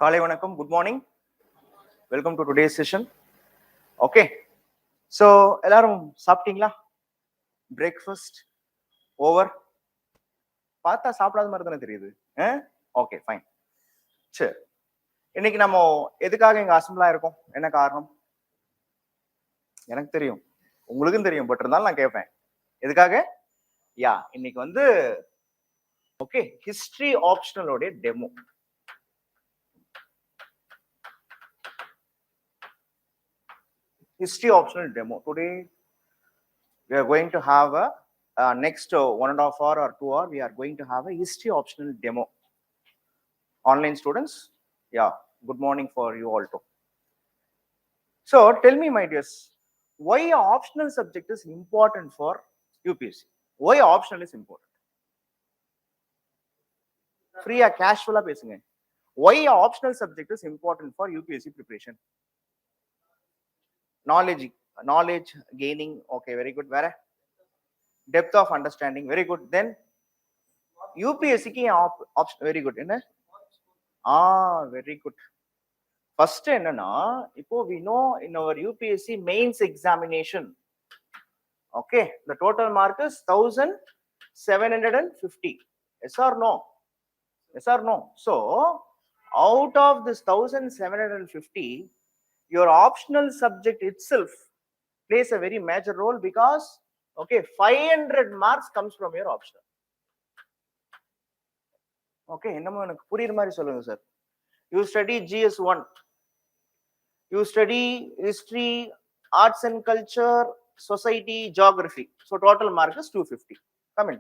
Kale vanakkam, good morning. Welcome to today's session. Okay. So, எல்லாரும் சாப்பிட்டீங்களா? Breakfast over. பார்த்தா சாப்பிடாத மாதிரி தானே தெரியுது. Okay fine. சரி, இன்னைக்கு நம்ம எதுக்காக இங்க அசம்பிளா இருக்கோம்? என்ன காரணம்? எனக்கு தெரியும், உங்களுக்கும் தெரியும், பட் இருந்தாலும் நான் கேட்பேன். எதுக்காக? இன்னைக்கு வந்து ஓகே ஹிஸ்டரி ஆப்ஷனலோட demo. History optional demo. Today we are going to have a next 1.5 hour or 2 hour we are going to have a history optional demo. Online students, good morning for you all too. So tell me, my dears, why optional subject is important for UPSC? Why optional is important? Free casual பேசுங்க. Why optional subject is important for UPSC preparation? Knowledge gaining. Okay, very good. Where depth of understanding, very good. Then UPSC ki option, very good. Very good. First enna ipo we know in our UPSC mains examination, okay, the total mark is 1750. Yes or no? Yes or no? So out of this 1750, your optional subject itself plays a very major role, because okay 500 marks comes from your optional. Okay, என்னமோ எனக்கு புரியுற மாதிரி சொல்லுங்க sir. You study GS1, you study history, arts and culture, society, geography, so total mark is 250. Come in.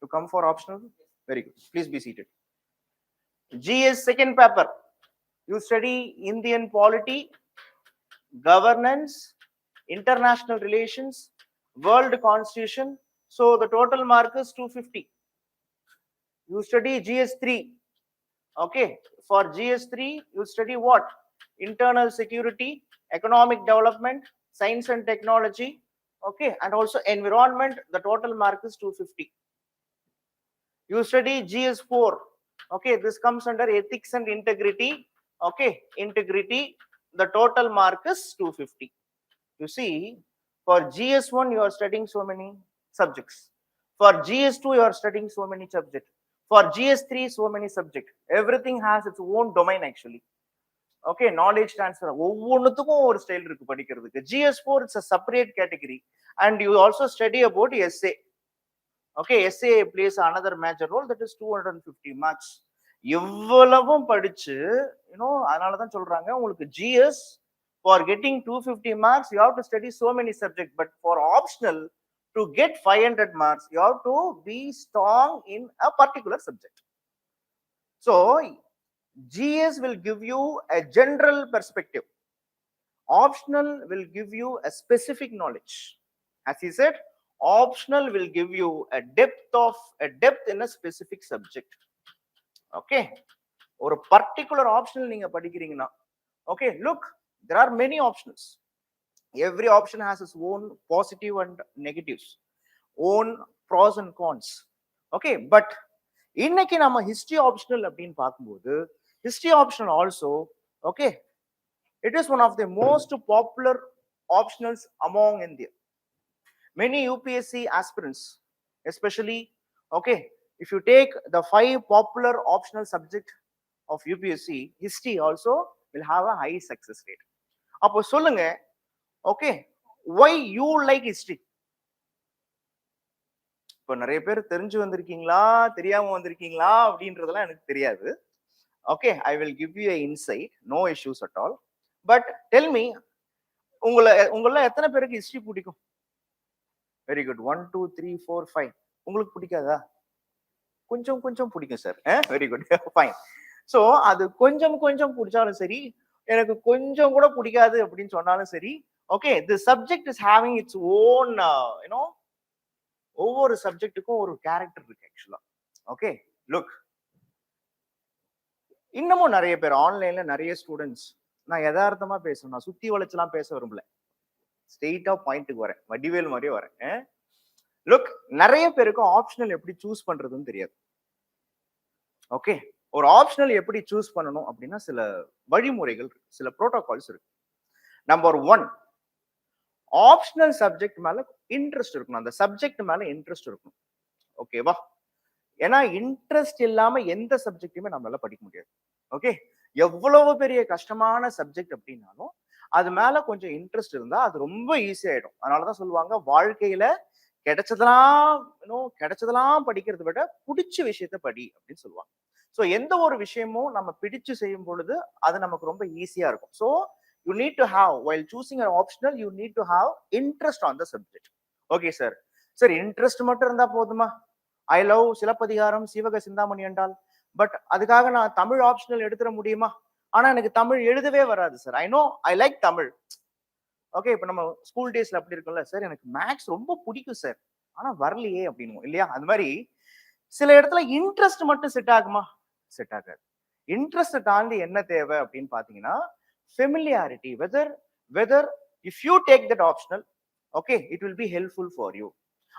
You come for optional? Very good, please be seated. GS second paper, you study Indian polity, governance, international relations, world constitution, so the total mark is 250. You study GS3, okay, for GS3 you study what? Internal security, economic development, science and technology, okay, and also environment, the total mark is 250. You study GS4, okay, this comes under ethics and integrity, okay, integrity, the total mark is 250. You see, for GS1 you are studying so many subjects, for GS2 you are studying so many subjects, for GS3 so many subjects. Everything has its own domain actually. Okay, knowledge transfer ஒவ்வொன்றுத்துக்கும் ஒரு style இருக்கு படிக்கிறதுக்கு. GS4 it's a separate category, and you also study about essay. Okay, essay plays another major role, that is 250 marks. இவ்வளவும் படிச்சு அதனால தான் சொல்றாங்க உங்களுக்கு GS for getting 250 marks you have to study so many subjects, but for optional to get 500 marks you have to be strong in a particular subject. So GS will give you a general perspective, optional will give you a specific knowledge. As he said, optional will give you a depth in a specific subject. Okay, or a particular optional neenga padikireenga. Okay, look, there are many options. Every option has its own positive and negatives, own pros and cons. Okay, but இன்னைக்கு நம்ம history optional அப்படின்னு பார்க்கும்போது history optional also, okay, it is one of the most popular optionals among India. Many UPSC aspirants, especially, okay, if you take the 5 popular optional subject of UPSC, history also will have a high success rate. அப்போ சொல்லுங்க, okay, why you like history? இப்போ நிறைய பேர் தெரிஞ்சு வந்திருக்கீங்களா தெரியாம வந்திருக்கீங்களா அப்படின்றதெல்லாம் எனக்கு தெரியாது. Okay, I will give you insight, no issues at all. But tell me, உங்கள எத்தனை பேருக்கு ஹிஸ்டரி பிடிக்கும்? Very good, 1 2 3 4 5. உங்களுக்கு பிடிக்காதா? கொஞ்சம் கொஞ்சம் பிடிக்கும் sir. Very good, fine. So அது கொஞ்சம் கொஞ்சம் பிடிச்சாலும் சரி, எனக்கு கொஞ்சம் கூட பிடிக்காது அப்படின்னு சொன்னாலும் சரி, okay, the subject is having its own ஒவ்வொரு சப்ஜெக்ட்டுக்கும் ஒரு கேரக்டர் இருக்கு ஆக்சுவலா. ஓகே, லுக், இன்னமும் நிறைய பேர் ஆன்லைன்ல நிறைய ஸ்டூடெண்ட்ஸ், நான் யதார்த்தமா பேசணும், நான் சுத்தி வளைச்செல்லாம் பேச விரும்பல, ஸ்ட்ரெயிட்டா பாயிண்ட்டுக்கு வரேன், வடிவேல் மாதிரியே வரேன். லுக், நிறைய பேருக்கு ஆப்ஷனல் எப்படி சூஸ் பண்றதுன்னு தெரியாது. ஓகே, ஒரு ஆப்ஷனல் எப்படி சூஸ் பண்ணணும் அப்படின்னா சில வழிமுறைகள் இருக்கு, சில ப்ரோட்டோகால்ஸ் இருக்கு. நம்பர் 1, ஆப்ஷனல் சப்ஜெக்ட் மேல இன்ட்ரெஸ்ட் இருக்கணும், அந்த சப்ஜெக்ட் மேல இன்ட்ரெஸ்ட் இருக்கணும். ஓகேவா? ஏன்னா இன்ட்ரெஸ்ட் இல்லாம எந்த சப்ஜெக்டையுமே நம்மளால படிக்க முடியாது. ஓகே, எவ்வளவு பெரிய கஷ்டமான சப்ஜெக்ட் அப்படின்னாலும் அது மேல கொஞ்சம் இன்ட்ரெஸ்ட் இருந்தா அது ரொம்ப ஈஸி ஆயிடும். அதனாலதான் சொல்லுவாங்க, வாழ்க்கையில கிடைச்சதெல்லாம் படிக்கிறத விட பிடிச்ச விஷயத்த படி அப்படின்னு சொல்லுவாங்க. ஸோ எந்த ஒரு விஷயமும் நம்ம பிடிச்சு செய்யும் பொழுது அது நமக்கு ரொம்ப ஈஸியா இருக்கும். So you need to have while choosing an optional you need to have interest on the subject. Okay sir, sir interest மட்டும் இருந்தா போதுமா? ஐ லவ் சிலப்பதிகாரம் சீவக சிந்தாமணி என்றால், பட் அதுக்காக நான் தமிழ் ஆப்ஷனல் எடுத்துட முடியுமா? ஆனா எனக்கு தமிழ் எழுதவே வராது sir. I know I like Tamil. Okay, இப்போ நம்ம ஸ்கூல் டேஸ்ல அப்படி இருக்கும்ல, சார் எனக்கு மேக்ஸ் ரொம்ப பிடிக்கும் சார், ஆனா வரலையே அப்படின்னு இல்லையா? அது மாதிரி சில இடத்துல இன்ட்ரெஸ்ட் மட்டும் செட் ஆகுமா? செட் ஆகாது. இன்ட்ரெஸ்ட் தாண்டி என்ன தேவை அப்படின்னு பாத்தீங்கன்னா familiarity. Whether if you take that optional, okay, it will be helpful for you.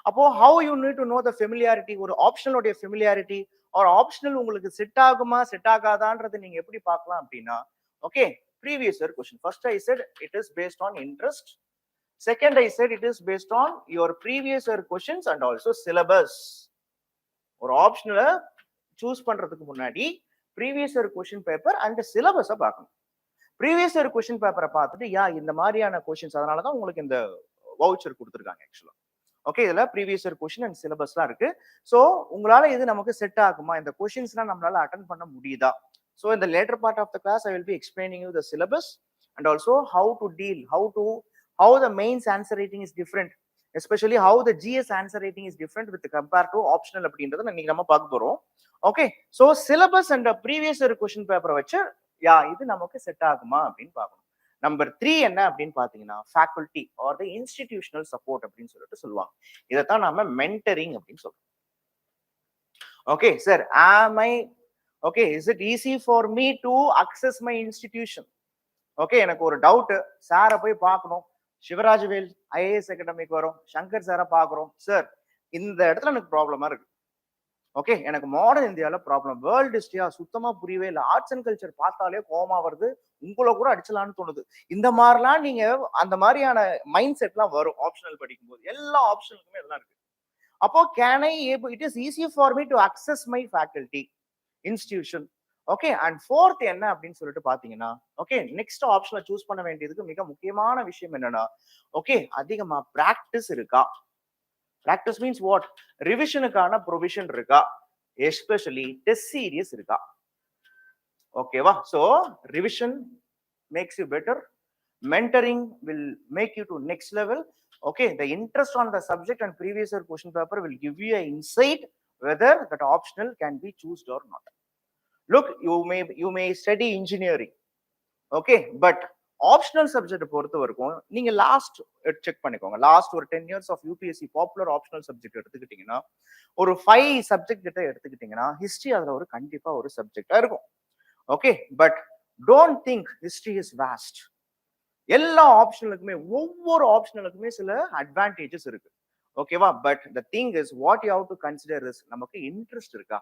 அப்போ how you need to know the familiarity, ஒரு ஆப்ஷனலுடைய ஃபெமிலியாரிட்டி ஒரு ஆப்ஷனல் உங்களுக்கு செட் ஆகுமா செட் ஆகாதான்றது நீங்க எப்படி பார்க்கலாம் அப்படின்னா, okay, previous year question. First I said it is based on interest. Second I said it is based on your previous year questions and also syllabus. ஒரு ஆப்ஷனலை சூஸ் பண்றதுக்கு முன்னாடி previous year question paper and சிலபஸை பார்க்கணும். Previous year question பேப்பரை பார்த்துட்டு இந்த மாதிரியான questions, அதனாலதான் உங்களுக்கு இந்த வவுச்சர் கொடுத்துருக்காங்க ஆக்சுவலா. ஓகே, இதுல ப்ரீவியஸ் இயர் கொஸ்டின் அண்ட் சிலபஸ்லாம் இருக்கு. ஸோ உங்களால இது நமக்கு செட் ஆகுமா, இந்த கொஸ்டின்ஸ்லாம் நம்மளால அட்டன் பண்ண முடியுதா? So in the later part of the class, I will be explaining you the syllabus and also how to deal, how the mains answer rating is different, especially how the GS answer rating is different with compared to optional அப்படின்றத இன்னைக்கு நம்ம பார்க்க போறோம். Okay, so syllabus and previous year question paper வச்சு இது நமக்கு set ஆகுமா அப்படின்னு பார்க்கணும். நம்பர் 3 என்ன அப்படின்னு பாத்தீங்கன்னா ஃபேக்கல்டி ஆர் த இன்ஸ்டிடியூஷனல் சப்போர்ட் அப்படின்னு சொல்லிட்டு சொல்லுவாங்க. இதைத்தான் நாம மென்டரிங் அப்படின்னு சொல்றோம். Okay sir, okay, is it easy for me to access my institution? Okay, எனக்கு ஒரு டவுட், சாரை போய் பார்க்கணும், சிவராஜவேல் IAS அகாடமிக்கு வரும், சங்கர் சாரை பார்க்குறோம், சார் இந்த இடத்துல எனக்கு ப்ராப்ளமா இருக்கு. ஓகே, எனக்கு மாடர்ன் இந்தியாவில் ப்ராப்ளம், வேர்ல்டு ஹிஸ்டரியா சுத்தமா புரியவே இல்லை, ஆர்ட்ஸ் அண்ட் கல்ச்சர் பார்த்தாலே கோவமா வருது, உங்களை கூட அடிச்சலான்னு தோணுது. இந்த மாதிரிலாம் நீங்க அந்த மாதிரியான மைண்ட் செட்லாம் வரும் ஆப்ஷனல் படிக்கும்போது. எல்லா ஆப்ஷனுக்குமே எல்லாம் இருக்கு. அப்போ it is easy for me to access my faculty institution. Okay, and fourth என்ன அப்படின்னு சொல்லிட்டு பாத்தீங்கன்னா, ஓகே, நெக்ஸ்ட் ஆப்ஷனை சூஸ் பண்ண வேண்டியதுக்கு மிக முக்கியமான விஷயம் என்னன்னா, ஓகே, அதிகமா பிராக்டிஸ் இருக்கா? Practice means what? ரிவிஷனுக்கான ப்ரொவிஷன் இருக்கா? எஸ்பெஷலி டெஸ்ட் சீரியஸ் இருக்கா? ஓகேவா? So revision makes you better, mentoring will make you to next level. Okay, the interest on the subject and previous year question paper will give you an insight whether that optional can be chosen or not. Look, you may study engineering, okay, but optional subject பொறுத்த வரைக்கும் நீங்க last check பண்ணிக்கோங்க. Last ஒரு 10 years of UPSC popular optional subject எடுத்துக்கிட்டீங்கன்னா, ஒரு 5 subject கிட்ட எடுத்துக்கிட்டீங்கன்னா history அதுல ஒரு கண்டிப்பா ஒரு சப்ஜெக்டா இருக்கும். Okay, but don't think history is waste. எல்லா ஆப்ஷனலுக்குமே ஒவ்வொரு ஆப்ஷனலுக்குமே சில அட்வான்டேஜஸ் இருக்கு. ஓகேவா? But the thing is what you have to consider is நமக்கு இன்ட்ரெஸ்ட் இருக்கா?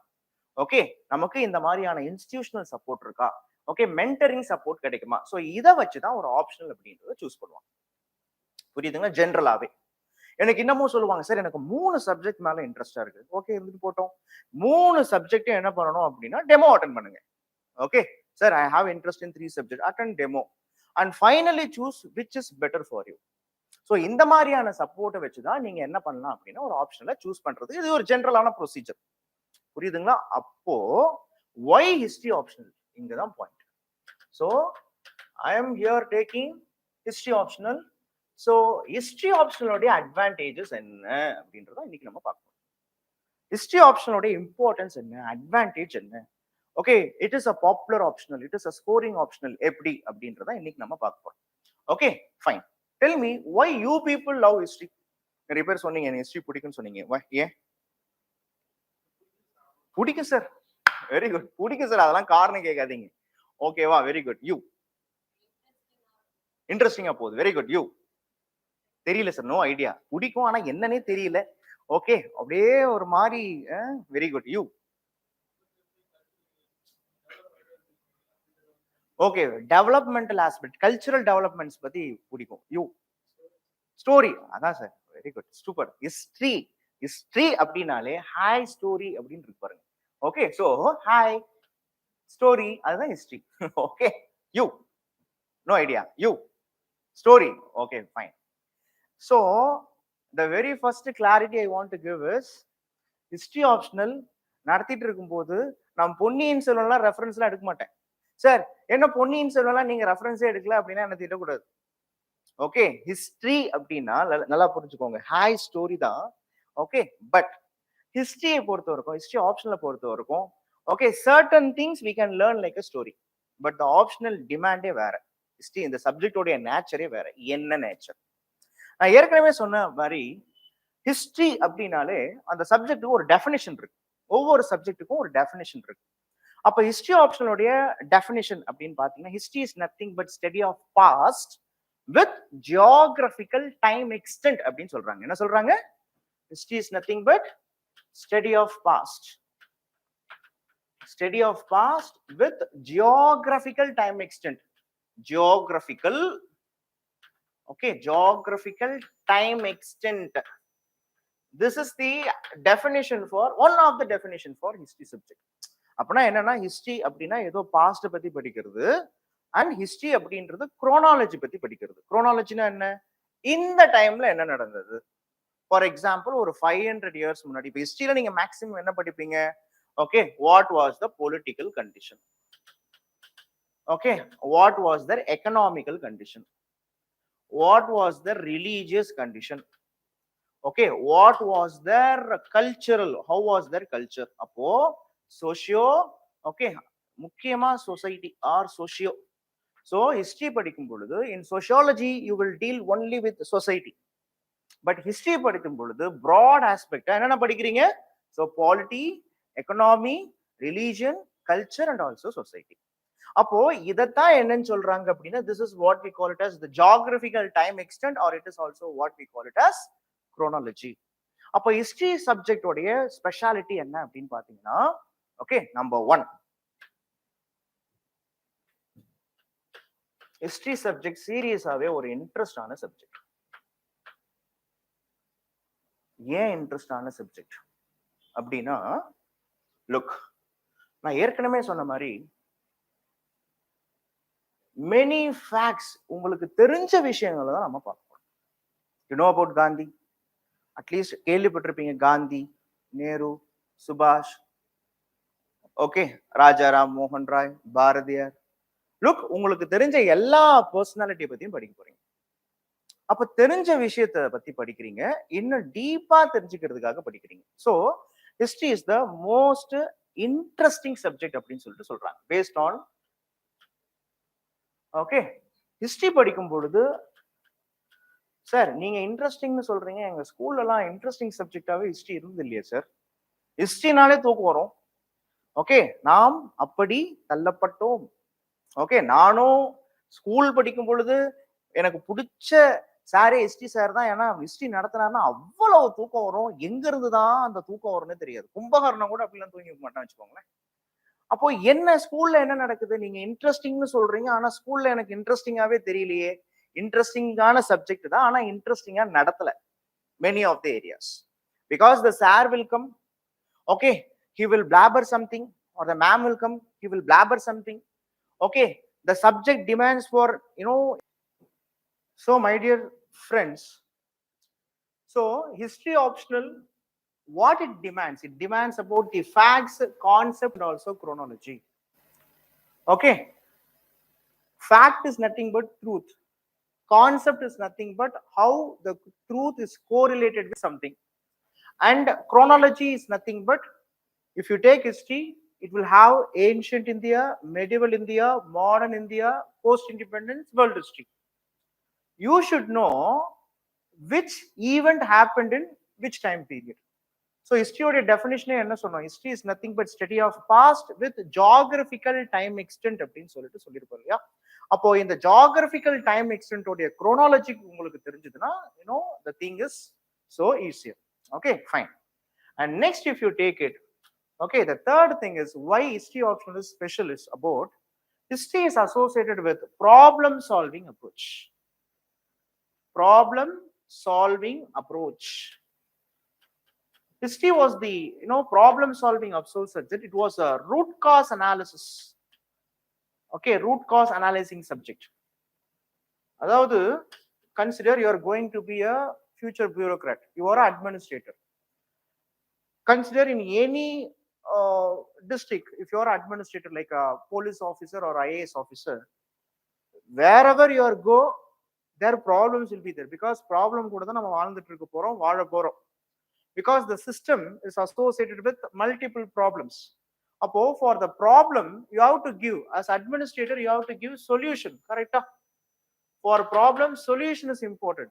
ஓகே, நமக்கு இந்த மாதிரியான இன்ஸ்டிடியூஷனல் சப்போர்ட் இருக்கா? ஓகே, மென்டரிங் சப்போர்ட் கிடைக்குமா? ஸோ இதை வச்சுதான் ஒரு ஆப்ஷனல் அப்படின்றத சூஸ் பண்ணுவாங்க. புரியுதுங்க? ஜென்ரலாவே எனக்கு இன்னமும் சொல்லுவாங்க, சார் எனக்கு 3 சப்ஜெக்ட் மேல இன்ட்ரெஸ்டா இருக்கு. ஓகே, இருந்துட்டு போட்டோம். 3 சப்ஜெக்டும் என்ன பண்ணணும் அப்படின்னா டெமோ அட்டன் பண்ணுங்க. Okay sir, I have interest in 3 subject, attend demo and finally choose which is better for you. So இந்த மாதிரியான சப்போர்ட்டை வச்சுதான் நீங்க என்ன பண்ணலாம் அப்படின்னா ஒரு ஆப்ஷனை சூஸ் பண்றது. இது ஒரு ஜென்ரலான ப்ரொசீஜர். புரியுதுங்களா? அப்போ ஒய் ஹிஸ்டரி ஆப்ஷனல், இங்கதான் point. So I am here taking history optional. So history ஆப்ஷனோடைய அட்வான்டேஜஸ் என்ன அப்படின்றத இன்னைக்கு நம்ம பார்க்கணும். ஹிஸ்டரி ஆப்ஷனோடைய இம்பார்ட்டன்ஸ் என்ன, அட்வான்டேஜ் என்ன? Okay, it is a popular optional, it is a scoring optional, எப்படி அப்படின்றத இன்னைக்கு நம்ம பார்க்க போறோம். Okay fine, tell me why you people love history. நிறைய பேர் சொன்னீங்க எனக்கு ஹிஸ்டரி பிடிக்கும்னு சொன்னீங்க. ஏன் பிடிக்கும் சார்? வெரி குட், பிடிக்கும் சார், அதெல்லாம் காரணம் கேட்காதீங்க. ஓகேவா? Very good. யூ இன்ட்ரெஸ்டிங்கா போகுது. Very good. யூ தெரியல சார், நோ ஐடியா. பிடிக்கும் ஆனா என்னன்னே தெரியல. ஓகே, அப்படியே ஒரு மாதிரி. Very good. You okay, developmental aspect, cultural developments பத்தி பிடிக்கும். யூ ஸ்டோரி, அதான் sir, very good, super. History, history அப்படின்னாலே ஹாய் ஸ்டோரி அப்படின்னு இருக்கு பாருங்க. ஓகே, சோ ஹாய் ஸ்டோரி, அதுதான் history. Okay, you know idea, you story. Okay, fine. So the very first clarity I want to give is history optional நடத்திட்டு இருக்கும்போது நான் பொன்னியின் செல்வன்லாம் ரெஃபரன்ஸ்லாம் எடுக்க மாட்டேன். சார் என்ன பொன்னியின் செல்வன்லாம் நீங்க ரெஃபரன்ஸே எடுக்கல அப்படின்னா என்ன திட்டக்கூடாது. ஓகே, ஹிஸ்டரி அப்படின்னா நல்லா புரிஞ்சுக்கோங்க, ஹாய் ஸ்டோரி தான். ஓகே, பட் ஹிஸ்டரியை பொறுத்த வரைக்கும், ஹிஸ்டரி ஆப்ஷனலை பொறுத்த வரைக்கும், okay, certain things we can learn like a story, but the optional டிமாண்டே வேற. ஹிஸ்டரி இந்த சப்ஜெக்டோடைய நேச்சரே வேற. என்ன நேச்சர்? நான் ஏற்கனவே சொன்ன மாதிரி ஹிஸ்டரி அப்படின்னாலே அந்த சப்ஜெக்ட்டுக்கு ஒரு டெஃபினிஷன் இருக்கு. ஒவ்வொரு சப்ஜெக்ட்டுக்கும் ஒரு டெஃபினிஷன் இருக்கு. அப்ப ஹிஸ்டரி ஆப்ஷனுடைய டெஃபினிஷன் அப்படின்னு பாத்தீங்கன்னா, history is nothing but study of past with geographical time extent அப்படின்னு சொல்றாங்க. என்ன சொல்றாங்க? History is nothing but study of past, study of past with geographical time extent. Geographical, okay, geographical time extent. This is the definition for one of the definition for history subject. அப்படினா என்னன்னா, history அப்படின்னா ஏதோ past பத்தி படிக்கிறது, and history அப்படின்றது chronology பத்தி படிக்கிறது. குரோனாலஜினா என்ன? இந்த டைம்ல என்ன நடந்தது. ஃபார் எக்ஸாம்பிள் ஒரு 500 இயர்ஸ் முன்னாடி. இப்போ ஹிஸ்டரியில நீங்க மேக்ஸிமம் என்ன படிப்பீங்க? Okay, what was the political condition, okay, what was the economical condition, what was the religious condition, okay, what was their cultural, how was their culture. அப்போ socio, okay, முக்கியமா society or socio. So history படிக்கும் பொழுது in sociology you will deal only with society, but history படிக்கும் பொழுது broad aspect என்னென்ன படிக்கிறீங்க? So polity, economy, religion, culture and also society. அப்போ இதத்தான் என்னன்னு சொல்றாங்க அப்படின்னா, this is what we call it as the geographical time extent, or it is also what we call it as chronology. அப்போ history subject உடைய speciality என்ன அப்படின்னு பாத்தீங்கன்னா, ஓகே, நம்பர் 1, ஹிஸ்டரி சப்ஜெக்ட் சீரியஸாவே ஒரு இன்ட்ரெஸ்டான சப்ஜெக்ட். ஏன் இன்ட்ரெஸ்டான சப்ஜெக்ட் அப்படின்னா, லுக், நான் ஏற்கனவே சொன்ன மாதிரி many facts, உங்களுக்கு தெரிஞ்ச விஷயங்களை தான் நம்ம பார்க்கணும். You know about Gandhi, at least கேள்விப்பட்டிருப்பீங்க. காந்தி, நேரு, சுபாஷ், ஓகே, ராஜாராம் மோகன் ராய், பாரதியார். லுக், உங்களுக்கு தெரிஞ்ச எல்லா பர்சனாலிட்டியை பத்தியும் படிக்க போறீங்க. அப்ப தெரிஞ்ச விஷயத்தை பத்தி படிக்கிறீங்க, இன்னும் டீப்பா தெரிஞ்சுக்கிறதுக்காக படிக்கிறீங்க. So history is the most interesting subject அப்படின்னு சொல்லிட்டு சொல்றாங்க, பேஸ்ட் ஆன். ஓகே, ஹிஸ்டரி படிக்கும் பொழுது, சார் நீங்க இன்ட்ரெஸ்டிங்னு சொல்றீங்க, எங்க ஸ்கூல்ல எல்லாம் இன்ட்ரெஸ்டிங் சப்ஜெக்டாவே ஹிஸ்டரி இருந்தது இல்லையா சார்? ஹிஸ்டரினாலே தூக்கம் வரும். ஓகே, நாம் அப்படி தள்ளப்பட்டோம். ஓகே, நானும் ஸ்கூல் படிக்கும் பொழுது எனக்கு பிடிச்ச சாரே ஹிஸ்டரி சார் தான். ஏன்னா ஹிஸ்டரி நடத்தினாருன்னா அவ்வளவு தூக்கம் வரும். எங்க இருந்து தான் அந்த தூக்கம் வரும்னு தெரியாது. கும்பகர்ணம் கூட அப்படிலாம் தூங்கி மாட்டான்னு வச்சுக்கோங்களேன். அப்போ என்ன ஸ்கூல்ல என்ன நடக்குது? நீங்க இன்ட்ரெஸ்டிங்னு சொல்றீங்க, ஆனா ஸ்கூல்ல எனக்கு இன்ட்ரெஸ்டிங்காவே தெரியலையே. இன்ட்ரெஸ்டிங்கான சப்ஜெக்ட் தான், ஆனா இன்ட்ரெஸ்டிங்கா நடத்தல many of the areas, because the sir will come, okay, he will blabber something, or the ma'am will come, he will blabber something. Okay, the subject demands for, you know. So my dear friends, so history optional, what it demands about the facts, concept and also chronology. Okay, fact is nothing but truth, concept is nothing but how the truth is correlated with something, and chronology is nothing but, if you take history, it will have ancient India, medieval India, modern India, post independence, world history. You should know which event happened in which time period. So history oda definition enna sonna, history is nothing but study of past with geographical time extent appdin solittu sollirupanga ya. Appo இந்த geographical time extent oda chronology உங்களுக்கு தெரிஞ்சதுனா, you know, the thing is so easier. Okay, fine. And next, if you take it, okay, the third thing is why history optional is special is about History is associated with problem solving approach. Problem solving approach. History was the problem solving approach subject. It was a root cause analysis. Okay, root cause analyzing subject. அதாவது consider you are going to be a future bureaucrat, you are an administrator. Consider in any district, if you are an administrator like a police officer or IAS officer, wherever you are go, their problems will be there, because problem கூட தான் நம்ம வாழ்ந்துட்டு இருக்க போறோம், வாழ போறோம், because the system is associated with multiple problems. அப்போ for the problem you have to give, as administrator you have to give solution, correct? For problem solution is important.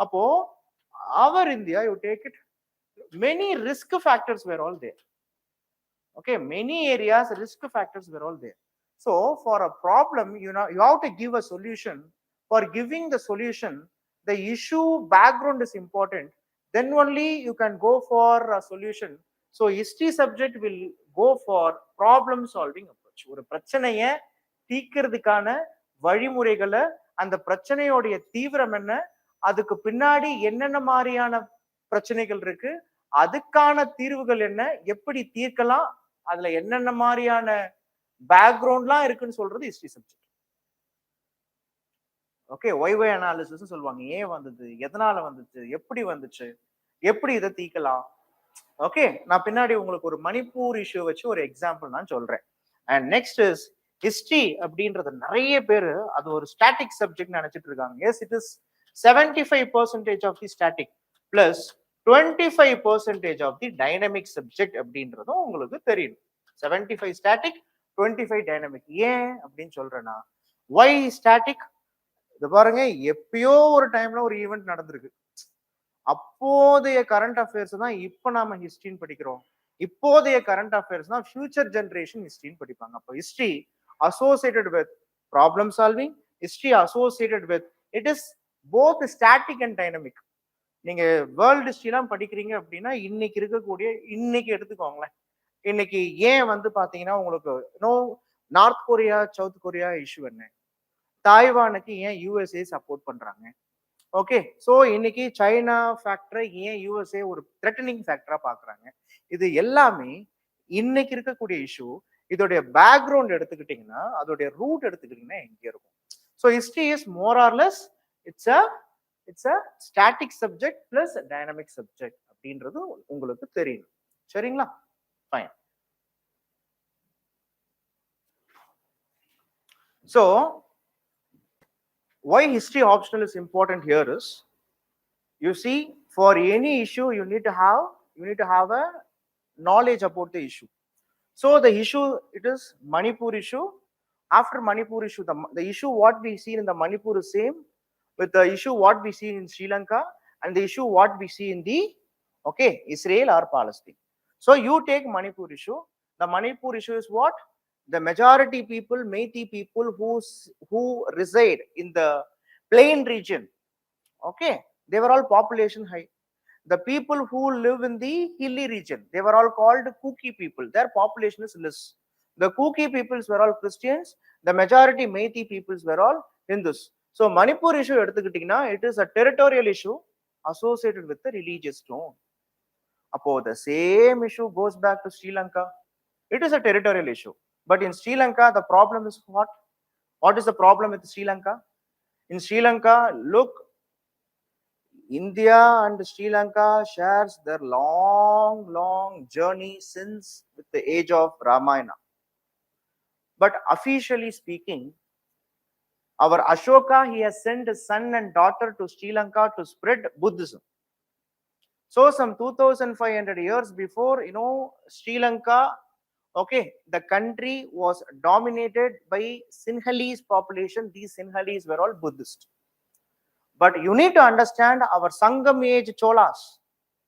அப்போ our India, you take it, many risk factors were all there. Okay, many areas risk factors were all there. So for a problem, you have to give a solution. For giving the solution, the issue background is important, then only you can go for a solution. So history subject will go for problem solving approach. ஒரு பிரச்சனையை தீர்க்கிறதுக்கான வழிமுறைகளை, அந்த பிரச்சனையோடைய தீவிரம் என்ன, அதுக்கு பின்னாடி என்னென்ன மாதிரியான பிரச்சனைகள் இருக்கு, அதுக்கான தீர்வுகள் என்ன, எப்படி தீர்க்கலாம், அதுல என்னென்ன மாதிரியான பேக்ரவுண்ட்லாம் இருக்குன்னு சொல்றது ஹிஸ்டரி சப்ஜெக்ட். ஓகே, ஒய்வை அனாலிசிஸ் சொல்லுவாங்க. ஏன் வந்தது, எதனால வந்துச்சு, எப்படி வந்துச்சு, எப்படி இதை தீர்க்கலாம். ஓகே, நான் பின்னாடி உங்களுக்கு ஒரு மணிப்பூர் இஷ்யூ வச்சு ஒரு எக்ஸாம்பிள் நான் சொல்றேன். அண்ட் நெக்ஸ்ட் இஸ் ஹிஸ்டரி அப்படின்றது நிறைய பேர் அது ஒரு ஸ்டாட்டிக் சப்ஜெக்ட் நினைச்சிட்டு இருக்காங்க. Yes, it is 75% of the static plus 25% of the dynamic subject அப்படின்றதும் உங்களுக்கு தெரியும். 75 ஸ்டாட்டிக், 25 டைனமிக். ஏன் அப்படின்னு சொல்றேன்னா, ஒய் ஸ்டாட்டிக், இது பாருங்க, எப்பயோ ஒரு டைம்ல ஒரு ஈவெண்ட் நடந்திருக்கு, அப்போதைய கரண்ட் அஃபேர்ஸ் தான் இப்ப நாம ஹிஸ்டரின்னு படிக்கிறோம், இப்போதைய கரண்ட் அஃபேர்ஸ் தான் ஃபியூச்சர் ஜெனரேஷன் ஹிஸ்டரின்னு படிப்பாங்க. அப்போ history associated with problem solving, history associated with, it is both static and dynamic. நீங்க வேர்ல்டு ஹிஸ்டரிலாம் படிக்கிறீங்க அப்படின்னா, இன்னைக்கு இருக்கக்கூடிய, இன்னைக்கு எடுத்துக்கோங்களேன், இன்னைக்கு ஏன் வந்து பாத்தீங்கன்னா உங்களுக்கு north Korea south Korea issue என்ன, தாய்வானுக்கு ஏன் யூஎஸ்ஏ சப்போர்ட் பண்றாங்க, ஓகே, சோ இன்னைக்கு சைனா ஃபேக்டரை ஏன் யூஎஸ்ஏ ஒரு த்ரெட்டனிங் ஃபேக்டரா பாக்குறாங்க, இது எல்லாமே இன்னைக்கு இருக்கக்கூடிய இஷ்யூ. இதோடைய பேக்ரவுண்ட் எடுத்துக்கிட்டீங்கன்னா, அதோடைய ரூட் எடுத்துக்கிட்டீங்கன்னா எங்க இருக்கும். So history is more or less it's a static subject plus dynamic subject அப்படின்றது உங்களுக்கு தெரியும். சரிங்களா? Fine. So why history optional is important here is, you see, for any issue you need to have a knowledge about the issue. So the issue, it is Manipur issue. After Manipur issue, the issue what we see in the Manipur is same with the issue what we see in Sri Lanka and the issue what we see in the Israel or Palestine. So you take Manipur issue. The Manipur issue is what? The majority people, Meitei people who reside in the plain region, okay, they were all population high. The people who live in the hilly region, they were all called Kuki people. Their population is less. The Kuki peoples were all Christians. The majority Meitei peoples were all Hindus. So Manipur issue எடுத்துக்கிட்டீங்கன்னா, it is a territorial issue associated with the religious tone. Appo the same issue goes back to Sri Lanka. It is a territorial issue. But in Sri Lanka, the problem is what? What is the problem with Sri Lanka? In Sri Lanka, look, India and Sri Lanka shares their long journey since with the age of Ramayana. But officially speaking, our Ashoka, he has sent his son and daughter to Sri Lanka to spread Buddhism. So some 2500 years before, Sri Lanka, okay, the country was dominated by Sinhalese population. These Sinhalese were all Buddhist. But you need to understand our Sangam age Cholas.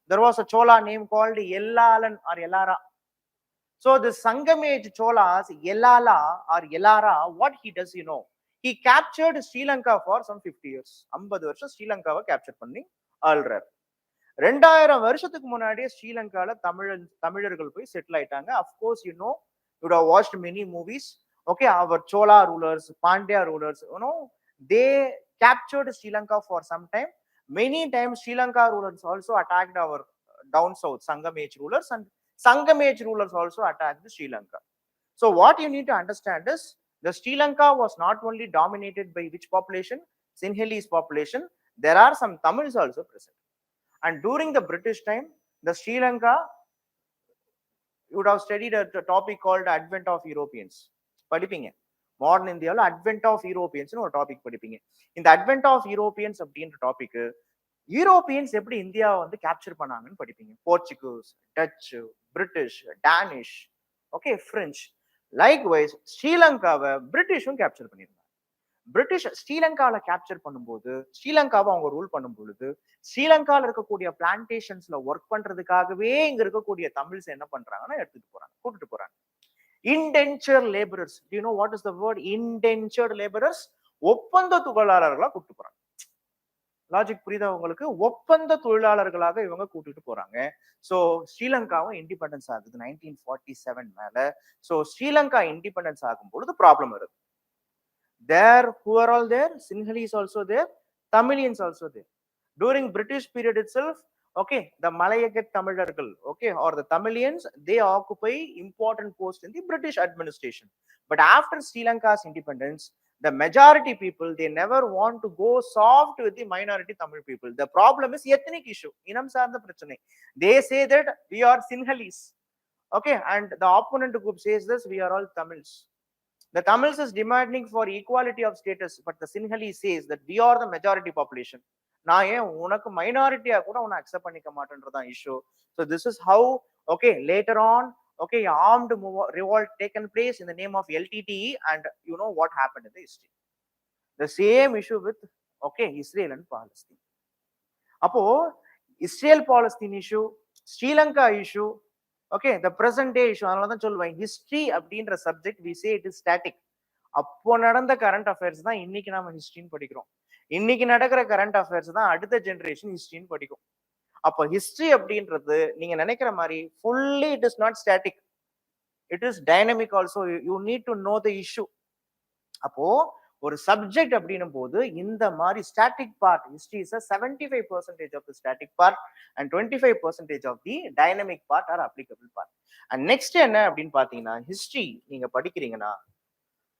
There was a Chola name called Yellalan or Yellara. So the Sangam age Cholas, Yellala or Yellara, what he does, he captured Sri Lanka for some 50 years. 50 வருஷம் Sri Lanka capture பண்ணி ஆள்றார். 2000 வருஷத்துக்கு முன்னாடியே ஸ்ரீலங்கால தமிழர்கள் போய் settle ஆயிட்டாங்க. Of course you would have watched many movies. Okay, our Chola rulers, Pandya rulers, they captured Sri Lanka for some time. Many times Sri Lanka rulers also attacked our down south Sangam age rulers, and Sangam age rulers also attacked Sri Lanka. So what you need to understand is the Sri Lanka was not only dominated by which population? Sinhalese population. There are some Tamils also present. And during the British time, the Sri Lanka, you would have studied a topic called Advent of Europeans. படிப்பீங்க modern இந்தியாவில் advent of யூரோப்பியன்ஸ்னு ஒரு topic படிப்பீங்க. இந்த advent of Europeans அப்படின்ற topic Europeans எப்படி இந்தியாவை வந்து கேப்சர் பண்ணாங்கன்னு படிப்பீங்க. Portuguese, Dutch, British, Danish, okay, French. Likewise ஸ்ரீலங்காவை பிரிட்டிஷும் கேப்சர் பண்ணியிருந்தாங்க. பிரிட்டிஷ் ஸ்ரீலங்காவில் கேப்சர் பண்ணும்போது ஸ்ரீலங்காவை அவங்க ரூல் பண்ணும் பொழுது ஸ்ரீலங்காவில் இருக்கக்கூடிய பிளான்டேஷன்ஸ்ல ஒர்க் பண்றதுக்காகவே இங்க இருக்கக்கூடிய தமிழ்ஸ் என்ன பண்றாங்கன்னா எடுத்துட்டு போறாங்க, கூட்டிட்டு போறாங்க. Indenture labourers, do you know what is the word indenture labourers? ஒப்பந்த தொழிலாளர்களா கூட்டிட்டு போறாங்க. லாஜிக் புரியுதா உங்களுக்கு? ஒப்பந்த தொழிலாளர்களாக இவங்க கூட்டிட்டு போறாங்க. சோ ஸ்ரீலங்காவும் இண்டிபெண்டன்ஸ் ஆகுது 1947 மேல. சோ ஸ்ரீலங்கா இண்டிபெண்டன்ஸ் ஆகும் பொழுது ப்ராப்ளம் வருது. There, who are all there? Sinhalese also there, Tamilians also there. During British period itself, okay, the Malayakat Tamilர்கள், okay, or the Tamilians, they occupy important post in the British administration. But after Sri Lanka's independence, the majority people, they never want to go soft with the minority Tamil people. The problem is ethnic issue. Inam saarndha prachanai. They say that we are Sinhalese, okay, and the opponent group says this, we are all Tamils. The Tamils is demanding for equality of status, but the Sinhalese says that we are the majority population. நான் ஏன் உனக்கு மைனாரிட்டியா கூட உன்னை accept பண்ணிக்க மாட்டேன்றதான் issue. So this is how, okay, later on, okay, armed revolt taken place in the name of LTTE, and you know what happened in the history. The same issue with, okay, Israel and Palestine. அப்போ Israel Palestine issue, Sri Lanka issue, okay, the present day issue. அதனால தான் சொல்லுவேன் history அப்படின்ற subject we say it is static. அப்போ நடந்த current affairs தான் இன்னைக்கு நாம ஹிஸ்டரின்னு படிக்கிறோம். இன்னைக்கு நடக்கிற கரண்ட் அஃபேர்ஸ் தான் அடுத்த ஜெனரேஷன் ஹிஸ்டரின்னு படிக்கும். அப்போ ஹிஸ்டரி அப்படின்றது நீங்க நினைக்கிற மாதிரி fully it is not static, it is dynamic also. You need to know the issue. அப்போ ஒரு சப்ஜெக்ட் அப்படின்னும் போது இந்த மாதிரி static part, history is 75% of the static part and 25% of the dynamic part or applicable part. And next என்ன அப்படின்னு பாத்தீங்கன்னா, history நீங்க படிக்கிறீங்கன்னா,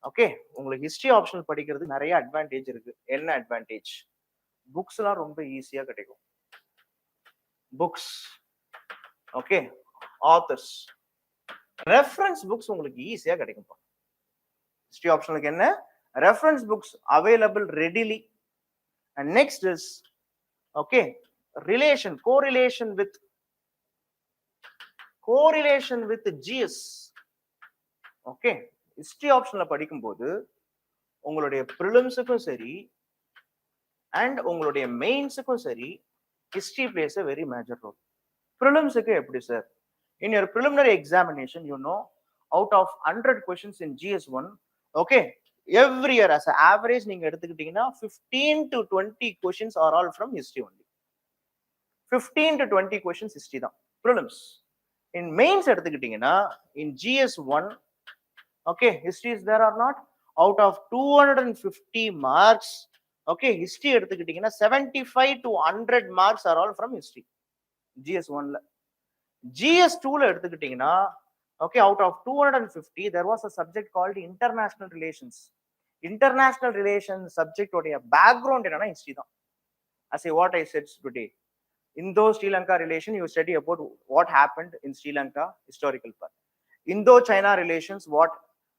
ஓகே, உங்களுக்கு ஹிஸ்டரி ஆப்ஷனல் படிக்கிறது நிறைய அட்வான்டேஜ் இருக்கு. என்ன அட்வான்டேஜ்? புக்ஸ் எல்லாம் ரொம்ப ஈஸியா கிடைக்கும். Books, okay, authors, reference books உங்களுக்கு ஈஸியா கிடைக்கும். ஹிஸ்டரி ஆப்ஷனுக்கு என்ன? Reference books available readily. And next is, okay, correlation with GS. Okay, history option படிக்கும் போது உங்களுடைய prelims-க்கும் சரி and உங்களுடைய mains-க்கும் சரி history plays a very major role. Prelims-க்கு எப்படி sir? In your preliminary examination, you know, out of 100 questions in GS1, okay, every year as an average நீங்க எடுத்துக்கிட்டீங்கன்னா 15 to 20 questions are all from history only. 15 to 20 questions history தான் prelims. In mains எடுத்துக்கிட்டீங்கன்னா in GS1, okay, history is there or not? Out of 250 marks, okay, history எடுத்துக்கிட்டீங்கன்னா 75 to 100 marks are all from history. GS1ல. GS2ல எடுத்துக்கிட்டீங்கன்னா, okay, out of 250 there was a subject called international relations. International relations subject உடைய background என்னன்னா history தான். As what I said today, Indo-Sri Lanka relation, you study about what happened in Sri Lanka, historical part. Indo-China relations,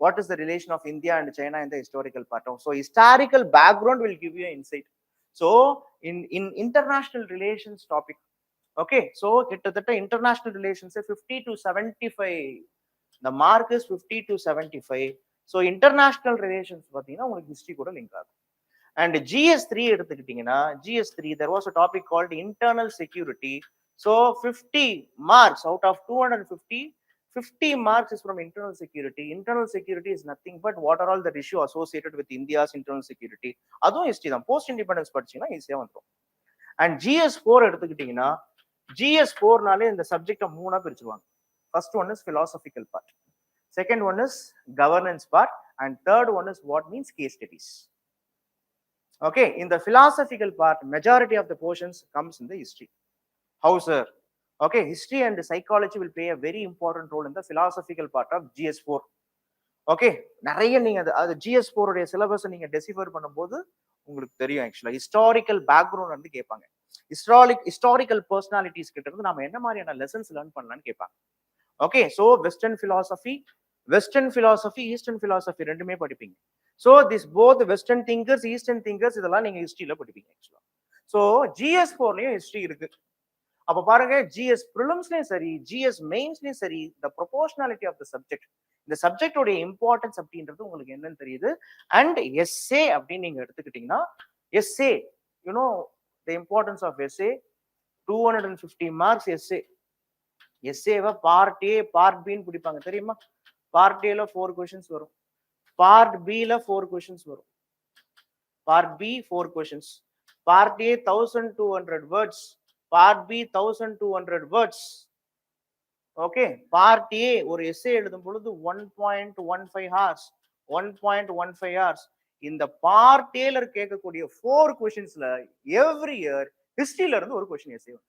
what is the relation of India and China in the historical part. So historical background will give you an insight. So in international relations topic, okay, so கிட்டத்தட்ட international relations 50 to 75, the mark is 50 to 75. So international relations பார்த்தீங்கன்னா உங்களுக்கு history கூட link ஆகும். And GS3 எடுத்துக்கிட்டீங்கன்னா, GS3 there was a topic called internal security. So 50 marks out of 250, 50 marks is from internal security. Internal security is nothing but what are all the issue associated with India's internal security. அதுவும் history தான். Post independence படிச்சீங்கன்னா ஈஸியா வந்துடும். And GS4 எடுத்துக்கிட்டீங்கன்னா, GS4னாலே இந்த சப்ஜெக்டை மூணா பிரிச்சுருவாங்க. First one is philosophical part. second one is governance part, and third one is what means case studies. Okay, in the philosophical part, majority of the portions comes in the history. How, sir? Okay, history and psychology will play a very important role in the philosophical part of GS4. Okay, நிறைய நீங்க அது GS4 உடைய syllabus நீங்க decipher பண்ணும்போது உங்களுக்கு தெரியும். ஆக்சுவலா historical background வந்து கேட்பாங்க. ஹிஸ்டாரிக்கல் பர்சனாலிட்டிஸ் கிட்ட இருந்து நம்ம என்ன மாதிரியான லெசன்ஸ் லேர்ன் பண்ணலாம்னு கேட்பாங்க. Okay, so western philosophy, eastern philosophy ரெண்டுமே படிப்பீங்க. So this both western thinkers, eastern thinkers இதெல்லாம் நீங்க ஹிஸ்டரியில படிப்பீங்க ஆக்சுவலா. ஸோ GS4லயும் ஹிஸ்டரி இருக்கு. அப்ப பாருங்க, GS ப்ரிலிம்ஸ்லயும் சரி, GS மெயின்ஸ்லயும் சரி, த ப்ரொபோர்ஷனாலிட்டி ஆஃப் த சப்ஜெக்ட், இந்த சப்ஜெக்டோட இம்பார்ட்டன்ஸ் அப்படின்றது உங்களுக்கு என்னன்னு தெரியுது. அண்ட் எஸ்ஏ அப்படின்னு நீங்க எடுத்துக்கிட்டீங்கன்னா, SA you know the importance of SA 250 marks SA. எஸ்ஏவை பார்ட் ஏ பார்ட் பின்னு பிடிப்பாங்க தெரியுமா? பார்ட் ஏல 4 கொஸ்டின்ஸ் வரும், பார்ட் பில 4 கொஸ்டின்ஸ் வரும், part B 4 questions, part A 1200 words, part B 1200 words. Okay, part A ஒரு எஸ்ஏ எழுதும் பொழுது 1.15 hours, 1.15 hours. இந்த பார்ட் ஏல கேட்கக்கூடிய 4 கொஸ்டின்ஸ்ல எவ்ரி இயர் ஹிஸ்டரியில இருந்து ஒரு கொஸ்டின் எஸ்ஏ வரும்.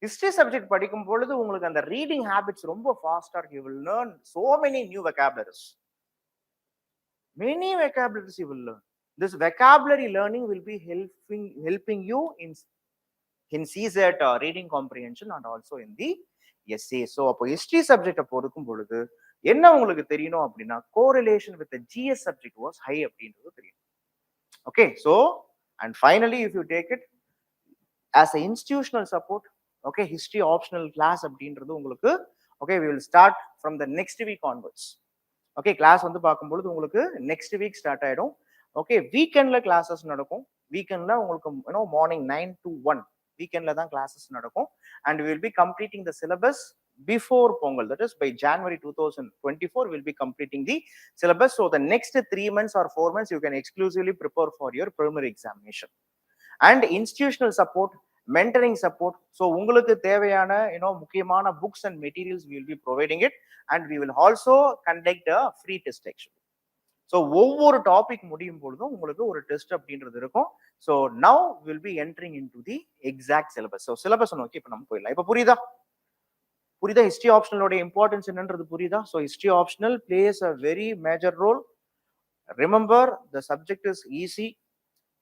ஹிஸ்டரி சப்ஜெக்ட் படிக்கும் பொழுது உங்களுக்கு அந்த ரீடிங் ஹேபிட்ஸ் ரொம்ப ஃபாஸ்டா இருக்கு. You will learn so many new vocabularies. Many vocabularies you will learn. This vocabulary learning will be helping you in CSAT reading comprehension and also in the essay. So அப்போ history subject பொறுக்கும் பொழுது என்ன உங்களுக்கு தெரியணும் அப்படின்னா, correlation with the GS subject was high அப்படின்றது தெரியும். Okay, so and finally if you take it as a institutional support, okay, history optional class அப்படின்றது உங்களுக்கு, okay, we will start from the next week onwards. Okay, class வந்து பார்க்கும்பொழுது உங்களுக்கு next week start ஆயிடும். Okay, weekendல classes நடக்கும். weekendல உங்களுக்கு morning 9 to 1 weekendல தான் classes நடக்கும். And we will be completing the syllabus before Pongal, that is by January 2024 we will be completing the syllabus. So the next 3 months or 4 months you can exclusively prepare for your preliminary examination. And institutional support, mentoring support, so உங்களுக்கு தேவையான முக்கியமான books and materials we will be providing it, and we will also conduct a free test actually. So ஒவ்வொரு topic முடியும் பொழுதும் உங்களுக்கு ஒரு test அப்படின்றது இருக்கும். So now we will be entering into the exact syllabus. So syllabus நோக்கி இப்ப நம்ம போயிடலாம். இப்ப புரியுதா? ஹிஸ்டரி ஆப்ஷனலோட இம்பார்ட்டன்ஸ் என்னன்றது புரியுதா? So history optional plays a very major role. Remember, the subject is easy,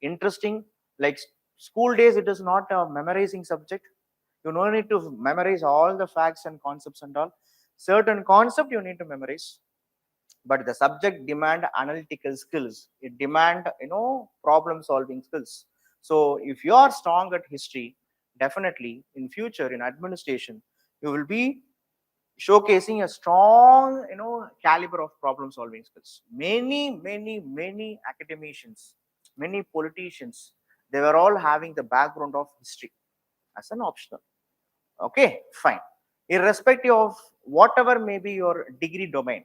interesting. Like school days, it is not a memorizing subject. You no need to memorize all the facts and concepts and all. Certain concept you need to memorize, but the subject demand analytical skills. It demand problem solving skills. So if you are strong at history, definitely in future in administration you will be showcasing a strong caliber of problem solving skills. Many academicians, many politicians, they were all having the background of history as an optional. Okay, fine. Irrespective of whatever may be your degree domain,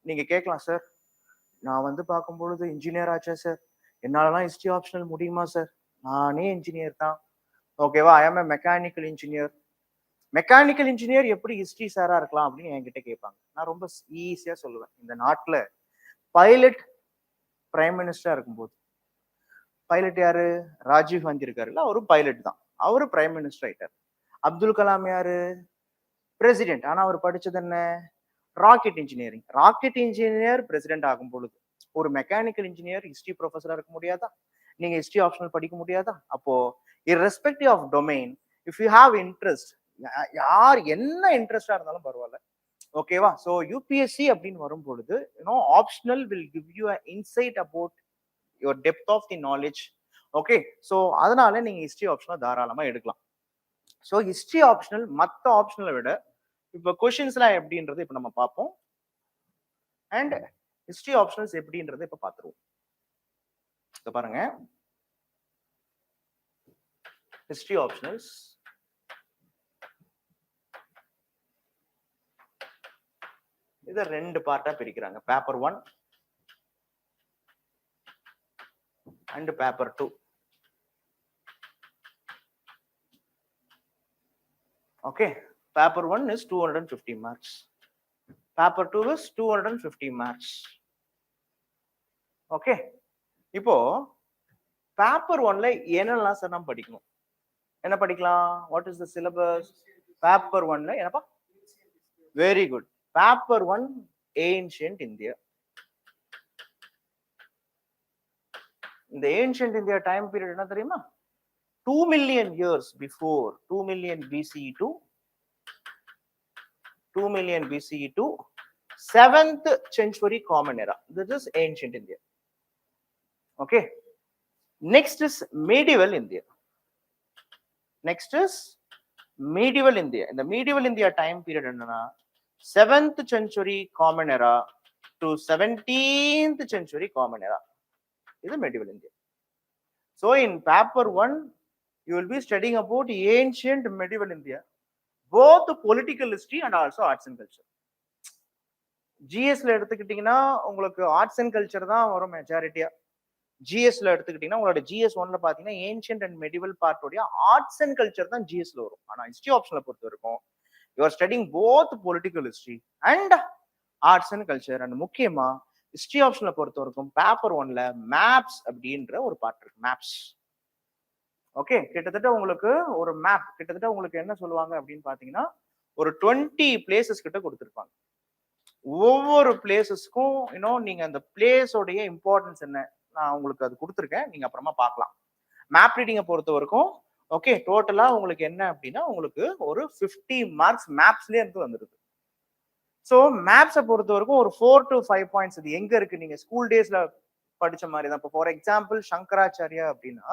நீங்க கேட்கலாம், sir நான் வந்து பார்க்கும்பொழுது engineer ஆச்சா sir, என்னாலலாம் history optional முடியுமா sir, நானே engineer தான், ஓகேவா, ஐ ஆம் எ மெக்கானிக்கல் இன்ஜினியர். மெக்கானிக்கல் இன்ஜினியர் எப்படி ஹிஸ்டரி சாரா இருக்கலாம் அப்படின்னு என்கிட்ட கேட்பாங்க. நான் ரொம்ப ஈஸியா சொல்லுவேன், இந்த நாட்டுல பைலட் பிரைம் மினிஸ்டரா இருக்கும்போது, பைலட் யாரு, ராஜீவ் காந்தி இருக்காருல்ல, அவரும் பைலட் தான், அவரு பிரைம் மினிஸ்டர் ஆயிட்டார். அப்துல் கலாம் யாரு, பிரசிடென்ட், ஆனா அவர் படிச்சது என்ன, rocket engineering. Rocket engineer president ஆகும் பொழுது ஒரு மெக்கானிக்கல் இன்ஜினியர் ஹிஸ்டரி ப்ரொஃபஸரா இருக்க முடியாதா? நீங்க ஹிஸ்டரி ஆப்ஷனல் படிக்க முடியாதா? அப்போ irrespective of domain, if you have interest, யார் என்ன இன்ட்ரெஸ்டா இருந்தாலும் பரவாயில்ல, ஓகேவா. ஸோ யூபிஎஸ்சி அப்படின்னு வரும் பொழுது optional will give you a insight about your depth of the knowledge. Okay, so அதனால நீங்க ஹிஸ்டரி ஆப்ஷனல் தாராளமா எடுக்கலாம். ஸோ ஹிஸ்டரி ஆப்ஷனல் மற்ற ஆப்ஷனலை விட இப்போ கொஸ்டின்ஸ்லாம் எப்படின்றது இப்போ நம்ம பார்ப்போம். அண்ட் ஹிஸ்டரி ஆப்ஷனல்ஸ் எப்படின்றது இப்போ பார்த்துருவோம். இப்போ பாருங்க, ஹிஸ்டரி ஆப்ஷனல்ஸ் இதை 2 பார்ட்டா பிரிக்கிறாங்க, paper 1 and paper 2. Okay, paper 1 is 250 marks. Paper 2 is 250 marks. Okay. இப்போ paper 1ல என்னெல்லாம் சார் நம்ம படிக்கணும்? என்ன படிக்கலாம்? What is the syllabus? Paper 1ல என்னப்பா? Very good. Paper 1 ancient India. இந்த ancient India time period என்ன தெரியுமா? 2 million years before 2 million BCE to 2 million BCE to 7th century common era. This is ancient India. Okay. Next is medieval India. Next is medieval India. In the medieval India time period என்னன்னா 7th century common era to 17th century common era. This is medieval India. So in paper 1 you will be studying about ancient medieval India, both political history and also arts and culture. GSல எடுத்துக்கிட்டீங்கன்னா உங்களுக்கு arts and culture தான் வரும் மெஜாரிட்டியா. ஜிஎஸ்ல எடுத்துக்கிட்டீங்கன்னா உங்களோட GS 1ல பாத்தீங்கன்னா ancient and medieval பார்ட்டோடைய arts and culture தான் GSல வரும். ஆனா ஹிஸ்டரி ஆப்ஷன்ல பொறுத்த வரைக்கும் you are studying both political history and arts and culture. And முக்கியமா ஹிஸ்டரி ஆப்ஷன்ல பொறுத்த வரைக்கும் பேப்பர் 1ல மேப்ஸ் அப்படின்ற ஒரு பார்ட் இருக்கு. மேப்ஸ். ஓகே, கிட்டத்தட்ட உங்களுக்கு ஒரு மேப் கிட்டத்தட்ட உங்களுக்கு என்ன சொல்லுவாங்க அப்படின்னு பாத்தீங்கன்னா ஒரு 20 பிளேசஸ் கிட்ட கொடுத்துருப்பாங்க. ஒவ்வொரு பிளேசஸ்க்கும் இன்னும் நீங்க அந்த பிளேஸோடைய இம்பார்ட்டன்ஸ் என்ன நான் உங்களுக்கு அது கொடுத்துருக்கேன், நீங்க அப்புறமா பார்க்கலாம். மேப் ரீடிங்கை பொறுத்த வரைக்கும் ஓகே டோட்டலா உங்களுக்கு என்ன அப்படின்னா உங்களுக்கு ஒரு 50 மார்க்ஸ் மேப்ஸ்லேயே இருந்து வந்துருது. ஸோ மேப்ஸை பொறுத்த வரைக்கும் ஒரு 4 to 5 பாயிண்ட்ஸ் இது எங்க இருக்கு நீங்க ஸ்கூல் டேஸ்ல படிச்ச மாதிரி தான். இப்போ ஃபார் எக்ஸாம்பிள் சங்கராச்சாரியா அப்படின்னா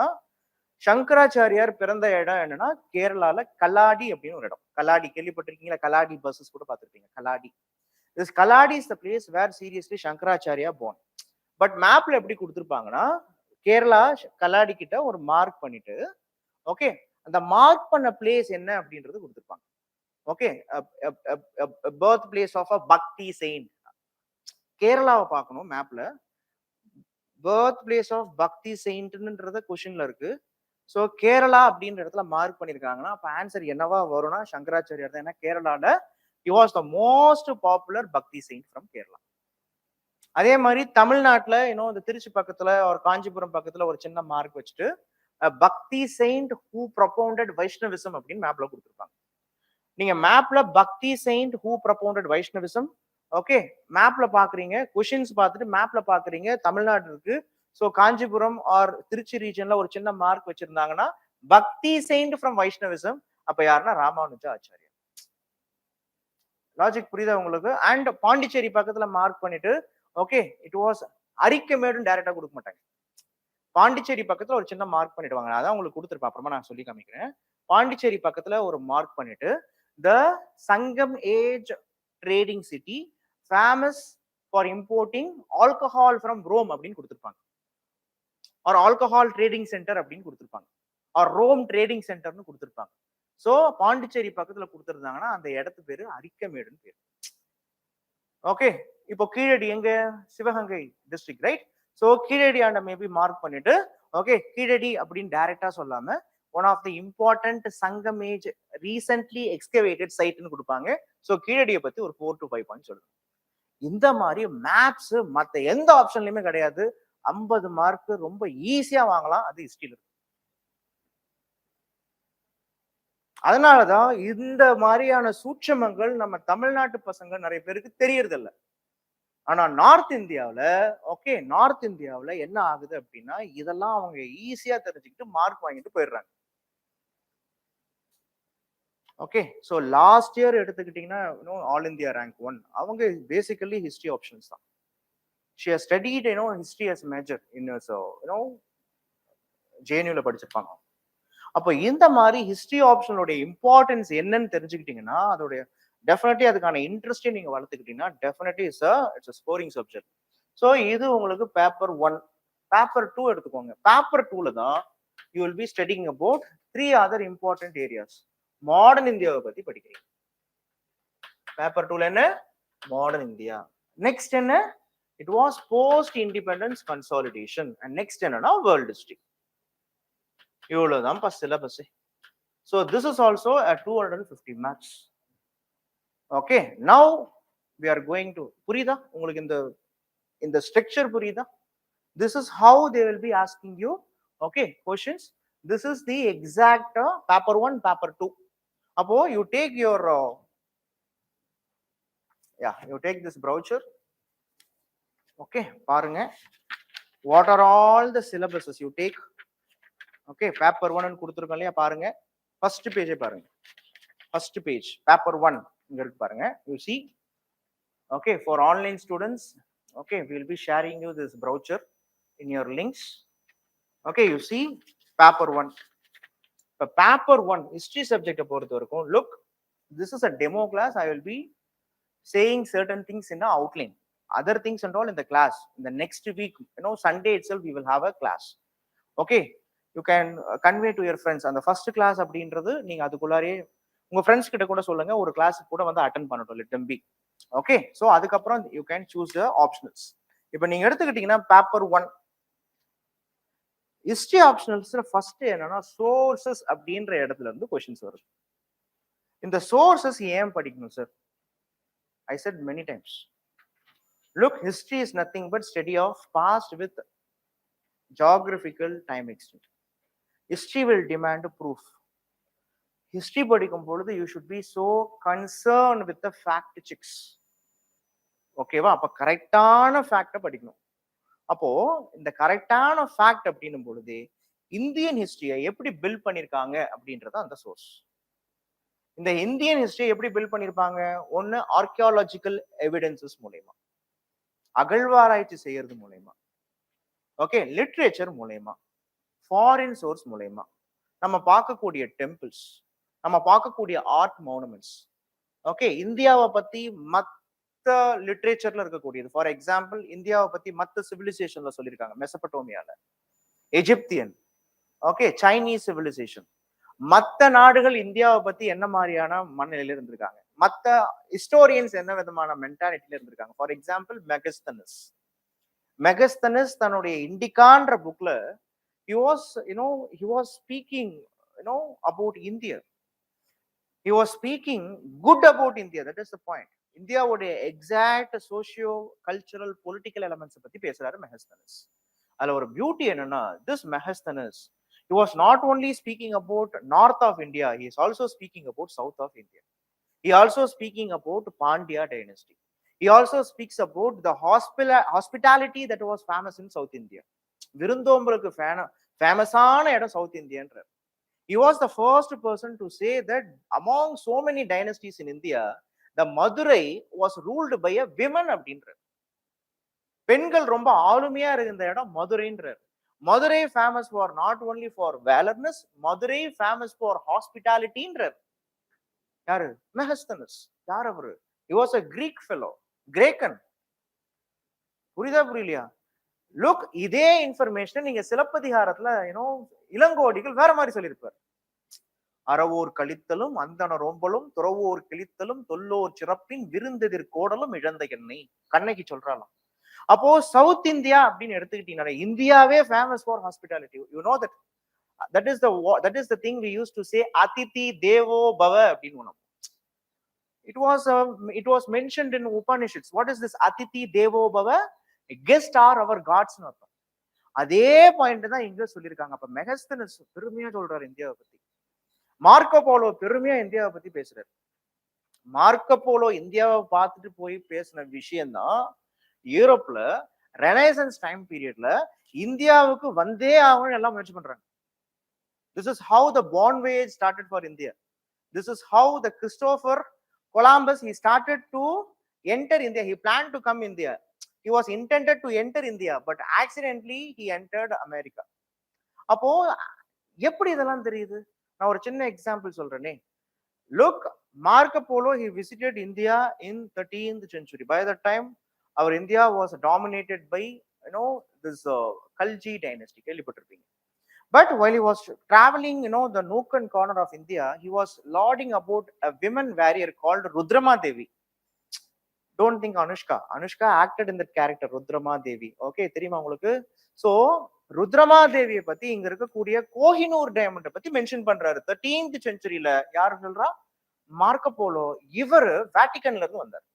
சங்கராச்சாரியார் பிறந்த இடம் என்னன்னா கேரளால கலாடி அப்படின்னு ஒரு இடம். கலாடி கேள்விப்பட்டிருக்கீங்களா? கலாடி பஸ்ஸஸ் கூட பார்த்துருப்பீங்க. Kalady. This Kaladi is the place where seriously Shankaracharya born. But mapல எப்படி கொடுத்திருப்பாங்கன்னா கேரளா கலாடி கிட்ட ஒரு மார்க் பண்ணிட்டு ஓகே அந்த மார்க் பண்ண பிளேஸ் என்ன அப்படின்றது கொடுத்திருப்பாங்க. Okay birth place of a bhakti saint. கேரளாவை பார்க்கணும் மேப்ல. பர்த் பிளேஸ் ஆஃப் பக்தி செயின்ட்ன்றத கொஸ்டின்ல இருக்கு. ஸோ கேரளா அப்படின்ற இடத்துல மார்க் பண்ணியிருக்காங்கன்னா அப்ப ஆன்சர் என்னவா வரும்னா சங்கராச்சாரியார் தான். ஏன்னா கேரளால he was the most popular bhakti saint from Kerala. அதே மாதிரி தமிழ்நாட்டுல இன்னும் இந்த திருச்சி பக்கத்துல ஒரு காஞ்சிபுரம் பக்கத்துல ஒரு சின்ன மார்க் வச்சுட்டு பக்தி செயின்ட் ஹூ ப்ரொபவுண்டட் வைஷ்ணவிசம் அப்படின்னு மேப்ல கொடுத்துருப்பாங்க. நீங்க மேப்ல பக்தி செயின்ட் ஹூ ப்ரொபவுண்டட் வைஷ்ணவிசம் ஓகே மேப்ல பாக்குறீங்க, கொஷின்ஸ் பார்த்துட்டு மேப்ல பாக்குறீங்க தமிழ்நாடு இருக்கு. ஸோ காஞ்சிபுரம் ஆர் திருச்சி ரீஜன்ல ஒரு சின்ன மார்க் வச்சிருந்தாங்கன்னா பக்தி செயின்ட் ஃப்ரம் வைஷ்ணவிசம் அப்ப யாருன்னா ராமானுஜ ஆச்சாரியா. லாஜிக் புரியுதா உங்களுக்கு? அண்ட் பாண்டிச்சேரி பக்கத்துல மார்க் பண்ணிட்டு ஓகே இட் வாஸ் அரிக்கமேடுன்னு டைரக்டா கொடுக்க மாட்டாங்க. பாண்டிச்சேரி பக்கத்துல ஒரு சின்ன மார்க் பண்ணிடுவாங்க. அதான் உங்களுக்கு கொடுத்துருப்பேன், அப்புறமா நான் சொல்லி காமிக்கிறேன். பாண்டிச்சேரி பக்கத்துல ஒரு மார்க் பண்ணிட்டு the Sangam age trading city famous for importing alcohol from Rome அப்படின்னு கொடுத்துருப்பாங்க. ஆர் ஆல்கஹால் ட்ரேடிங் சென்டர் அப்படின்னு கொடுத்துருப்பாங்க. ஆர் ரோம் ட்ரேடிங் சென்டர்னு கொடுத்துருப்பாங்க. சோ பாண்டிச்சேரி பக்கத்துல கொடுத்துருந்தாங்கன்னா அந்த இடத்து பேரு அரிக்கமேடுன்னு பேரு. ஓகே இப்போ கீழடி எங்க Sivaganga district right. So Keezhadi and maybe mark பண்ணிட்டு ஓகே கீழடி அப்படின்னு டைரக்டா சொல்லாம one of the important Sangam age recently excavated சைட்னு கொடுப்பாங்க. சோ கீழடியை பத்தி ஒரு 4 to 5 பாயிண்ட் சொல்லுங்க. இந்த மாதிரி மேப்ஸ் மத்த எந்த ஆப்ஷன்லயுமே கிடையாது. 50 மார்க் ரொம்ப ஈஸியா வாங்கலாம். அது ஹிஸ்டரியில இருக்கு. அதனாலதான் இந்த மாதிரியான சூட்சமங்கள் நம்ம தமிழ்நாட்டு பசங்க நிறைய பேருக்கு தெரியறது இல்லை. ஆனா நார்த் இந்தியாவில ஓகே நார்த் இந்தியாவில என்ன ஆகுது அப்படின்னா இதெல்லாம் அவங்க ஈஸியா தெரிஞ்சுக்கிட்டு மார்க் வாங்கிட்டு போயிடுறாங்க. ஓகே ஸோ லாஸ்ட் இயர் எடுத்துக்கிட்டீங்கன்னா ஆல் இந்தியா ரேங்க் 1 அவங்க பேசிக்கலி ஹிஸ்டரி ஆப்ஷன்ஸ் தான். she has studied history as a major in JNUல படிச்சிருப்பாங்க. அப்போ இந்த மாதிரி ஹிஸ்டரி ஆப்ஷனோட இம்பார்ட்டன்ஸ் என்னன்னு தெரிஞ்சுக்கிட்டீங்கன்னா அதோடைய டெஃபினெட்லி அதுக்கான இன்ட்ரெஸ்டே நீங்க வளர்த்துக்கிட்டீங்கன்னா definitely it's scoring subject. So இது உங்களுக்கு பேப்பர் 1. பேப்பர் 2 எடுத்துக்கோங்க. பேப்பர் 2ல தான் you will be studying about 3 other important areas. Modern இந்தியாவை பத்தி படிக்கிறீங்க. பேப்பர் 2ல என்ன? Modern India. நெக்ஸ்ட் என்ன? It was post independence consolidation. And next என்னன்னா வேர்ல்ட் ஹிஸ்டரி. இவ்வளவுதான் syllabus. So this is also 250 marks. Okay now we are going to புரியுதா உங்களுக்கு இந்த structure புரியுதா? This is how they will be asking you, okay, questions. This is the exact paper 1, paper 2. அப்போ you take your you take this brochure. Okay, பாருங்க. What are all the syllabuses you take? Okay, paper 1 ன்னு கொடுத்திருக்கோம் இல்லையா, பாருங்க. First page பாருங்க. First page, paper 1 இங்க இருக்கு பாருங்க. You see, okay, for online students, okay, we will be sharing you this brochure in your links. Okay, you see paper 1. Paper 1 history subject பொறுத்த வரைக்கும், look, this is a demo class. I will be saying certain things in the outline, other things and all in the class. In the next week, Sunday itself we will have a class. Okay, you can convey to your friends. And the first class அப்படின்றது நீங்க அதுக்குள்ளாரே உங்க friends கிட்ட கூட சொல்லுங்க, ஒரு class கூட வந்து attend பண்ணட்டும், let them be. Okay, so அதுக்கப்புறம் you can choose the optionals. இப்போ நீங்க எடுத்துக்கிட்டீங்கன்னா பேப்பர் 1 ஹிஸ்டரி ஆப்ஷனல்ஸ்ல ஃபர்ஸ்ட் என்னன்னா சோர்சஸ் அப்படின்ற இடத்துல இருந்து கொஸ்டின்ஸ் வருது. இந்த சோர்சஸ் ஏன் படிக்கணும் sir? I said many times. Look, history is nothing but study of past with geographical time extent. History will demand proof. History படிக்கும் பொழுது you should be so concerned with the fact checks. ஓகேவா? அப்ப கரெக்டான ஃபேக்டை படிக்கணும். அப்போ இந்த கரெக்டான fact அப்படின்னும் பொழுது இந்தியன் ஹிஸ்டரியை எப்படி பில்ட் பண்ணிருக்காங்க அப்படின்றத அந்த சோர்ஸ். இந்த இந்தியன் ஹிஸ்டரி எப்படி பில்ட் பண்ணிருப்பாங்க? ஒன்னு ஆர்கியாலஜிக்கல் எவிடன்சஸ் மூலமா, அகழ்வாராய்ச்சி செய்யறது மூலமா, ஓகே, லிட்ரேச்சர் மூலமா, ஃபாரின் சோர்ஸ் மூலமா, நம்ம பார்க்கக்கூடிய டெம்பிள்ஸ், நம்ம பார்க்கக்கூடிய ஆர்ட் மானுமெண்ட்ஸ், ஓகே, இந்தியாவை பத்தி மத்த லிட்ரேச்சர்ல இருக்கக்கூடியது. ஃபார் எக்ஸாம்பிள், இந்தியாவை பத்தி மத்த சிவிலைசேஷன்ல சொல்லியிருக்காங்க, மெசபடோமியால, எஜிப்தியன், ஓகே, சைனீஸ் சிவிலைசேஷன். மற்ற நாடுகள் இந்தியாவை பத்தி என்ன மாதிரியான மனநிலையில இருந்திருக்காங்க, மற்ற ஹிஸ்டோரியன்ஸ் என்ன விதமான மென்டாலிட்டியில இருந்திருக்காங்க. ஃபார் எக்ஸாம்பிள், மெகஸ்தனஸ் தன்னுடைய இண்டிகான்ற புக்ல he was speaking about India. He was speaking good about India. That is the point. இந்தியாவுடைய exact socio cultural political elements பத்தி பேசுறாரு மெகஸ்தனஸ். அதுல ஒரு பியூட்டி என்னன்னா, this மெகஸ்தனஸ், he was not only speaking about north of India, he is also speaking about south of India. He also speaking about Pandya dynasty. He also speaks about the hospitality that was famous in South India. விருந்தோம்பலுக்கு ஃபேமஸான இடம் south இந்தியான்ற. He was the first person to say that among so many dynasties in India, the Madurai was ruled by a women அப்படின்ற. பெண்கள் ரொம்ப ஆளுமையா இருந்த இடம் மதுரைன்றார். Madurai famous for not only for valourness, Madurai famous for ஹாஸ்பிட்டாலிட்டின்றார். யாரு? மெகஸ்தனஸ். யார் அவரு? He was a Greek fellow, கிரேக்கன். புரியுதா புரியலையா? லுக், இதே இன்ஃபர்மேஷன் நீங்க சிலப்பதிகாரத்துல இளங்கோடிகள் வேற மாதிரி சொல்லியிருப்பார். அறவோர் கழித்தலும் அந்தன ரோம்பலும் துறவோர் கிழித்தலும் தொல்லோர் சிறப்பின் விருந்தெதிர் கோடலும் இழந்த எண்ணெய் கண்ணகி சொல்றாளாம். அப்போ சவுத் இந்தியா அப்படின்னு எடுத்துக்கிட்டீங்கன்னா இந்தியாவே famous for hospitality. You know that that is the thing we used to say Aditi தேவோ பவ அப்படின்னு. It was mentioned in Upanishads. What is this Aditi தேவோ பவ? Guest are our gods. அதே பாயிண்ட் தான் இங்க சொல்லியிருக்காங்க. அப்ப மெகஸ்தனஸ் பெருமையா சொல்றாரு இந்தியாவை பத்தி. மார்க்கோ போலோ பெருமையா இந்தியாவை பத்தி பேசுறாரு. மார்க்கோ போலோ இந்தியாவை பார்த்துட்டு போய் பேசின விஷயம்தான் யூரோப்ல ரெனைசன்ஸ் டைம் பீரியட்ல இந்தியாவுக்கு வந்தே ஆகணும் எல்லாம் முயற்சி பண்றாங்க. This is how the Born Voyage started for India. This is how the Christopher Columbus, he started to enter India. He planned to come India. He was intended to enter India, but accidentally he entered America. அப்போ எப்படி இதெல்லாம் தெரியுது? நான் ஒரு சின்ன example சொல்றேனே. Look, Marco Polo, he visited India in 13th century. By that time, our India was dominated by this Khalji dynasty. கேள்விப்பட்டிருப்பீங்க. But while he was traveling, the nook and corner of India, he was lauding about a women warrior called Rudrama Devi. Don't think Anushka. Anushka acted in that character, Rudrama Devi. Okay, தெரியுமா உங்களுக்கு? So, Rudrama தேவியை பத்தி இங்க இருக்கக்கூடிய Kohinoor diamond பத்தி mention பண்றாரு. 13th centuryல யாரு சொல்றா? Marco polo. இவரு வேட்டிகன்ல இருந்து வந்தார்.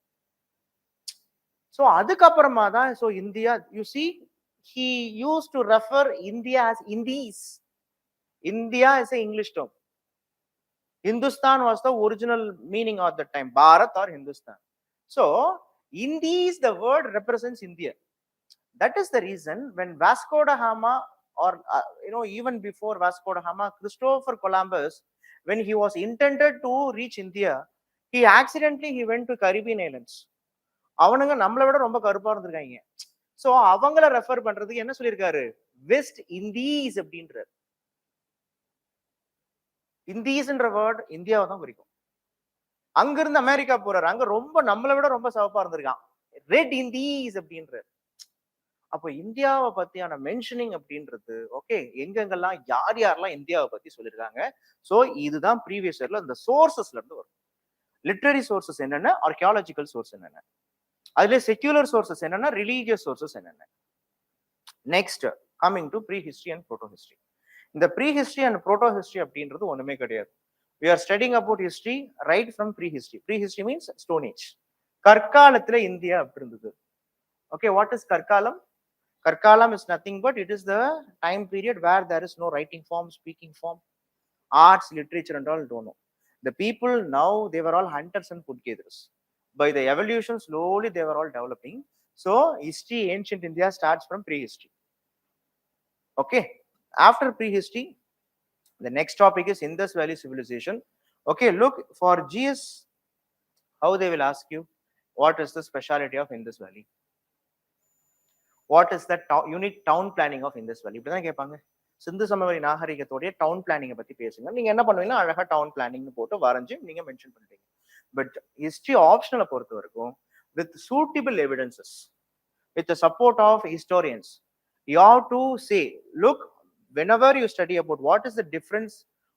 ஸோ அதுக்கப்புறமா தான் so India you see he used to refer India as Indies. India is an English term. Hindustan was the original meaning of the time, Bharat or Hindustan. So Indies, the word represents India. That is the reason when Vasco da Gama, or even before Vasco da Gama, Christopher Columbus, when he was intended to reach India, he accidentally went to Caribbean islands. அவனுங்க நம்மளை விட ரொம்ப கருப்பா இருந்திருக்காங்க. So அவங்கள refer பண்றதுக்கு என்ன சொல்லியிருக்காரு, வெஸ்ட் இண்டீஸ் அப்படின்றார். இந்தீஸ்ன்ற வேர்ட் இந்தியாவை தான் குறிக்கும். அங்க இருந்து அமெரிக்கா போறாரு, அங்க ரொம்ப நம்மளை விட ரொம்ப சிவப்பா இருந்திருக்கான், ரெட் இண்டீஸ் அப்படின்றார். அப்போ இந்தியாவை பத்தியான மென்ஷனிங் அப்படின்றது ஓகே, எங்கெங்கெல்லாம் யார் யாரெல்லாம் இந்தியாவை பத்தி சொல்லியிருக்காங்க. ஸோ இதுதான் ப்ரீவியஸ் இயர்ல இந்த சோர்சஸ்ல இருந்து வரும். லிட்ரரி சோர்சஸ் என்னென்ன, ஆர்கியாலஜிக்கல் சோர்ஸ் என்னென்ன, அதுல செக்யூலர் சோர்சஸ் என்னென்ன, ரிலீஜியஸ் சோர்சஸ் என்னென்ன. Next coming to pre history and proto history. இந்த pre history and proto history அப்படின்றது ஒண்ணுமே கிடையாது. we are studying about history right from prehistory. Prehistory means stone age. கற்காலத்துல India அப்படி இருந்தது. ஓகே, வாட் இஸ் கற்காலம்? Karkalam is nothing but it is the time period where there is no writing form, speaking form, arts, literature and all don't know. The people now, they were all hunters and food gatherers. By the evolution, slowly they were all developing. So history, ancient India starts from prehistory. Okay, after prehistory, the next topic is Indus Valley civilization. Okay, look for GS, how they will ask you, what is the speciality of Indus Valley? What is the unique town planning of Indus Valley? இப்படிதான் கேட்பாங்க. சிந்து சமவெளி நாகரிகத்தோடைய down பிளானிங்கை பத்தி பேசுங்க. நீங்க என்ன பண்ணுவீங்கன்னா அழகா down பிளானிங்னு போட்டு வரைஞ்சு நீங்க மென்ஷன் பண்றீங்க. பட் ஹிஸ்டரி ஆப்ஷனலை பொறுத்த வரைக்கும் with suitable evidences, with the support of historians, you have to say, look, whenever you study about what is the difference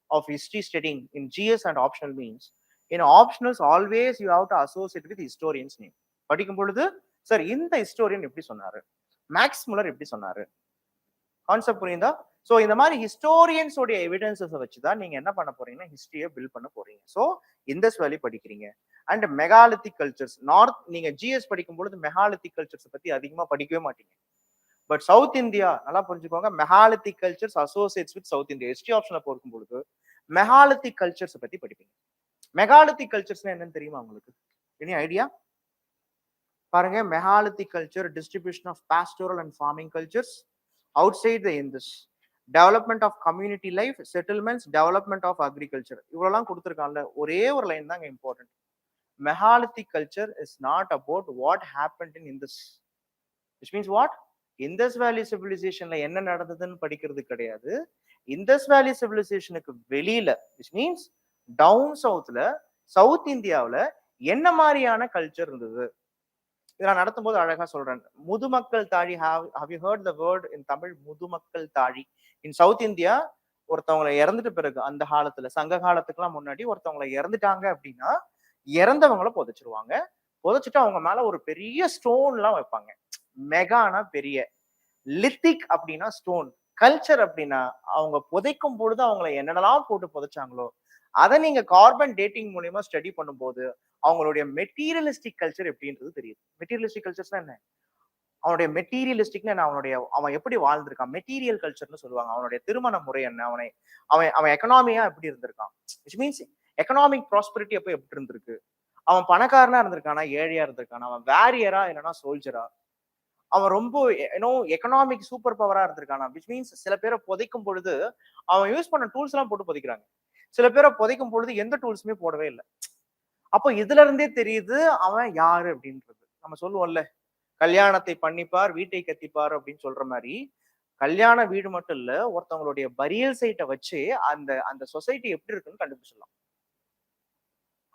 of history studying in GS and optional means, in optionals always you have to associate with historian's name. படிக்கும் பொழுது sir இந்த historian எப்படி சொன்னாரு, maths Muller எப்படி சொன்னாரு, concept புரியுதா? So இந்த மாதிரி ஹிஸ்டோரியன்ஸோட எவிடன்சஸ் வச்சுதான் நீங்க என்ன பண்ண போறீங்கன்னா ஹிஸ்டரியை பில்ட் பண்ண போறீங்க. சோ இண்டஸ் வேலி படிக்கிறீங்க. அண்ட் மெகாலித்திக் கல்ச்சர்ஸ், நார்த், நீங்க ஜிஎஸ் படிக்கும் பொழுது மெகாலித்திக் கல்ச்சர்ஸ் பத்தி அதிகமா படிக்கவே மாட்டீங்க. பட் சவுத் இந்தியா நல்லா புரிஞ்சுக்கோங்க, megalithic cultures Associates with south India. History ஆப்ஷன்ல போகும் பொழுது மெகாலித்திக் கல்ச்சர்ஸ் பத்தி படிப்பீங்க. மெகாலித்திக் கல்ச்சர்ஸ்னா என்னன்னு தெரியுமா உங்களுக்கு? Any idea? பாருங்க, megalithic culture, distribution of pastoral and farming cultures outside the Indus, development of community life, settlements, development of agriculture, இவ்வளவுலாம் கொடுத்துருக்காங்கல்ல. ஒரே ஒரு லைன் தாங்க important. Megalithic culture is not about what happened in Indus. Which means what? Indus valley சிவிலைசேஷன்ல என்ன நடந்ததுன்னு படிக்கிறது கிடையாது. இண்டஸ் வேலி சிவிலைசேஷனுக்கு வெளியில, விச் மீன்ஸ் டவுன் சவுத்ல, சவுத் இந்தியாவில் என்ன மாதிரியான கல்ச்சர் இருந்தது, இதை நான் நடத்தும் போது அழகா சொல்றேன். முதுமக்கள் தாழி, have you heard the word in Tamil? முதுமக்கள் தாழி. இன் சவுத் இந்தியா ஒருத்தவங்களை இறந்துட்ட பிறகு, அந்த காலத்துல சங்க காலத்துக்குலாம் முன்னாடி ஒருத்தவங்களை இறந்துட்டாங்க அப்படின்னா இறந்தவங்களை புதைச்சிருவாங்க. புதைச்சிட்டு அவங்க மேல ஒரு பெரிய ஸ்டோன் எல்லாம் வைப்பாங்க. மெகானா பெரிய, லித்திக் அப்படின்னா ஸ்டோன், கல்ச்சர் அப்படின்னா அவங்க புதைக்கும் பொழுது அவங்களை என்னென்னலாம் போட்டு புதைச்சாங்களோ அதை நீங்க கார்பன் டேட்டிங் மூலியமா ஸ்டடி பண்ணும்போது அவங்களுடைய மெட்டீரியலிஸ்டிக் கல்ச்சர் எப்படின்றது தெரியுது. மெட்டீரியலிஸ்டிக் கல்ச்சர்ஸ்னா என்ன? அவனுடைய மெட்டீரியலிஸ்டிக்னா அவன் எப்படி வாழ்ந்திருக்கான், மெட்டீரியல் கல்ச்சர்னு சொல்லுவாங்க. அவனுடைய திருமண முறை என்ன, அவன் எக்கனாமியா எப்படி இருந்திருக்கான், விச் மீன்ஸ் எக்கனாமிக் ப்ராஸ்பரிட்டி அப்போ எப்படி இருந்திருக்கு, அவன் பணக்காரனா இருந்திருக்கானா, ஏழையா இருந்திருக்கானா, அவன் வேரியரா இல்லைன்னா சோல்ஜரா, அவன் ரொம்ப எக்கனாமிக் சூப்பர் பவரா இருந்திருக்கானா. விச் மீன்ஸ் சில பேரை புதைக்கும் பொழுது அவன் யூஸ் பண்ண டூல்ஸ் எல்லாம் போட்டு புதைக்கிறாங்க. சில பேரை புதைக்கும் பொழுது எந்த டூல்ஸுமே போடவே இல்லை. அப்போ இதுல இருந்தே தெரியுது அவன் யாரு அப்படின்றது. நம்ம சொல்லுவோம்ல, கல்யாணத்தை பண்ணிப்பார் வீட்டை கத்திப்பார் அப்படின்னு சொல்ற மாதிரி, கல்யாண வீடு மட்டும் இல்ல, ஒருத்தவங்களுடைய பரியல் சைட்டை வச்சு அந்த அந்த சொசைட்டி எப்படி இருக்குன்னு கண்டுபிடிச்சிடலாம்.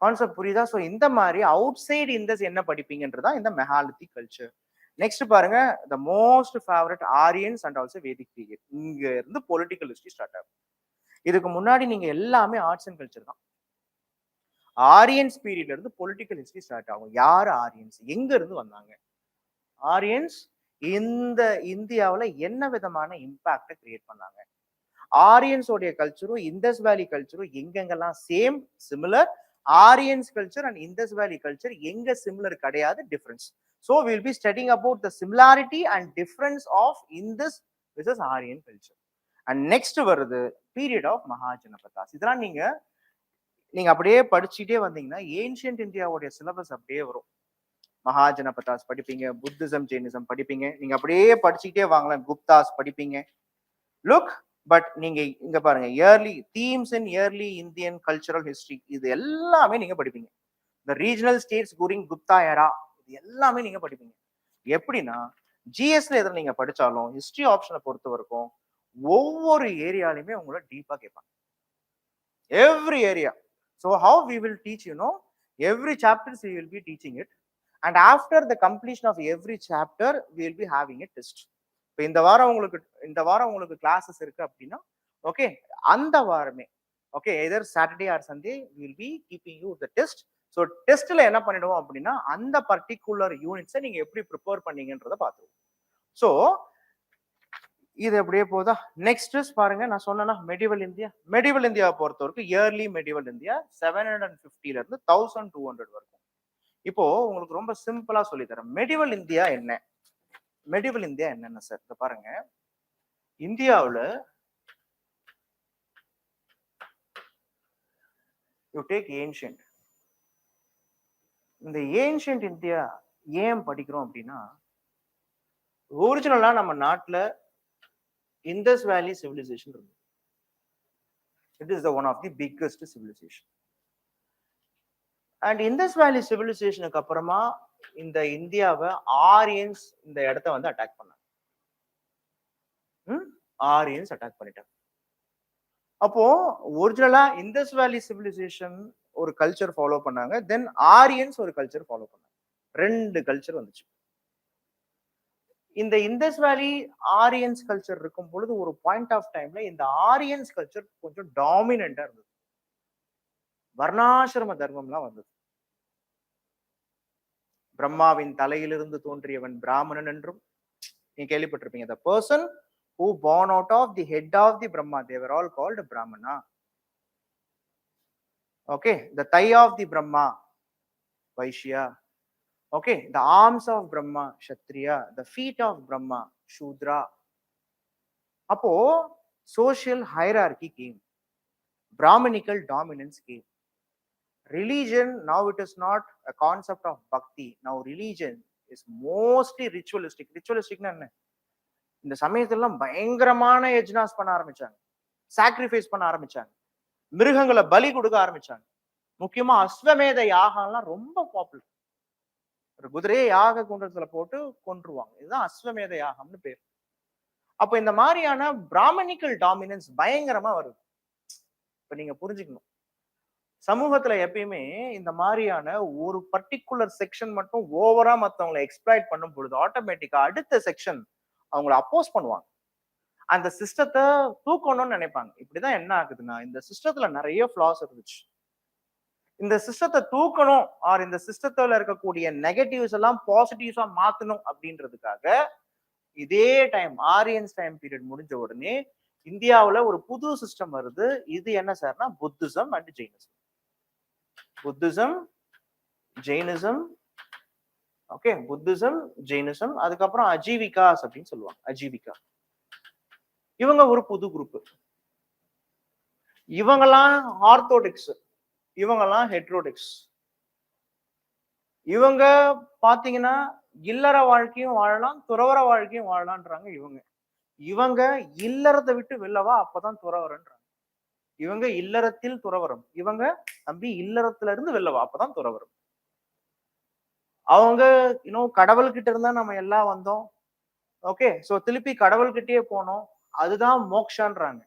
கான்செப்ட் புரியுதா? ஸோ இந்த மாதிரி அவுட் சைடு இண்டஸ் என்ன படிப்பீங்கன்றதான் இந்த மெகாலித்திக் கல்ச்சர். நெக்ஸ்ட் பாருங்க, the most favourite Aryans and also Vedic period. இங்க இருந்து பொலிட்டிக்கல் ஹிஸ்டரி ஸ்டார்ட் ஆகும். இதுக்கு முன்னாடி நீங்க எல்லாமே ஆர்ட்ஸ் அண்ட் கல்ச்சர் தான். ஆரியன்ஸ் பீரியட்ல இருந்து பொலிட்டிக்கல் ஹிஸ்டரி ஸ்டார்ட் ஆகும். யார் ஆரியன்ஸ், எங்க இருந்து வந்தாங்க, ஆரியன்ஸ் இந்த இந்தியாவில் என்ன விதமான இம்பாக்டை கிரியேட் பண்ணாங்க, ஆரியன்ஸோடைய கல்ச்சரும் இண்டஸ் வேலி கல்ச்சரும் எங்கெங்கெல்லாம் same, similar Aryans culture and Indus Valley culture எங்க சிமிலர் கிடையாது, difference. So will be studying about the similarity and difference of Indus versus Aryan culture. And next வருது பீரியட் ஆஃப் மகாஜனபதாஸ். இதெல்லாம் நீங்க அப்படியே படிச்சுட்டே வந்தீங்கன்னா ஏன்ஷியன்ட் இந்தியாவுடைய சிலபஸ் அப்படியே வரும். மகாஜனபதாஸ் படிப்பீங்க, புத்திசம் ஜெயினிசம் படிப்பீங்க, நீங்க அப்படியே படிச்சுக்கிட்டே வாங்கலாம், குப்தாஸ் படிப்பீங்க. லுக், பட் நீங்க இங்க பாருங்க, early themes in early Indian cultural history, இது எல்லாமே நீங்க படிப்பீங்க. இந்த regional states during Gupta era, இது எல்லாமே நீங்க படிப்பீங்க. எப்படின்னா ஜிஎஸ்ல எதில் நீங்க படிச்சாலும் ஹிஸ்டரி ஆப்ஷனை பொறுத்த வரைக்கும் ஒவ்வொரு ஏரியாலையுமே உங்களை டீப்பா கேட்பாங்க, every area. So how we will teach, every chapters we will be teaching it, and after the completion of every chapter we will be having a test. இப்போ இந்த வாரம் உங்களுக்கு கிளாஸஸ் இருக்கு அப்படின்னா ஓகே, அந்த வாரமே okay either Saturday or Sunday will be keeping you the test. So டெஸ்ட்ல என்ன பண்ணிடுவோம் அப்படின்னா அந்த பர்டிகுலர் யூனிட்ஸை நீங்க எப்படி ப்ரிப்பேர் பண்ணீங்கன்றத பார்த்துருவோம். ஸோ இது அப்படியே போதா. நெக்ஸ்ட் பாருங்க, நான் சொன்னேன்னா மெடிவல் இந்தியாவை பொறுத்த வரைக்கும் இயர்லி மெடிவல் இந்தியா 750 இருந்து 1200 வரைக்கும். இப்போ உங்களுக்கு ரொம்ப சிம்பிளா சொல்லி தரேன், மெடிவல் இந்தியா என்னென்ன சார். இத பாருங்க, இந்தியாவுல யூ டேக் ஏன்ஷியன்ட். இந்த ஏன்ஷியன்ட் இந்தியா ஏன் படிக்கிறோம் அப்படின்னா, ஒரிஜினலா நம்ம நாட்டுல இண்டஸ் வேலி சிவிலைசேஷன் இருக்கு. It is the one of the biggest civilization. And Indus Valley சிவிலைசேஷனுக்கு அப்புறமா இந்த இந்தியாவை ஆரியன்ஸ் இந்த இடத்த வந்து அட்டாக் பண்ணாங்க. ஆரியன்ஸ் அட்டாக் பண்ணிட்டாங்க. அப்போ ஒரிஜினலா இண்டஸ் வேலி சிவிலைசேஷன் ஒரு கல்ச்சர் ஃபாலோ பண்ணாங்க, தென் ஆரியன்ஸ் ஒரு கல்ச்சர் ஃபாலோ பண்ணாங்க. 2 கல்ச்சர் வந்துச்சு. இந்த இண்டஸ் வேலி ஆரியன்ஸ் கல்ச்சர் இருக்கும் பொழுது ஒரு பாயிண்ட் ஆஃப் டைம்ல இந்த ஆரியன்ஸ் கல்ச்சர் கொஞ்சம் டாமினண்டா இருந்தது. வர்ணாசிரம தர்மம்லாம் வந்தது. பிரம்மாவின் தலையிலிருந்து தோன்றியவன் பிராமணன் என்றும் நீங்க கேள்விப்பட்டிருப்பீங்க. the person who born out of the head of the Brahma, they were all called Brahmana. Okay, the thigh of the Brahma, Vaishya. Okay, the arms of Brahma, Kshatriya, the feet of Brahma, Shudra. அப்போ social hierarchy came, Brahmanical dominance came. Religion, now it is not a concept of bhakti. Now religion is mostly ritualistic. Ritualistic என்ன? இந்த சமயத்துல பயங்கரமான யஜ்னாஸ் பண்ண ஆரம்பிச்சாங்க, sacrifice பண்ண ஆரம்பிச்சாங்க, மிருகங்களை பலி கொடுக்க ஆரம்பிச்சாங்க. முக்கியமா அஸ்வமேத யாகம்லாம் ரொம்ப பாப்புலர். ஒரு குதிரையை யாக குண்டத்துல போட்டு கொன்றுவாங்க, இதுதான் அஸ்வமேத யாகம்னு பேர். அப்ப இந்த மாதிரியான பிராமணிக்கல் டாமினன்ஸ் பயங்கரமா வருது. இப்ப நீங்க புரிஞ்சுக்கணும், சமூகத்துல எப்பயுமே இந்த மாதிரியான ஒரு பர்டிகுலர் செக்ஷன் மட்டும் ஓவரா மத்தவங்களை எக்ஸ்பிளாய்ட் பண்ணும் பொழுது ஆட்டோமேட்டிக்கா அடுத்த செக்ஷன் அவங்களை அப்போஸ் பண்ணுவாங்க, அந்த சிஸ்டத்தை தூக்கணும்னு நினைப்பாங்க. இப்படிதான் என்ன ஆகுதுன்னா, இந்த சிஸ்டத்துல நிறைய ஃபிளாஸ் இருந்துச்சு. இந்த சிஸ்டத்தை தூக்கணும் ஆர் இந்த சிஸ்டத்துல இருக்கக்கூடிய நெகட்டிவ்ஸ் எல்லாம் பாசிட்டிவ்ஸா மாத்தணும் அப்படின்றதுக்காக இதே டைம் ஆரியன்ஸ் டைம் பீரியட் முடிஞ்ச உடனே இந்தியாவுல ஒரு புது சிஸ்டம் வருது. இது என்ன சார்னா Buddhism and Jainism. Buddhism Jainism, okay, Buddhism Jainism. அதுக்கப்புறம் அஜீவிகாஸ் அப்படின்னு சொல்லுவாங்க, அஜீவிகா. இவங்க ஒரு புது குரூப். இவங்கெல்லாம் ஆர்த்தோடாக்ஸ், இவங்கெல்லாம் ஹெட்ரோடாக்ஸ். இவங்க பாத்தீங்கன்னா இல்லற வாழ்க்கையும் வாழலாம், துறவர வாழ்க்கையும் வாழலான்றாங்க. இவங்க இல்லறத்தை விட்டு வெளிலவா அப்பதான் துறவரன்றாங்க. இவங்க இல்லறத்தில் துறவரம், இவங்க தம்பி இல்லறத்துல இருந்து வெளிலவா அப்பதான் துறவரம். அவங்க இன்னும் கடவுள்கிட்ட இருந்தா நம்ம எல்லாம் வந்தோம், ஓகே, சோ திருப்பி கடவுள்கிட்டயே போனோம், அதுதான் மோக்ஷான்றாங்க.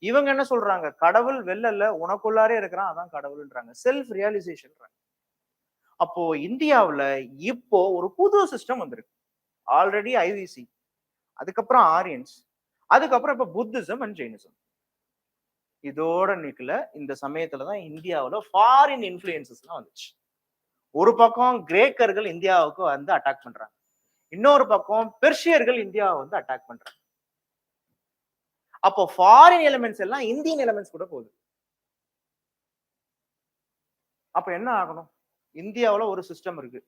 இவங்க என்ன சொல்றாங்க, கடவுள் வெளில உனக்குள்ளாரே இருக்கிறான், அதான் கடவுள்ன்றாங்க, செல்ஃப் ரியலைசேஷன்றாங்க. அப்போ இந்தியாவுல இப்போ ஒரு புது சிஸ்டம் வந்திருக்கு. ஆல்ரெடி ஐவிசி, அதுக்கப்புறம் ஆரியன்ஸ், அதுக்கப்புறம் இப்ப புத்திசம் அண்ட் ஜெயினிசம். இதோட நிக்கல, இந்த சமயத்துலதான் இந்தியாவுல ஃபாரின் இன்ஃபுளுசஸ் எல்லாம் வந்துச்சு. ஒரு பக்கம் கிரேக்கர்கள் இந்தியாவுக்கு வந்து அட்டாக் பண்றாங்க, இன்னொரு பக்கம் பெர்ஷியர்கள் இந்தியாவை வந்து அட்டாக் பண்றாங்க. அப்போ ஃபாரின் எலிமெண்ட்ஸ் எல்லாம் இந்தியன் எலிமெண்ட்ஸ் கூட போகுது. அப்ப என்ன ஆகணும்? இந்தியாவுல ஒரு சிஸ்டம் இருக்கு.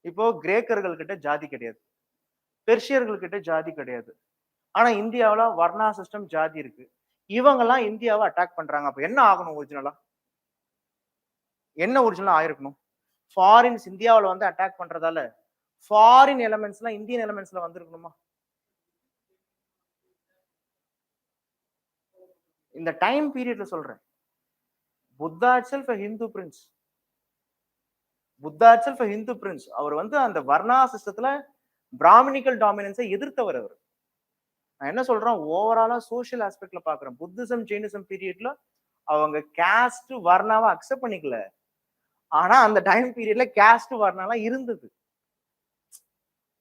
இப்போ கிரேக்கர்கள் கிட்ட ஜாதி கிடையாது, பெர்ஷியர்கள் கிட்ட ஜாதி கிடையாது. ஆனா இந்தியாவுல வர்ணா சிஸ்டம், ஜாதி இருக்கு. இவங்க எல்லாம் இந்தியாவை அட்டாக் பண்றாங்க. அப்ப என்ன ஆகணும்? ஒரிஜினலா என்ன ஒரிஜினலா ஆயிருக்கணும்? ஃபாரின்ஸ் இந்தியாவுல வந்து அட்டாக் பண்றதால ஃபாரின் எலிமெண்ட்ஸ் எல்லாம் இந்தியன் எலிமெண்ட்ஸ்ல வந்திருக்கணுமா? இந்த டைம் பீரியட்ல சொல்றேன். Buddha itself a Hindu prince. Buddha itself a Hindu prince. அவர் வந்து அந்த வர்ணா சிஸ்டத்துல பிராமணிக்கல் டாமினன்ஸை எதிர்த்தவர் அவர். நான் என்ன சொல்றேன், ஓவராலா சோசியல் ஆஸ்பெக்ட்ல பாக்குறேன். புத்திசம் ஜெயினிசம் பீரியட்ல அவங்க கேஸ்ட் வர்ணாவை அக்செப்ட் பண்ணிக்கல. ஆனா அந்த டைம் பீரியட்ல கேஸ்ட் வர்ணாலாம் இருந்தது.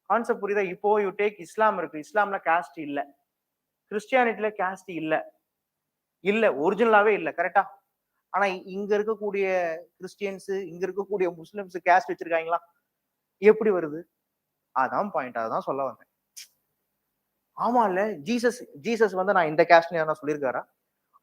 கான்செப்ட் புரியுதா? இப்போ யூ டேக் இஸ்லாம் இருக்கு, இஸ்லாம்ல காஸ்ட் இல்ல. கிறிஸ்டியானிட்டில காஸ்ட் இல்ல, இல்ல ஒரிஜினலாவே இல்ல, கரெக்டா? ஆனா இங்க இருக்கக்கூடிய கிறிஸ்டியன்ஸ், இங்க இருக்கக்கூடிய முஸ்லிம்ஸ் காஸ்ட் வச்சிருக்காங்களா? எப்படி வருது? அதான் பாயிண்ட், அதான் சொல்ல வந்தேன். ஆமா இல்ல, ஜீசஸ் ஜீசஸ் வந்து நான் இந்த காஸ்ட்னு நான் சொல்லியிருக்காரா?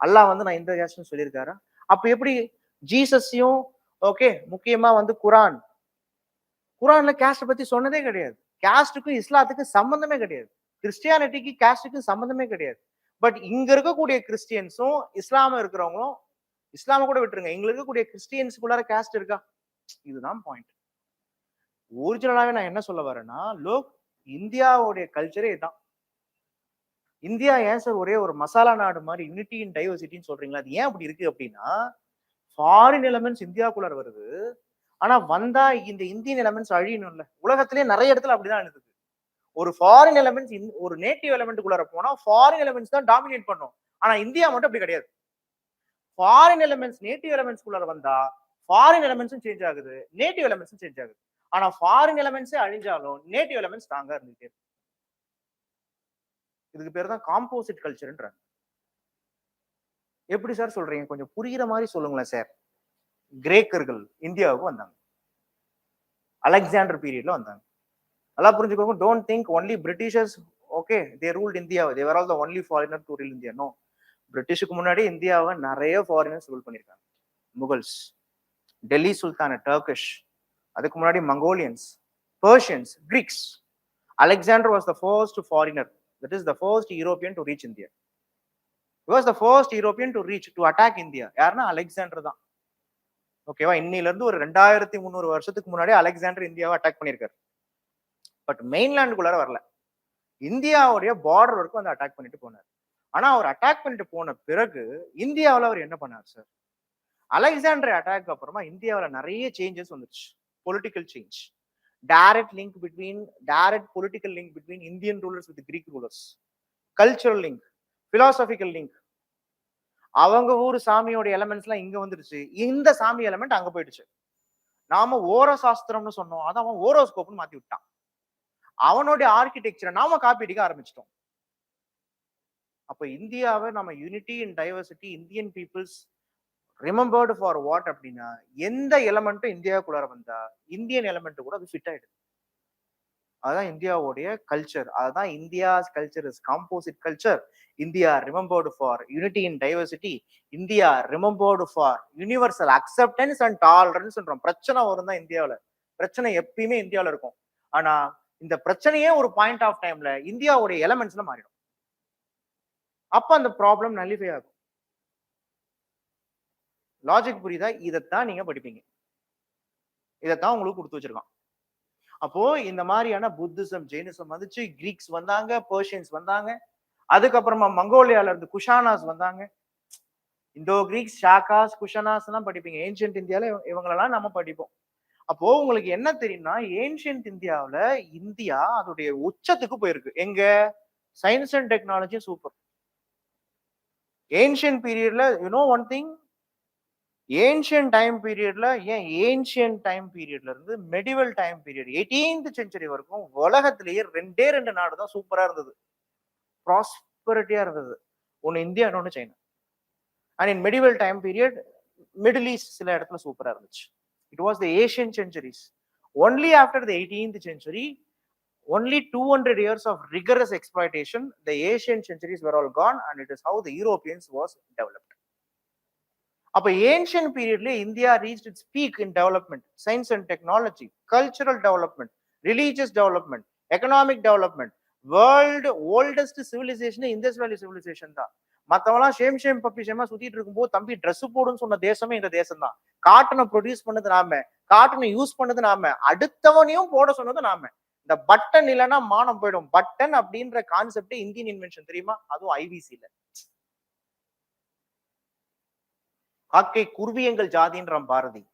அல்லாஹ் வந்து நான் இந்த காஸ்ட்னு சொல்லியிருக்காரா? அப்ப எப்படி ஜீசஸையும் ஓகே, முக்கியமா வந்து குரான்ல காஸ்ட் பத்தி சொன்னதே கிடையாது. காஸ்டுக்கும் இஸ்லாத்துக்கும் சம்பந்தமே கிடையாது. கிறிஸ்டியானிட்டிக்கு காஸ்டுக்கும் சம்பந்தமே கிடையாது. பட் இங்க இருக்கக்கூடிய கிறிஸ்டியன்ஸும் இஸ்லாம இருக்கிறவங்களும், இஸ்லாம கூட விட்டுருங்க, இங்க இருக்கக்கூடிய கிறிஸ்டியன்ஸுக்குள்ளார காஸ்ட் இருக்கா? இதுதான் பாயிண்ட். ஒரிஜினலாவே நான் என்ன சொல்ல வரேன்னா, லோக் இந்தியாவுடைய கல்ச்சரே இதுதான். இந்தியா ஏன் சார் ஒரே ஒரு மசாலா நாடு மாதிரி யூனிட்டி இன் டைவர்சிட்டின்னு சொல்றீங்களா? அது ஏன் அப்படி இருக்கு அப்படின்னா, ஃபாரின் எலிமெண்ட்ஸ் இந்தியாவுக்குள்ளார வருது. ஆனா வந்தா இந்த இந்தியன் எலிமெண்ட்ஸ் அழியணும்ல. உலகத்திலேயே நிறைய இடத்துல அப்படிதான் இருந்தது. ஒரு ஃபாரின் எலிமெண்ட்ஸ் ஒரு நேட்டிவ் எலிமெண்ட்டுக்குள்ளார போனா ஃபாரின் எலிமெண்ட்ஸ் தான் டாமினேட் பண்ணும். ஆனா இந்தியா மட்டும் அப்படி கிடையாது. ஃபாரின் எலிமெண்ட்ஸ் நேட்டிவ் எலிமெண்ட்ஸ்க்குள்ளார வந்தா ஃபாரின் எலிமெண்ட்ஸும் சேஞ்ச் ஆகுது, நேட்டிவ் எலிமெண்ட்ஸும் சேஞ்ச் ஆகுது. ஆனா ஃபாரின் எலிமெண்ட்ஸே அழிஞ்சாலும் நேட்டிவ் எலிமெண்ட்ஸ் ஸ்ட்ராங்கா இருந்துட்டே இருக்கு. இதுக்கு பேர் தான் காம்போசிட் கல்ச்சர்ன்றாங்க. எப்படி சார் சொல்றீங்க? கொஞ்சம் புரியுற மாதிரி சொல்லுங்களேன் சார். கிரேக்கர்கள் இந்தியாவுக்கு வந்தாங்க, அலெக்சாண்டர் பீரியட்ல வந்தாங்க. நல்லா புரிஞ்சுக்கோங்க. Don't think only Britishers okay they ruled India, they were all the only foreigner to rule India. No, பிரிட்டிஷுக்கு முன்னாடி இந்தியாவை நிறைய ஃபாரினர்ஸ் ரூல் பண்ணிருக்காங்க. முகல்ஸ், டெல்லி சுல்தான், டர்கிஷ், அதுக்கு முன்னாடி Mongolians, Persians, Greeks. Alexander was the first foreigner, that is the first European to reach India. He was the first European to reach, to attack India. யாருன்னா Alexander தான். ஓகேவா? இன்னில இருந்து ஒரு 2300 வருஷத்துக்கு முன்னாடி அலெக்சாண்டர் இந்தியாவை அட்டாக் பண்ணிருக்காரு. பட் மெயின்லேண்டுக்குள்ளார வரல, இந்தியாவுடைய பார்டர் வரைக்கும் வந்து அட்டாக் பண்ணிட்டு போனார். ஆனா அவர் அட்டாக் பண்ணிட்டு போன பிறகு இந்தியாவில் அவர் என்ன பண்ணார் சார்? அலெக்சாண்டர் அட்டாக் அப்புறமா இந்தியாவில் நிறைய சேஞ்சஸ் வந்துச்சு. Political change, direct political link between Indian rulers with Greek rulers, cultural link, philosophical link. அவங்க ஊர் சாமியோட எலமெண்ட்ஸ் எல்லாம் இங்க வந்துருச்சு, இந்த சாமி எலமெண்ட் அங்க போயிடுச்சு. நாம ஓர சாஸ்திரம்னு சொன்னோம், அதை அவன் ஓரோஸ்கோப்னு மாத்தி விட்டான். அவனுடைய ஆர்கிடெக்சரை நாம காப்பி அடிக்க ஆரம்பிச்சிட்டோம். அப்ப இந்தியாவை நம்ம unity in diversity, Indian peoples remembered for what அப்படின்னா, எந்த எலமெண்ட்டும் இந்தியாவுக்குள்ளார வந்தா இந்தியன் எலமெண்ட் கூட அது ஃபிட் ஆயிடுது. அதுதான் இந்தியாவுடைய கல்ச்சர். அதுதான் India's culture is composite culture. India remembered for unity in diversity, India remembered for universal acceptance and tolerance. பிரச்சனை வரும் தான் இந்தியாவில், பிரச்சனை எப்பயுமே இந்தியாவில் இருக்கும். ஆனா இந்த பிரச்சனையே ஒரு பாயிண்ட் ஆஃப் டைம்ல இந்தியாவுடைய எலமெண்ட்ஸ்ல மாறிடும். அப்ப அந்த ப்ராப்ளம் நல்லிஃபை ஆகும். லாஜிக் புரியுதா? இதைத்தான் நீங்க படிப்பீங்க, இதைத்தான் உங்களுக்கு கொடுத்து வச்சிருக்கான். அப்போ இந்த மாதிரியான புத்திசம் ஜெயினிசம் வந்துச்சு, கிரீக்ஸ் வந்தாங்க, பெர்ஷியன்ஸ் வந்தாங்க, அதுக்கப்புறமா மங்கோலியால இருந்து குஷானாஸ் வந்தாங்க. இந்தோ கிரீக்ஸ், ஷாக்காஸ், குஷானாஸ் எல்லாம் படிப்பீங்க. ஏன்ஷியன்ட் இந்தியால இவங்களெல்லாம் நம்ம படிப்போம். அப்போ உங்களுக்கு என்ன தெரியும்னா, ஏன்ஷியன்ட் இந்தியாவில இந்தியா அதோடைய உச்சத்துக்கு போயிருக்கு. எங்க? Science and technology super. Ancient பீரியட்ல you know one thing, ancient time பீரியட்ல, ஏன்ஷியன்ட் டைம் பீரியட்ல இருந்து medieval time period 18th century வரைக்கும் உலகத்திலேயே ரெண்டு நாடு தான் சூப்பரா இருந்தது, ப்ராஸ்பரிட்டியா இருந்தது. ஒன்னு இந்தியா, இன்னொன்னு China. And in medieval time period Middle East சில இடத்துல சூப்பரா இருந்துச்சு. It was the Asian centuries. Only after the 18th century, only 200 years of rigorous exploitation, the Asian centuries were all gone, and it is how the Europeans was developed. அப்ப ancient பீரியட்ல India reached its peak in development, science and technology, cultural development, religious development, economic development. World oldest civilization Indus Valley civilization தான். மத்தவங்களாம் shame puppy ஷேமா சுத்திட்டு இருக்கும்போது தம்பி dress போடுன்னு சொன்ன தேசமே இந்த தேசம் தான். காட்டனை ப்ரொடியூஸ் பண்ணது நாம, காட்டனை யூஸ் பண்ணது நாம, அடுத்தவனையும் போட சொன்னது நாம. இந்த பட்டன் இல்லைன்னா மானம் போயிடும். பட்டன் அப்படின்ற கான்செப்ட் இந்தியன் இன்வென்ஷன் தெரியுமா? அதுவும் ஐவிசில. காக்கை குருவியங்கள் ஜாதின்றான் பாரதி.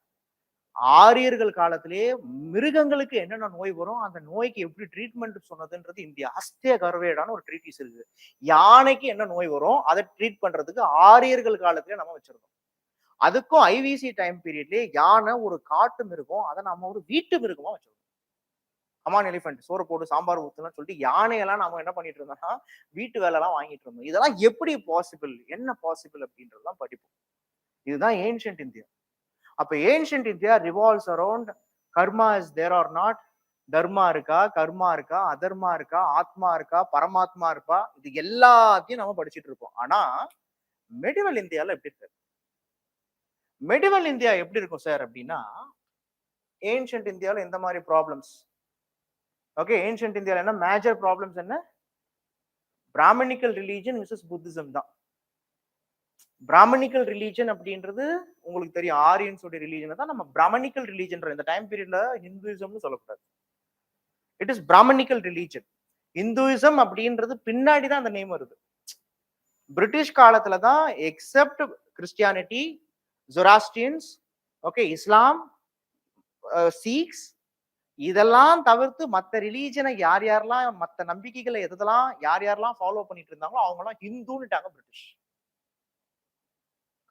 ஆரியர்கள் காலத்திலே மிருகங்களுக்கு என்னென்ன நோய் வரும், அந்த நோய்க்கு எப்படி ட்ரீட்மெண்ட் சொன்னதுன்றது இந்தியா. அஸ்திய கர்வேடான ஒரு ட்ரீட்டிஸ் இருக்கு. யானைக்கு என்ன நோய் வரும் அதை ட்ரீட் பண்றதுக்கு ஆரியர்கள் காலத்திலே நம்ம வச்சிருக்கோம். அதுக்கும் ஐவிசி டைம் பீரியட்லயே யானை ஒரு காட்டு மிருகம், அதை நம்ம ஒரு வீட்டு மிருகமா வச்சிருக்கோம். கமான் எலிஃபென்ட் சோறு போட்டு சாம்பார் ஊத்துன்னு சொல்லிட்டு யானையெல்லாம் நம்ம என்ன பண்ணிட்டு இருந்தோம்னா வீட்டு வேலை எல்லாம் வாங்கிட்டு இருந்தோம். இதெல்லாம் எப்படி பாசிபிள், என்ன பாசிபிள் அப்படின்றதுதான் படிப்போம். இதுதான் ஏன்ஷியன்ட் இந்தியா. அப்ப ancient India revolves around karma is there or not, dharma இருக்கா, கர்மா இருக்கா, அதர்மா இருக்கா, ஆத்மா இருக்கா, பரமாத்மா இருக்கா, இது எல்லாத்தையும் நம்ம படிச்சுட்டு இருக்கோம். ஆனா மெடிவல் இந்தியால எப்படி இருக்கு? மெடிவல் இந்தியா எப்படி இருக்கும் சார் அப்படின்னா, ஏன்ஷியன்ட் இந்தியால எந்த மாதிரி ப்ராப்ளம்ஸ்? ஓகே, ஏன்ஷியன்ட் இந்தியால என்ன மேஜர் ப்ராப்ளம்ஸ்? என்ன? பிராமணிக்கல் ரிலீஜன் விசஸ் புத்திசம் தான். பிராமணிக்கல் ரிலீஜன் அப்படின்றது உங்களுக்கு தெரியும், ஆரியன்ஸோட ரிலீஜன் தான். நம்ம பிராமணிக்கல் ரிலீஜன் இந்த டைம் பீரியட்ல ஹிந்துயிசம்னு சொல்லக்கூடாது. It is Brahmanical religion. Hinduism அப்படின்றது பின்னாடி தான் அந்த நேம் வருது. பிரிட்டிஷ் காலத்துல தான் எக்ஸப்ட் கிறிஸ்டியானிட்டி, ஜொராஸ்ட்ரியன்ஸ், ஓகே, இஸ்லாம், சீக்ஸ், இதெல்லாம் தவிர்த்து மற்ற ரிலீஜனை யார் யாரெல்லாம், மற்ற நம்பிக்கைகளை எதெல்லாம் யார் யாரெல்லாம் ஃபாலோ பண்ணிட்டு இருந்தாங்களோ அவங்க எல்லாம் ஹிந்துன்னுட்டாங்க பிரிட்டிஷ்.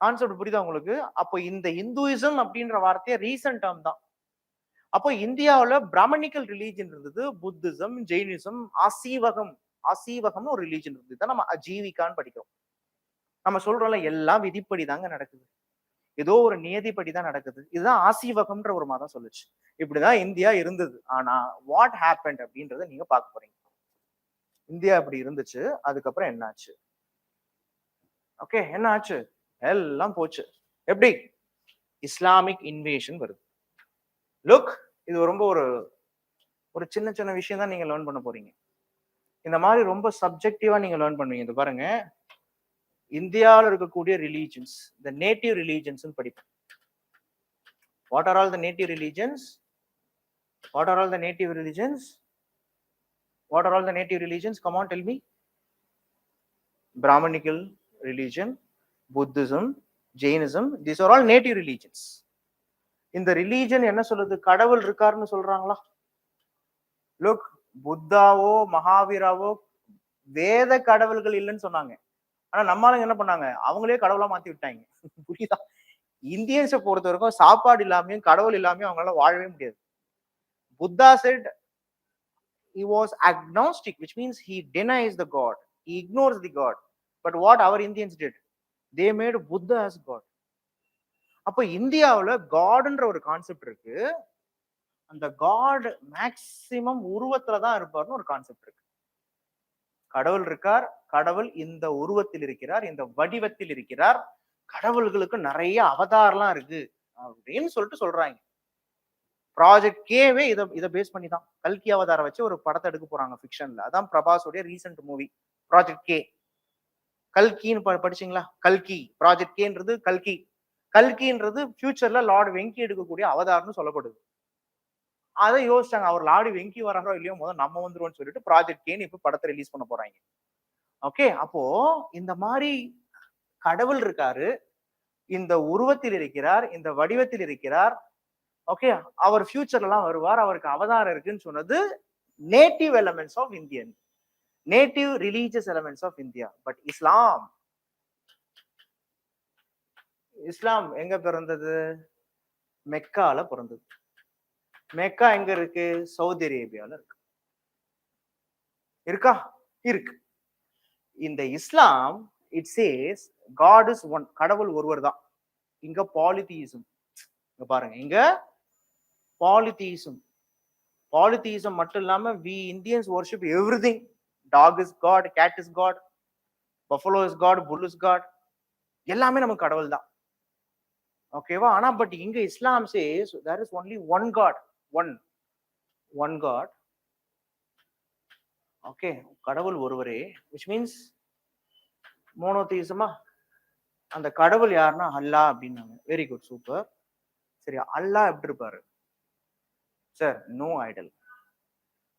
கான்செப்ட் புரியுதா உங்களுக்கு? அப்போ இந்த இந்துயிசம் அப்படின்ற வார்த்தையை ரீசன்ட் டேர்ம் தான். அப்போ இந்தியாவில் பிராமணிக்கல் ரிலீஜன் இருந்தது, புத்திசம், ஜெயினிசம், அசீவகம்னு ஒரு ரிலீஜன் இருந்தது. நம்ம அஜீவிகான்னு படிக்கிறோம். நம்ம சொல்றோம்ல எல்லாம் விதிப்படி தாங்க நடக்குது, ஏதோ ஒரு நியதிப்படி தான் நடக்குது. இதுதான் ஆசீவகம்ன்ற ஒரு மதம் சொல்லுச்சு. இப்படிதான் இந்தியா இருந்தது. ஆனா வாட் ஹேப்பன்ட் அப்படின்றத நீங்க பார்க்க போறீங்க. இந்தியா இப்படி இருந்துச்சு, அதுக்கப்புறம் என்ன ஆச்சு? ஓகே, என்ன ஆச்சு? எல்லாம் போச்சு. எப்படி? இஸ்லாமிக் இன்வேஷன் வருது. லுக், இது ரொம்ப ஒரு சின்ன சின்ன விஷயம் தான் நீங்க லேர்ன் பண்ண போறீங்க. இந்த மாதிரி ரொம்ப சப்ஜெக்டிவா நீங்க லேர்ன் பண்ணுவீங்க. இது பாருங்க, இந்தியாவில் இருக்கக்கூடிய ரிலீஜன்ஸ், இந்த நேட்டிவ் ரிலீஜன்ஸ் படிப்போம். What are all the native religions? What are all the native religions? What are all the native religions? Come on, tell me. Brahmanical religion, Buddhism, Jainism, these are all native religions. இந்த religion என்ன சொல்லுது? கடவுள் இருக்காருன்னு சொல்றாங்களா? Look, புத்தாவோ மகாவீராவோ வேத கடவுள்கள் இல்லைன்னு சொன்னாங்க. ஆனா நம்மளுங்க என்ன பண்ணாங்க? அவங்களே கடவுளா மாத்தி விட்டாங்க. புரியுதா? இந்தியன்ஸை பொறுத்த வரைக்கும் சாப்பாடு இல்லாமையும் கடவுள் இல்லாமையும் அவங்களால வாழவே முடியாது. Buddha said he was agnostic, which means he denies the god, he ignores the god. But what our Indians did, they made Buddha as God. அப்போ இந்தியாவில் காட்ன்ற ஒரு கான்செப்ட் இருக்கு. அந்த காட் மேக்சிமம் உருவத்துல தான் இருப்பார்னு ஒரு கான்செப்ட் இருக்கு. கடவுள் இருக்கார், கடவுள் இந்த உருவத்தில் இருக்கிறார், இந்த வடிவத்தில் இருக்கிறார், கடவுள்களுக்கு நிறைய அவதாரம்லாம் இருக்கு அப்படின்னு சொல்லிட்டு சொல்றாங்க. ப்ராஜெக்ட் கேவே இதை பேஸ் பண்ணி தான் கல்கி அவதாரம் வச்சு ஒரு படத்தை எடுக்க போறாங்க ஃபிக்ஷன்ல. அதான் பிரபாஸோடைய ரீசெண்ட் மூவி ப்ராஜெக்ட் கே. கல்கின்னு படிச்சீங்களா? கல்கி ப்ராஜெக்ட் கேன்றது கல்கி. கல்கின்றது ஃபியூச்சர்ல லார்ட் வெங்கி எடுக்கக்கூடிய அவதாரம்னு சொல்லப்படுது. அதை யோசிச்சாங்க, அவர் லார்டு வெங்கி வராரோ இல்லையோ முதல் நம்ம வந்துருவோம்னு சொல்லிட்டு ப்ராஜெக்ட் கேன்னு இப்ப படத்தை ரிலீஸ் பண்ண போறாங்க. ஓகே, அப்போ இந்த மாதிரி கடவுள் இருக்காரு, இந்த உருவத்தில் இருக்கிறார், இந்த வடிவத்தில் இருக்கிறார். ஓகே, அவர் ஃபியூச்சர்ல எல்லாம் வருவார், அவருக்கு அவதாரம் இருக்குன்னு சொன்னது native elements of Indian, native religious elements of India. But Islam எங்க பிறந்தது? மெக்கால பிறந்தது. மெக்கா எங்க இருக்கு? சவுதி அரேபியால இருக்கு. இருக்கா? இருக்கு. இந்த Islam it says God is one, கடவுள் ஒருவர் தான். இங்க பாலிதீசம், இங்க பாருங்க, இங்க பாலிதீசம் மட்டும் இல்லாம we Indians worship everything. Dog is God, cat is God, buffalo is God, bull is God, எல்லாமே நமக்கு கடவுள் தான். ஓகேவா? ஆனா பட் இங்க இஸ்லாம் says there is only one God, one God. Okay, கடவுள் ஒருவரே, which means மோனோதீசமா. அந்த கடவுள் யாருன்னா அல்லாஹ் அப்படின்னாங்க. Very good, super. சரி, அல்லாஹ் எப்படி இருப்பாரு sir? No idol.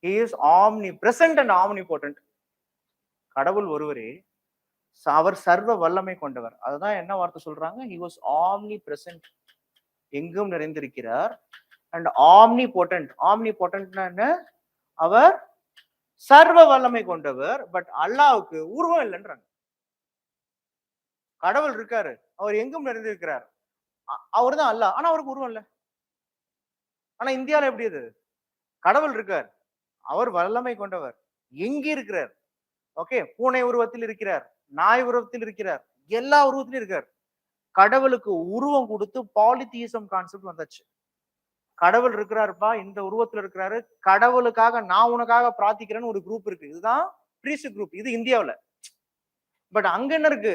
he is omnipresent and omnipotent. கடவுள் ஒருவரே, அவர் சர்வ வல்லமை கொண்டவர். அதுதான் என்ன வார்த்தை சொல்றாங்க? he was omnipresent, எங்கும் நிறைந்திருக்கிறார். அண்ட் omnipotent என்ன? அவர் சர்வ வல்லமை கொண்டவர். பட் அல்லாவுக்கு உருவம் இல்லைன்றாங்க. கடவுள் இருக்காரு, அவர் எங்கும் நிறைந்திருக்கிறார், அவர் தான் அல்லாஹ், ஆனா அவருக்கு உருவம் இல்லை. ஆனா இந்தியாவில் எப்படி அது? கடவுள் இருக்கார், அவர் வல்லமை கொண்டவர், எங்க இருக்கிறார்? ஓகே, பூனை உருவத்தில் இருக்கிறார், நாய் உருவத்தில் இருக்கிறார், எல்லா உருவத்திலும் இருக்கார். கடவுளுக்கு உருவம் கொடுத்து பாலிதீசம் கான்செப்ட் வந்தாச்சு. கடவுள் இருக்கிறாருப்பா, இந்த உருவத்துல இருக்கிறாரு, கடவுளுக்காக நான் உனக்காக பிரார்த்திக்கிறேன்னு ஒரு குரூப் இருக்கு. இதுதான் பிரீஸ்ட் குரூப், இது இந்தியாவில். பட் அங்க என்ன இருக்கு?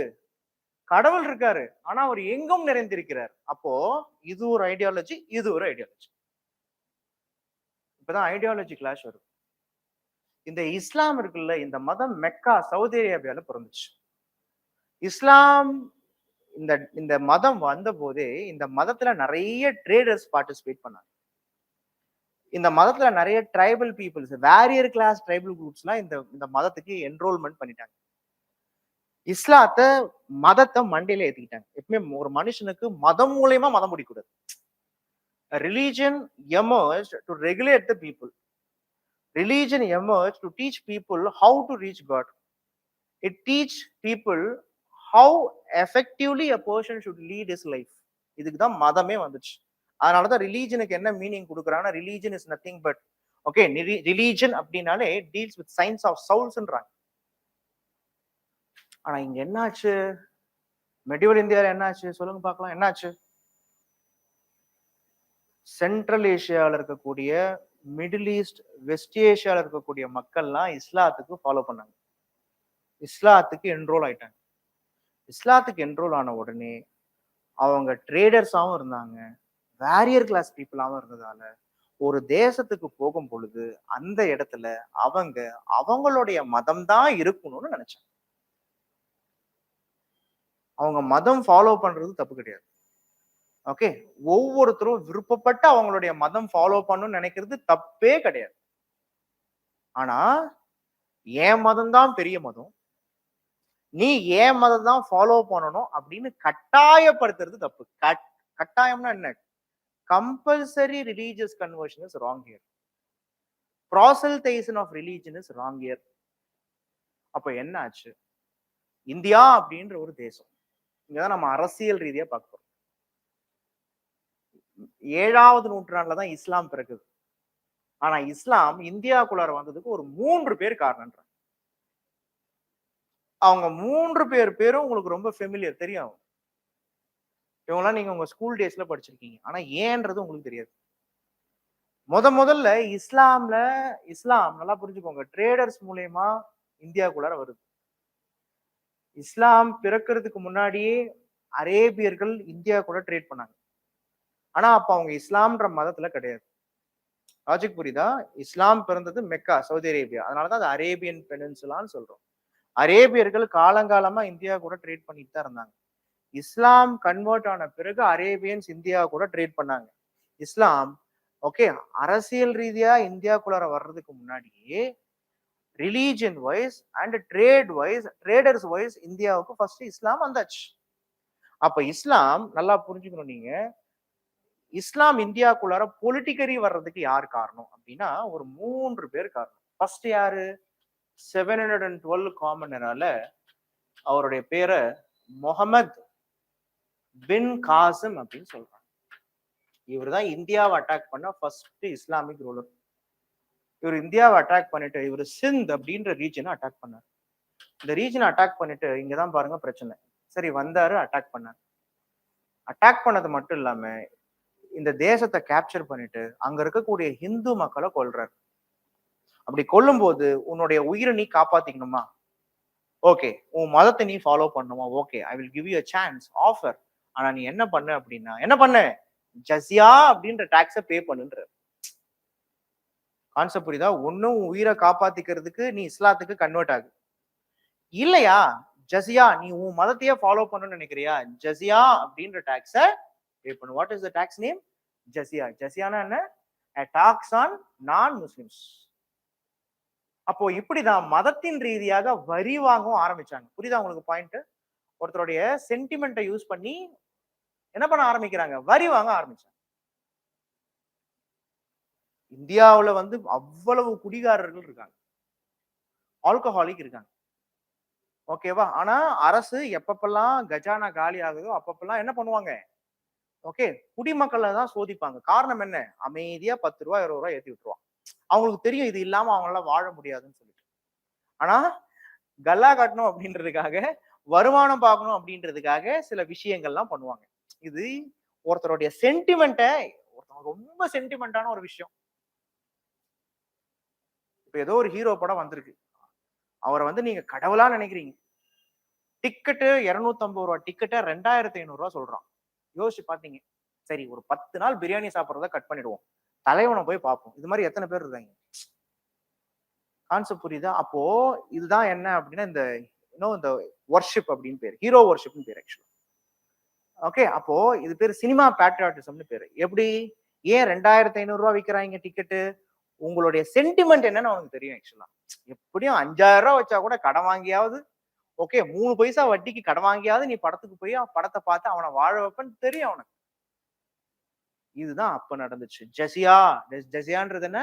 கடவுள் இருக்காரு, ஆனா அவர் எங்கும் நிறைந்திருக்கிறார். அப்போ இது ஒரு ஐடியாலஜி, இது ஒரு ஐடியாலஜி. இப்பதான் ஐடியாலஜி கிளாஷ் வரும். இந்த இஸ்லாம் இருக்குல்ல, இந்த மதம் மெக்கா சவுதி அரேபியால பிறந்துச்சு. இஸ்லாம் இந்த மதம் வந்த போதே இந்த மதத்துல நிறைய ட்ரேடர்ஸ் பார்ட்டிசிபேட் பண்ணாங்க. இந்த மதத்துல நிறைய tribal peoples, warrior class tribal groups எல்லாம் இந்த மதத்துக்கு என்ரோல்மெண்ட் பண்ணிட்டாங்க. இஸ்லாத்தை மதத்தை மண்டையில ஏத்திக்கிட்டாங்க. எப்பவுமே ஒரு மனுஷனுக்கு மதம் மூலயமா மதம் முடிக்கூடாது. Religion emerged to regulate the people. Religion emerged to teach people how to reach God. It teach people how effectively a person should lead his life. இதுக்கு தான் மதமே வந்துச்சு. அதனாலதான் ரிலீஜனுக்கு என்ன மீனிங் கொடுக்குறாங்கன்னா, religion is nothing but, okay, religion அப்படின்னாலே deals with science of சவுல்ஸ்ன்றாங்க. ஆனா இங்க என்னாச்சு? மெடிவல் இந்தியாவில் என்னாச்சு சொல்லுங்க பார்க்கலாம். என்னாச்சு? சென்ட்ரல் ஏஷியாவில் இருக்கக்கூடிய, மிடில் ஈஸ்ட், வெஸ்ட் ஏஷியாவில் இருக்கக்கூடிய மக்கள்லாம் இஸ்லாத்துக்கு ஃபாலோ பண்ணாங்க, இஸ்லாத்துக்கு என்ரோல் ஆயிட்டாங்க. இஸ்லாத்துக்கு என்ரோல் ஆன உடனே அவங்க ட்ரேடர்ஸாகவும் இருந்தாங்க, வேரியர் கிளாஸ் பீப்புளாகவும் இருந்ததால ஒரு தேசத்துக்கு போகும் பொழுது அந்த இடத்துல அவங்களுடைய மதம் தான் இருக்கணும்னு நினைச்சாங்க. அவங்க மதம் ஃபாலோ பண்றது தப்பு கிடையாது. ஓகே, ஒவ்வொருத்தரும் விருப்பப்பட்டு அவங்களுடைய மதம் ஃபாலோ பண்ணணும்னு நினைக்கிறது தப்பே கிடையாது. ஆனா என் மதம் தான் பெரிய மதம், நீ ஏன் மதம் தான் ஃபாலோ பண்ணணும் அப்படின்னு கட்டாயப்படுத்துறது தப்பு. கட்டாயம்னா என்ன? Compulsory religious conversion is wrong here. Proselytisation of religion is wrong here. அப்ப என்ன ஆச்சு? இந்தியா அப்படின்ற ஒரு தேசம், இங்கதான் நம்ம அரசியல் ரீதியா பார்க்கிறோம். 7வது நூற்றாண்டுல தான் இஸ்லாம் பிறக்குது. ஆனா இஸ்லாம் இந்தியாக்குள்ளார வந்ததுக்கு ஒரு 3 பேர் காரணம். அவங்க 3 பேரும் உங்களுக்கு ரொம்ப ஃபெமிலியர், தெரியும். இவங்கெல்லாம் நீங்க உங்க ஸ்கூல் டேஸ்ல படிச்சிருக்கீங்க, ஆனா ஏன்றது உங்களுக்கு தெரியாது. முதல்ல இஸ்லாம் நல்லா புரிஞ்சுக்கோங்க, ட்ரேடர்ஸ் மூலயமா இந்தியாக்குள்ளார வருது. இஸ்லாம் பிறக்கிறதுக்கு முன்னாடியே அரேபியர்கள் இந்தியா கூட ட்ரேட் பண்ணாங்க. ஆனா அப்ப அவங்க இஸ்லாம்ன்ற மதத்துல கிடையாது. லாஜிக் புரியுதா? இஸ்லாம் பிறந்தது மெக்கா, சவுதி அரேபியா, அதனாலதான் அது அரேபியன் பெனின்சுலான்னு சொல்றோம். அரேபியர்கள் காலங்காலமா இந்தியா கூட ட்ரேட் பண்ணிட்டு தான் இருந்தாங்க. இஸ்லாம் கன்வெர்ட் ஆன பிறகு அரேபியன்ஸ் இந்தியா கூட ட்ரேட் பண்ணாங்க. இஸ்லாம் ஓகே அரசியல் ரீதியா இந்தியாக்குள்ளார வர்றதுக்கு முன்னாடியே religion wise and traders wise இந்தியாவுக்கு ஃபர்ஸ்ட் இஸ்லாம் வந்தாச்சு. அப்ப இஸ்லாம் நல்லா புரிஞ்சுக்கணும் நீங்க, இஸ்லாம் இந்தியாக்குள்ளார பொலிட்டிக்கலி வர்றதுக்கு யார் காரணம் அப்படின்னா ஒரு 3 பேர் காரணம். ஃபர்ஸ்ட் யாரு? 712 காமன் எரால அவருடைய பேரை முகமது பின் காசிம் அப்படின்னு சொல்றாங்க. இவர் தான் இந்தியாவை அட்டாக் பண்ண ஃபர்ஸ்ட் இஸ்லாமிக் ரூலர். இவர் இந்தியாவை அட்டாக் பண்ணிட்டு இவர் சிந்த் அப்படின்ற ரீஜனை அட்டாக் பண்ணார். இந்த ரீஜனை அட்டாக் பண்ணிட்டு இங்கதான் பாருங்க பிரச்சனை. சரி, வந்தாரு, அட்டாக் பண்ணார். அட்டாக் பண்ணது மட்டும் இல்லாம இந்த தேசத்தை கேப்சர் பண்ணிட்டு அங்க இருக்கக்கூடிய ஹிந்து மக்களை கொல்றாரு. அப்படி கொல்லும் போது உன்னுடைய உயிரை நீ காப்பாத்திக்கணுமா? ஓகே, உன் மதத்தை நீ ஃபாலோ பண்ணுமா? Okay, I will give you a chance, offer. ஆனா நீ என்ன பண்ண அப்படின்னா என்ன பண்ண, ஜஸியா அப்படின்ற டாக்ஸ பே பண்ணுன்ற கான்செப்ட் புரியுதா? ஒன்னும் உயிரை காப்பாத்திக்கிறதுக்கு நீ இஸ்லாத்துக்கு கன்வெர்ட் ஆகு, இல்லையா ஜஸியா நீ உன் மதத்தையே ஃபாலோ பண்ணணும்னு நினைக்கிறியா, ஜஸியா அப்படின்ற டாக்ஸ பே பண்ணு. What is the tax name? ஜஸியா. ஜஸியானா என்ன? Tax on non Muslims. அப்போ இப்படிதான் மதத்தின் ரீதியாக வரி வாங்கவும் ஆரம்பிச்சாங்க. புரியுதா உங்களுக்கு பாயிண்ட்? ஒருத்தருடைய சென்டிமெண்ட்டை யூஸ் பண்ணி என்ன பண்ண ஆரம்பிக்கிறாங்க, வரி வாங்க ஆரம்பிச்சாங்க. இந்தியாவுல வந்து அவ்வளவு குடிகாரர்கள் இருக்காங்க, ஆல்கஹாலிக் இருக்காங்க, ஓகேவா? ஆனா அரசு எப்பப்பெல்லாம் கஜானா காலி ஆகுதோ அப்பப்பெல்லாம் என்ன பண்ணுவாங்க, ஓகே, குடிமக்களை தான் சோதிப்பாங்க. காரணம் என்ன? அமைதியா 10 ரூபாய் 20 ரூபாய் ஏத்தி விட்டுருவான். அவங்களுக்கு தெரியும் இது இல்லாம அவங்களால வாழ முடியாதுன்னு சொல்லிட்டு. ஆனா கல்லா காட்டணும் அப்படின்றதுக்காக, வருமானம் பார்க்கணும் அப்படின்றதுக்காக சில விஷயங்கள்லாம் பண்ணுவாங்க. இது ஒருத்தருடைய சென்டிமெண்ட்டை, ஒருத்தவங்க ரொம்ப சென்டிமெண்டான ஒரு விஷயம். இப்ப ஏதோ ஒரு ஹீரோ படம் வந்திருக்கு, அவரை வந்து நீங்க கடவுளா நினைக்கிறீங்க, டிக்கெட்டு 250 ரூபாய் டிக்கெட்டை 2500 ரூபாய் சொல்றான். யோசிச்சு பாத்தீங்க, சரி ஒரு 10 நாள் பிரியாணி சாப்பிட்றத கட் பண்ணிடுவோம், தலைவனை போய் பார்ப்போம். இது மாதிரி எத்தனை பேர் இருக்காங்க? கான்செப்ட் புரியுதா? அப்போ இதுதான் என்ன அப்படின்னா இந்த இந்த வர்ஷிப் அப்படின்னு பேரு, ஹீரோ வர்ஷிப்னு பேரு ஆக்சுவலா. ஓகே, அப்போ இது பேரு சினிமா பேட்ரியாட்டிசம்னு பேரு. எப்படி? ஏன் 2500 ரூபாய் விற்கிறாங்க டிக்கெட்டு? உங்களுடைய சென்டிமெண்ட் என்னன்னு அவனுக்கு தெரியும் ஆக்சுவலா. எப்படியும் 5000 ரூபாய் வச்சா கூட கடன் வாங்கியாவது, ஓகே 3 பைசா வட்டிக்கு கடன் வாங்கியாவது நீ படத்துக்கு போய் படத்தை பார்த்து அவனை வாழ வைப்பன்னு தெரியும் அவனுக்கு. இதுதான் அப்ப நடந்துச்சு. ஜஸியா, ஜஸியான்றது என்ன?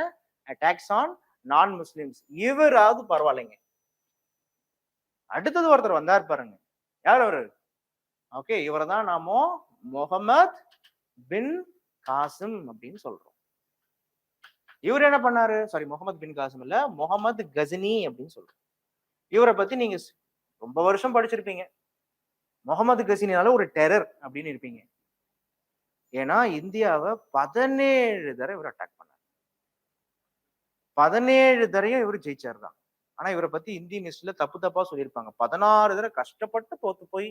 Tax on non Muslims. இவராவது பரவாயில்லைங்க. அடுத்தது ஒருத்தர் வந்தார் பாருங்க, யார் அவரு? ஓகே, இவரை தான் நாம முகமது பின் காசிம் அப்படின்னு சொல்றோம். இவர் என்ன பண்ணாரு? சாரி, முகமது பின் காசிம் இல்ல, முகமது கஜினி அப்படின்னு சொல்றோம். இவரை பத்தி நீங்க ரொம்ப வருஷம் படிச்சிருப்பீங்க. முகமது கஜினியால ஒரு டெரர் அப்படின்னு இருப்பீங்க. ஏன்னா இந்தியாவை 17 தடவை இவர் அட்டாக் பண்ணார். 17 தடவையும் இவர் ஜெயிச்சார் தான். ஆனா இவரை பத்தி இந்தியன் ஹிஸ்டரியில தப்பு தப்பா சொல்லியிருப்பாங்க. 16 தடவை கஷ்டப்பட்டு தோத்து போய்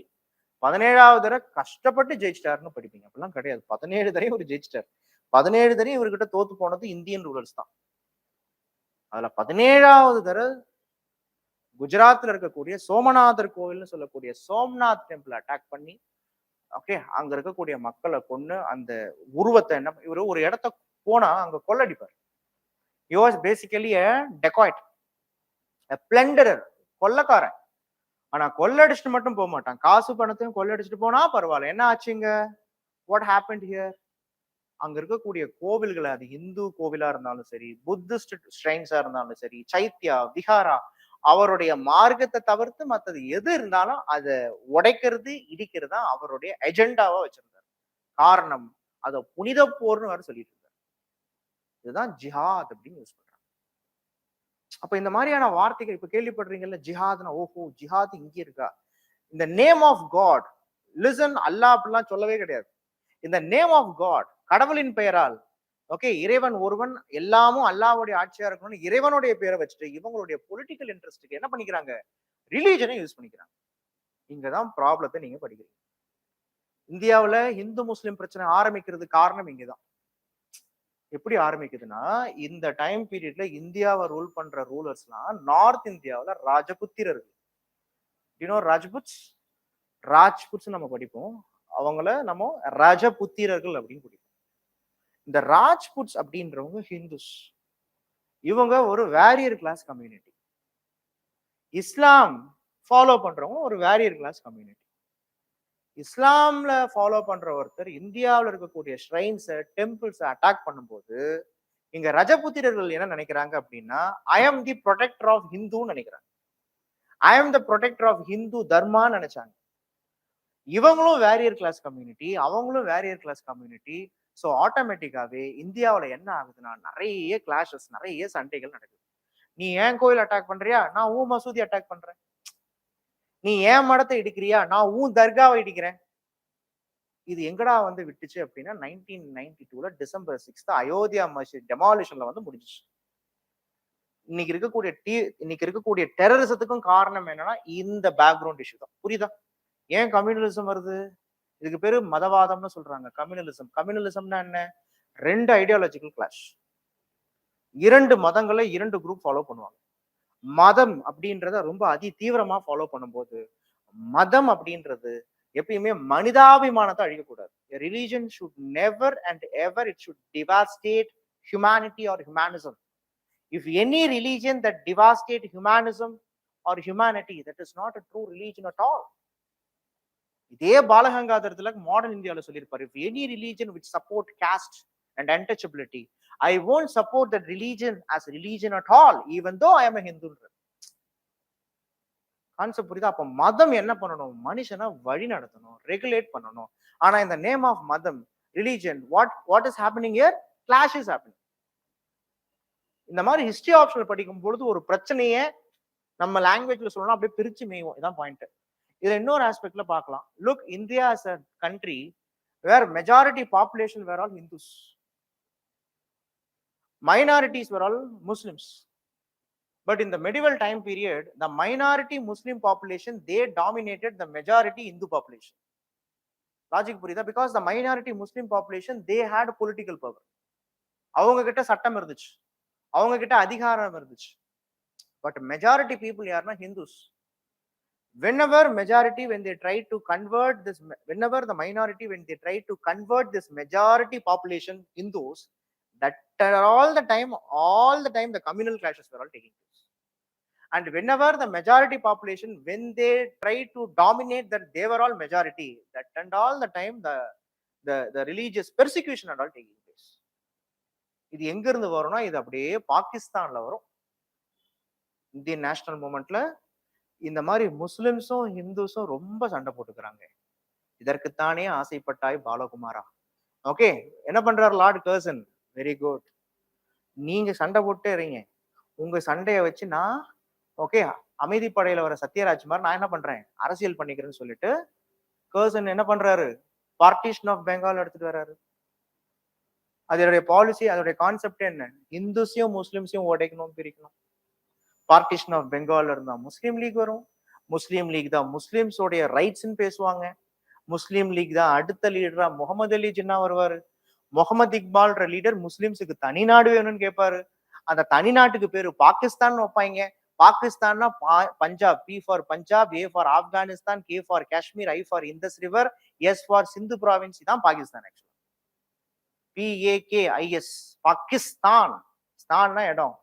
17வது தடவை கஷ்டப்பட்டு ஜெயிச்சிட்டாருன்னு படிப்பீங்க. அப்படிலாம் கிடையாது. 17 தடவையும் இவர் ஜெயிச்சிட்டார். 17 தடவையும் இவர்கிட்ட தோத்து போனது இந்தியன் ரூலர்ஸ் தான். அதுல 17வது தடவை குஜராத்ல இருக்கக்கூடிய சோமநாதர் கோவில்னு சொல்லக்கூடிய சோம்நாத் டெம்பிள் அட்டாக் பண்ணி, ஓகே, அங்க இருக்கக்கூடிய மக்களை கொன்னு அந்த உருவத்தை என்ன, இவரு ஒரு இடத்த போனா அங்க கொள்ளடிப்பார். he was basically a dacoit, a plunderer, கொள்ளக்காரன். ஆனா கொள்ளடிச்சுட்டு மட்டும் போக மாட்டான், காசு பணத்தையும் கொள்ளடிச்சுட்டு போனா பரவாயில்ல. என்ன ஆச்சுங்க? What happened here? அங்க இருக்கக்கூடிய கோவில்களை, அது இந்து கோவிலா இருந்தாலும் சரி, புத்திஸ்ட் ஸ்ட்ரைன்ஸா இருந்தாலும் சரி, சைத்யா, விஹாரா, அவருடைய மார்க்கத்தை தவிர்த்து மற்றது எது இருந்தாலும் அதை உடைக்கிறது, இடிக்கிறது தான் அவருடைய எஜெண்டாவா வச்சிருந்தார். காரணம், அதை புனித போர்னு வேற சொல்லிட்டு இருந்தார். இதுதான் ஜிஹாத் அப்படின்னு யூஸ் பண்றாங்க. அப்ப இந்த மாதிரியான வார்த்தைகள் இப்ப கேள்விப்படுறீங்கல்ல, ஜிஹாத்னா, ஓஹோ ஜிஹாத் இங்க இருக்கா? இந்த நேம் ஆஃப் காட், லிசன், அல்லாஹ் அப்படிலாம் சொல்லவே கிடையாது. இந்த நேம் ஆஃப் காட், கடவுளின் பெயரால், ஓகே, இறைவன் ஒருவன், எல்லாமும் அல்லாஹ்வுடைய ஆட்சியா இருக்கணும்னு இறைவனுடைய பேரை வச்சுட்டு இவங்களுடைய பொலிட்டிக்கல் இன்ட்ரெஸ்ட்டுக்கு என்ன பண்ணிக்கிறாங்க? ரிலீஜனை யூஸ் பண்ணிக்கிறாங்க. இங்கதான் ப்ராப்ளத்தை நீங்க படிக்கிறீங்க. இந்தியாவுல இந்து முஸ்லிம் பிரச்சனை ஆரம்பிக்கிறது காரணம் இங்கதான். எப்படி ஆரம்பிக்குதுன்னா, இந்த டைம் பீரியட்ல இந்தியாவை ரூல் பண்ற ரூலர்ஸ்லாம் நார்த் இந்தியாவுல ராஜபுத்திரர்கள். ராஜ்புட்ஸ், ராஜ்புட்ஸ் நம்ம படிப்போம், அவங்கள நம்ம ராஜபுத்திரர்கள் அப்படின்னு படிப்போம். இந்த ராஜ்புட்ஸ் அப்படின்றவங்க ஹிந்துஸ். இவங்க ஒரு வேரியர் கிளாஸ் கம்யூனிட்டி. இஸ்லாம் ஃபாலோ பண்றவங்க ஒரு வேரியர் கிளாஸ் கம்யூனிட்டி. இஸ்லாம்ல ஃபாலோ பண்ற ஒருத்தர் இந்தியாவில் இருக்கக்கூடிய ஷ்ரைன்ஸை, டெம்பிள்ஸை அட்டாக் பண்ணும்போது இங்க ரஜபுத்திரர்கள் என்ன நினைக்கிறாங்க அப்படின்னா, ஐ ஆம் தி ப்ரொடெக்டர் ஆஃப் ஹிந்துன்னு நினைக்கிறாங்க. ஐ ஆம் த ப்ரொடெக்டர் ஆஃப் ஹிந்து தர்மான்னு நினைச்சாங்க. இவங்களும் வேரியர் கிளாஸ் கம்யூனிட்டி, அவங்களும் வேரியர் கிளாஸ் கம்யூனிட்டி. ஸோ ஆட்டோமேட்டிக்காவே இந்தியாவில் என்ன ஆகுதுன்னா, நிறைய கிளாஷஸ், நிறைய சண்டைகள் நடக்குது. நீ ஏன் கோயில் அட்டாக் பண்றியா, நான் ஊன் மசூதி அட்டாக் பண்றேன். நீ ஏன் மடத்தை இடிக்கிறியா, நான் ஊன் தர்காவை இடிக்கிறேன். இது எங்கடா வந்து விட்டுச்சு அப்படின்னா 1992 டிசம்பர் 6 அயோத்தியா மஸ்ஜித் டெமாலிஷன்ல வந்து முடிஞ்சிச்சு. இன்னைக்கு இருக்கக்கூடிய டெரரிசத்துக்கும் காரணம் என்னன்னா இந்த பேக்ரவுண்ட் இஷ்யூ தான். புரியுதா? ஏன் கம்யூனலிசம் வருது? இதுக்கு பேரு மதவாதம்னு சொல்றாங்க. கம்யூனலிசம். கம்யூனலிசம்னா என்ன? 2 ஐடியாலஜிக்கல் கிளாஷ். 2 மதங்களை 2 குரூப் ஃபாலோ பண்ணுவாங்க. மதம் அப்படின்றத ரொம்ப அதி தீவிரமா ஃபாலோ பண்ணும்போது, மதம் அப்படின்றது எப்பயுமே மனிதாபிமானத்தை அழிக்கக்கூடாது. Religion should never and ever it should devastate humanity or humanism. If any religion that devastate humanism or humanity, that is not a true religion at all. இதே பாலகங்காதர் திலக் மாடர்ன் இந்தியாவில் சொல்லியிருப்பாரு, if any religion which support caste and untouchability, I won't support that religion as religion at all, even though I am a Hindu. Concept புரியுதா? அப்ப மதம் என்ன பண்ணணும்? மனுஷனை வழி நடத்தணும், ரெகுலேட் பண்ணணும். ஆனா இந்த நேம் ஆஃப் மதம், religion, what is happening here? Clash is happening. இந்த மாதிரி ஹிஸ்டரி ஆப்ஷனல் படிக்கும் பொழுது ஒரு பிரச்சனையை நம்ம லாங்குவேஜ்ல சொல்லணும், அப்படியே பிரிச்சு மேய்வோம். இதான் பாயிண்ட். இதுல இன்னொரு ஆஸ்பெக்ட்ல பார்க்கலாம். Look, India as a country where majority population were all Hindus, minorities were all Muslims. But in the medieval time period, the minority Muslim population, they dominated the majority Hindu population. Logic புரியுதா? Because the minority Muslim population, they had political power. அவங்க கிட்ட சட்டம் இருந்துச்சு, அவங்க கிட்ட அதிகாரம் இருந்துச்சு. But majority people யாருன்னா Hindus. Whenever majority, when they try to convert this, whenever the minority, when they try to convert this majority population Hindus, that all the time the communal clashes were all taking place. And whenever the majority population, when they try to dominate that they were all majority, that and all the time the religious persecution and all taking place. இது எங்க இருந்து வரும்னா, இது அப்படியே பாகிஸ்தான்ல வரும். Indian national மூமெண்ட்ல இந்த மாதிரி முஸ்லிம்ஸும் ஹிந்துஸும் ரொம்ப சண்டை போட்டுக்கிறாங்க. இதற்குத்தானே ஆசைப்பட்டாய் பாலகுமாரா. ஓகே, என்ன பண்றாரு லார்ட் கர்சன்? Very good. நீங்க சண்டை போட்டு இருங்க, உங்க சண்டையை வச்சு நான் ஓகே அமைதி படையில வர சத்யராஜ் மாதிரி நான் என்ன பண்றேன், அரசியல் பண்ணிக்கிறேன்னு சொல்லிட்டு கர்சன் என்ன பண்றாரு? பார்ட்டிஷன் ஆஃப் பெங்கால் எடுத்துட்டு வர்றாரு. அதோடைய பாலிசி, அதோடைய கான்செப்ட் என்ன? இந்துஸையும் முஸ்லிம்ஸையும் உடைக்கணும், பிரிக்கணும். பார்ட்டிஷன் ஆஃப் பெங்கால் இருந்தா முஸ்லீம் லீக் வரும். முஸ்லீம் லீக் தான் முஸ்லிம்ஸோடைய ரைட்ஸ்ன்னு பேசுவாங்க. முஸ்லீம் லீக் தான் அடுத்த லீடரா முகமது அலி ஜின்னா வருவாரு. முகமது இக்பால்ன்ற லீடர் முஸ்லிம்ஸுக்கு தனி நாடு வேணும்னு கேட்பாரு. அந்த தனி நாட்டுக்கு பேரு பாகிஸ்தான் வைப்பாங்க. பாகிஸ்தான்னா Punjab, P for Punjab, A for Afghanistan, K for Kashmir, I for Indus river, S for Sindhu province. தான் பாகிஸ்தான். ஆக்சுவலா PAKIS, பாகிஸ்தான். ஸ்தான்னா இடம்.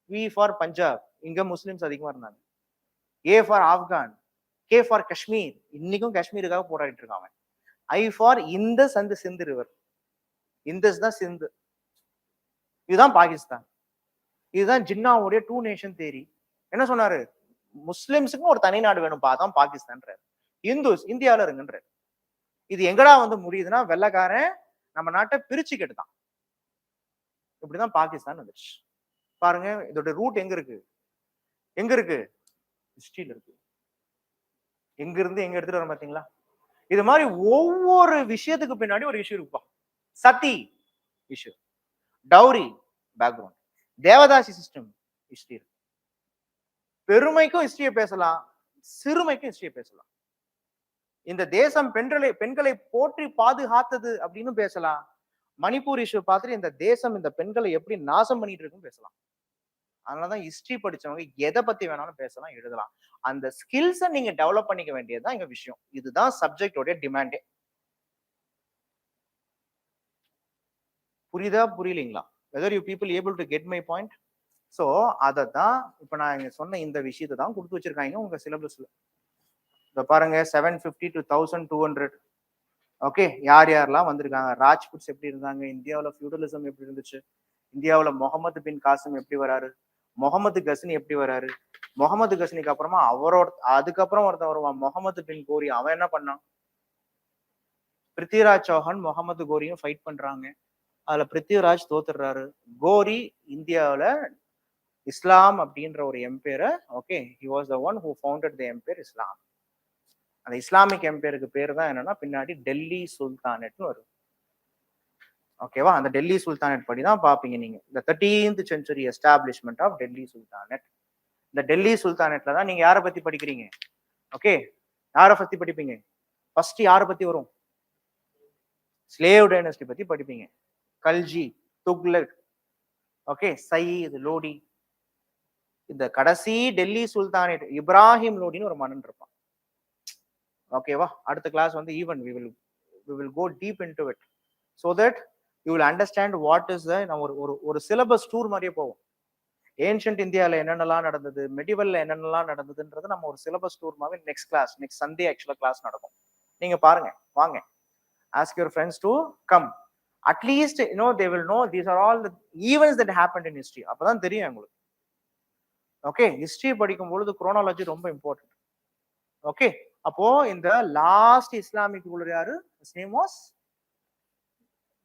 பி ஃபார் பஞ்சாப், இங்க முஸ்லிம்ஸ் அதிகமா இருந்தாங்க. A for Afghan, K for Kashmir, இன்னைக்கும் காஷ்மீருக்காக போராடிட்டு இருக்காங்க. ஐ for Indus and Sindhu river, Indus தான் சிந்து. இதுதான் பாகிஸ்தான். இதுதான் ஜின்னாவுடைய 2 நேஷன் தேரி. என்ன சொன்னாரு? முஸ்லிம்ஸுக்கும் ஒரு தனி நாடு வேணும்பா, தான் பாகிஸ்தான். இந்துஸ் இந்தியாவில இருங்கன்ற. இது எங்கடா வந்து முடியுதுன்னா, வெள்ளக்காரன் நம்ம நாட்டை பிரிச்சு கேட்டுதான். இப்படிதான் பாகிஸ்தான் வந்துச்சு. பாருங்க, இதோட ரூட் எங்க இருக்கு? எங்க இருக்கு? ஹிஸ்டரியில இருக்கு. எங்க இருந்து எங்க எடுத்துட்டு வர பாத்தீங்களா? இது மாதிரி ஒவ்வொரு விஷயத்துக்கு பின்னாடி ஒரு இஷ்யூ இருக்குப்பா. சதி issue, dowry background, devadasi system history இருக்கு. பெருமைக்கும் ஹிஸ்டரியை பேசலாம், சிறுமைக்கும் ஹிஸ்டரியை பேசலாம். இந்த தேசம் பெண்களை போற்றி பாதுகாத்தது அப்படின்னு பேசலாம். மணிப்பூர் இஷ்யூ பார்த்துட்டு இந்த தேசம் இந்த பெண்களை எப்படி நாசம் பண்ணிட்டு இருக்குன்னு பேசலாம். அதனாலதான் ஹிஸ்டரி படிச்சவங்க எதை பத்தி வேணாலும் பேசலாம், எழுதலாம். அந்த ஸ்கில்ஸை நீங்க டெவலப் பண்ணிக்க வேண்டியதுதான் எங்க விஷயம். இதுதான் சப்ஜெக்டோட டிமாண்டே. புரியுதா புரியலீங்களா? Whether you people able to get my point? So அதை தான் இப்ப நான் இங்க சொன்ன இந்த விஷயத்தை தான் கொடுத்து வச்சிருக்காங்க உங்க சிலபஸ்ல. இதை பாருங்க, 750 to 1200. ஓகே, யார் யாரெல்லாம் வந்திருக்காங்க? ராஜ்புட்ஸ் எப்படி இருந்தாங்க? இந்தியாவில் ஃபியூடலிசம் எப்படி இருந்துச்சு? இந்தியாவில் முகமது பின் காசிம் எப்படி வராரு? முகமது கஸ்னி எப்படி வராரு? முகமது கஸ்னிக்கு அப்புறமா அதுக்கப்புறம் ஒருத்தன் வருவான், முகமது பின் கோரி. அவன் என்ன பண்ணான்? பிருத்திவிராஜ் சௌஹான் முகமது கோரியும் ஃபைட் பண்றாங்க. அதுல பிருத்திவிராஜ் தோத்துடுறாரு. கோரி இந்தியாவில இஸ்லாம் அப்படின்ற ஒரு எம்பையரை, okay, he was the one who founded the empire Islam. அந்த இஸ்லாமிக் எம்பையருக்கு பேர் தான் என்னன்னா பின்னாடி டெல்லி சுல்தானேட்னு வரும். ஓகேவா? அந்த டெல்லி சுல்தானேட் படி தான் பார்ப்பீங்க நீங்க. இந்த 13th century establishment of Delhi sultanate. இந்த டெல்லி சுல்தானேட்ல தான் நீங்க யாரை பத்தி படிக்கிறீங்க? ஓகே, யாரை பத்தி படிப்பீங்க? ஃபர்ஸ்ட் யாரை பத்தி வரும்? ஸ்லேவ் டைனஸ்டி பத்தி படிப்பீங்க. கல்ஜி, துக்லக், ஓகே, சயீத், லோடி. இந்த கடைசி டெல்லி சுல்தானேட் இப்ராஹிம் லோடின்னு ஒரு மன்னன் இருப்பான். ஓகேவா? அடுத்த கிளாஸ் வந்து even we will go deep into it so that you will understand what is the நம்ம ஒரு சிலபஸ் டூர் மாதிரியே போவோம். ஏன்ஷியன்ட் இந்தியாவில் என்னென்னலாம் நடந்தது, மெடிவல்ல என்னென்னலாம் நடந்ததுன்றது நம்ம ஒரு சிலபஸ் டூர் மாதிரி நெக்ஸ்ட் கிளாஸ், நெக்ஸ்ட் சண்டே ஆக்சுவலா கிளாஸ் நடக்கும். நீங்க பாருங்க, வாங்க. Ask your friends to come. At least they will know these are all the events that happened in history. அப்பதான் தெரியும் உங்களுக்கு. ஓகே, ஹிஸ்டரி படிக்கும் பொழுது குரோனாலஜி ரொம்ப இம்பார்ட்டன்ட். ஓகே, அப்போ இந்த லாஸ்ட் இஸ்லாமிக் ரூலர் யாரு? His name was,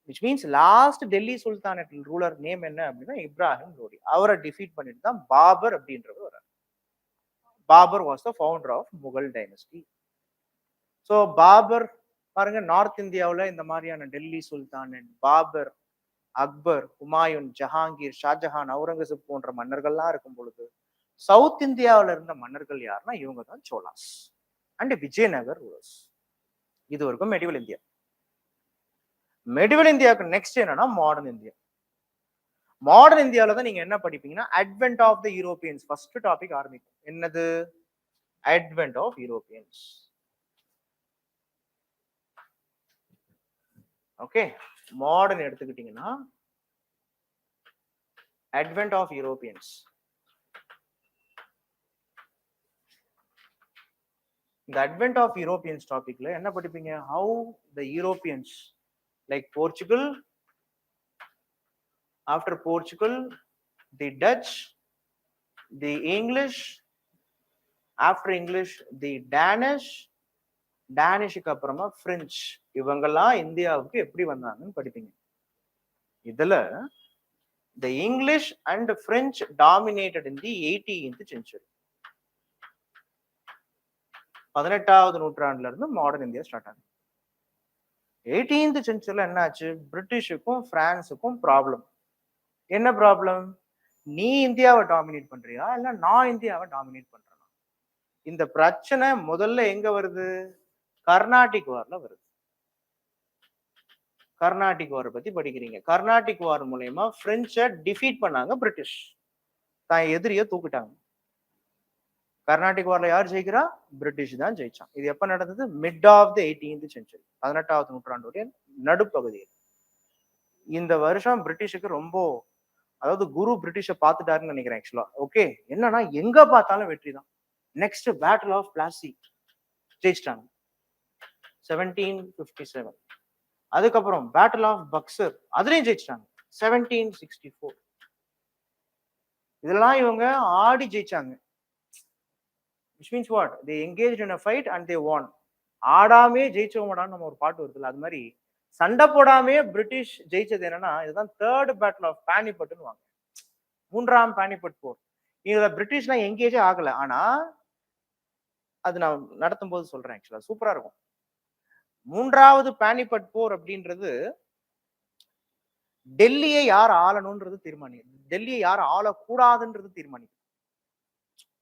which means last Delhi sultanate ruler name என்ன அப்படின்னா இப்ராஹிம் லோடி. அவரை டிஃபீட் பண்ணிட்டு தான் பாபர் அப்படின்றது வர்றாரு. Babur was the founder of Mughal dynasty. So Babur பாருங்க, நார்த் இந்தியாவில் இந்த மாதிரியான டெல்லி சுல்தானேட், பாபர், அக்பர், ஹுமாயூன், ஜஹாங்கீர், ஷாஜஹான், அவுரங்கசீப் போன்ற மன்னர்கள்லாம் இருக்கும் பொழுது சவுத் இந்தியாவில் இருந்த மன்னர்கள் யாருன்னா இவங்க தான் சோலாஸ் அண்ட் விஜயநகர் ரூலர்ஸ். இது வரைக்கும் மெடிவல் இந்தியா. மெடிவல் இந்தியாவுக்கு நெக்ஸ்ட் என்னன்னா மாடர்ன் இந்தியா. மாடர்ன் இந்தியாவில தான் நீங்க என்ன படிப்பீங்கன்னா advent of the Europeans. First topic ஆரம்பிக்கும். என்னது? Advent of Europeans. Okay, modern எடுத்துக்கிட்டீங்கன்னா அட்வென்ட் ஆஃப் யூரோப்பியன்ஸ். இந்த அட்வென்ட் ஆஃப் யூரோப்பியன்ஸ் டாபிக்ல என்ன படிப்பீங்க? How the Europeans like Portugal, after Portugal the Dutch, the English, after English the Danish, டேனிஷுக்கு அப்புறமா French, இவங்கெல்லாம் இந்தியாவுக்கு எப்படி வந்தாங்கன்னு படிப்பீங்க. இதுல the English and French dominated in the 18th century. 18வது நூற்றாண்டுல இருந்து மாடர்ன் இந்தியா ஸ்டார்ட் ஆகுது. 18th செஞ்சுரியில என்ன ஆச்சு? பிரிட்டிஷுக்கும் பிரான்ஸுக்கும் ப்ராப்ளம். என்ன ப்ராப்ளம்? நீ இந்தியாவை டாமினேட் பண்றியா இல்ல நான் இந்தியாவை டாமினேட் பண்றேனா? இந்த பிரச்சனை முதல்ல எங்க வருது? கர்நாடிக் வார்ல வருது. கர்நாடிக் வார் பத்தி படிக்கிறீங்க. கர்நாடிக் வார் மூலமா பிரெஞ்சை டிஃபீட் பண்ணாங்க பிரிட்டிஷ். தான் எதிரியை தூக்கிட்டாங்க. கர்நாடிக் வார்ல யார் ஜெயிக்கிறா? பிரிட்டிஷ் தான் ஜெயிச்சான். இது எப்ப நடந்தது? Mid of the 18th century, 18வது நூற்றாண்டுடைய நடுப்பகுதியில். இந்த வருஷம் பிரிட்டிஷுக்கு ரொம்ப, அதாவது குரு பிரிட்டிஷை பார்த்துட்டாருன்னு நினைக்கிறேன் ஆக்சுவலா. ஓகே, என்னன்னா எங்க பார்த்தாலும் வெற்றி தான். நெக்ஸ்ட் பேட்டில் ஆஃப் பிளாசி ஜெயிச்சிட்டாங்க 1757. அதுக்கப்புறம் பேட்டில் ஆஃப் பக்சர், அதுலயும் ஜெயிச்சிட்டாங்க 1764. இதெல்லாம் இவங்க ஆடி ஜெயிச்சாங்க. which means what? They engaged in a fight and they won. ஆடாமே ஜெயிச்சவங்கடான்னு நம்ம ஒரு பாட்டு வருதுல்ல, அது மாதிரி சண்டை போடாமே பிரிட்டிஷ் ஜெயிச்சது என்னன்னா இதுதான் தேர்ட் பேட்டில் ஆஃப் பானிபட்னு வாங்க. 3ஆம் பானிபட் போர். இதுல பிரிட்டிஷ்லாம் எங்கேஜே ஆகல, ஆனா அது நான் நடத்தும் போது சொல்றேன். ஆக்சுவலா சூப்பரா இருக்கும். 3வது பானிபட் போர் அப்படின்றது டெல்லியை யார் ஆளணும்ன்றது தீர்மானிக்கும், டெல்லியை யார் ஆளக்கூடாதுன்றது தீர்மானிக்கும்.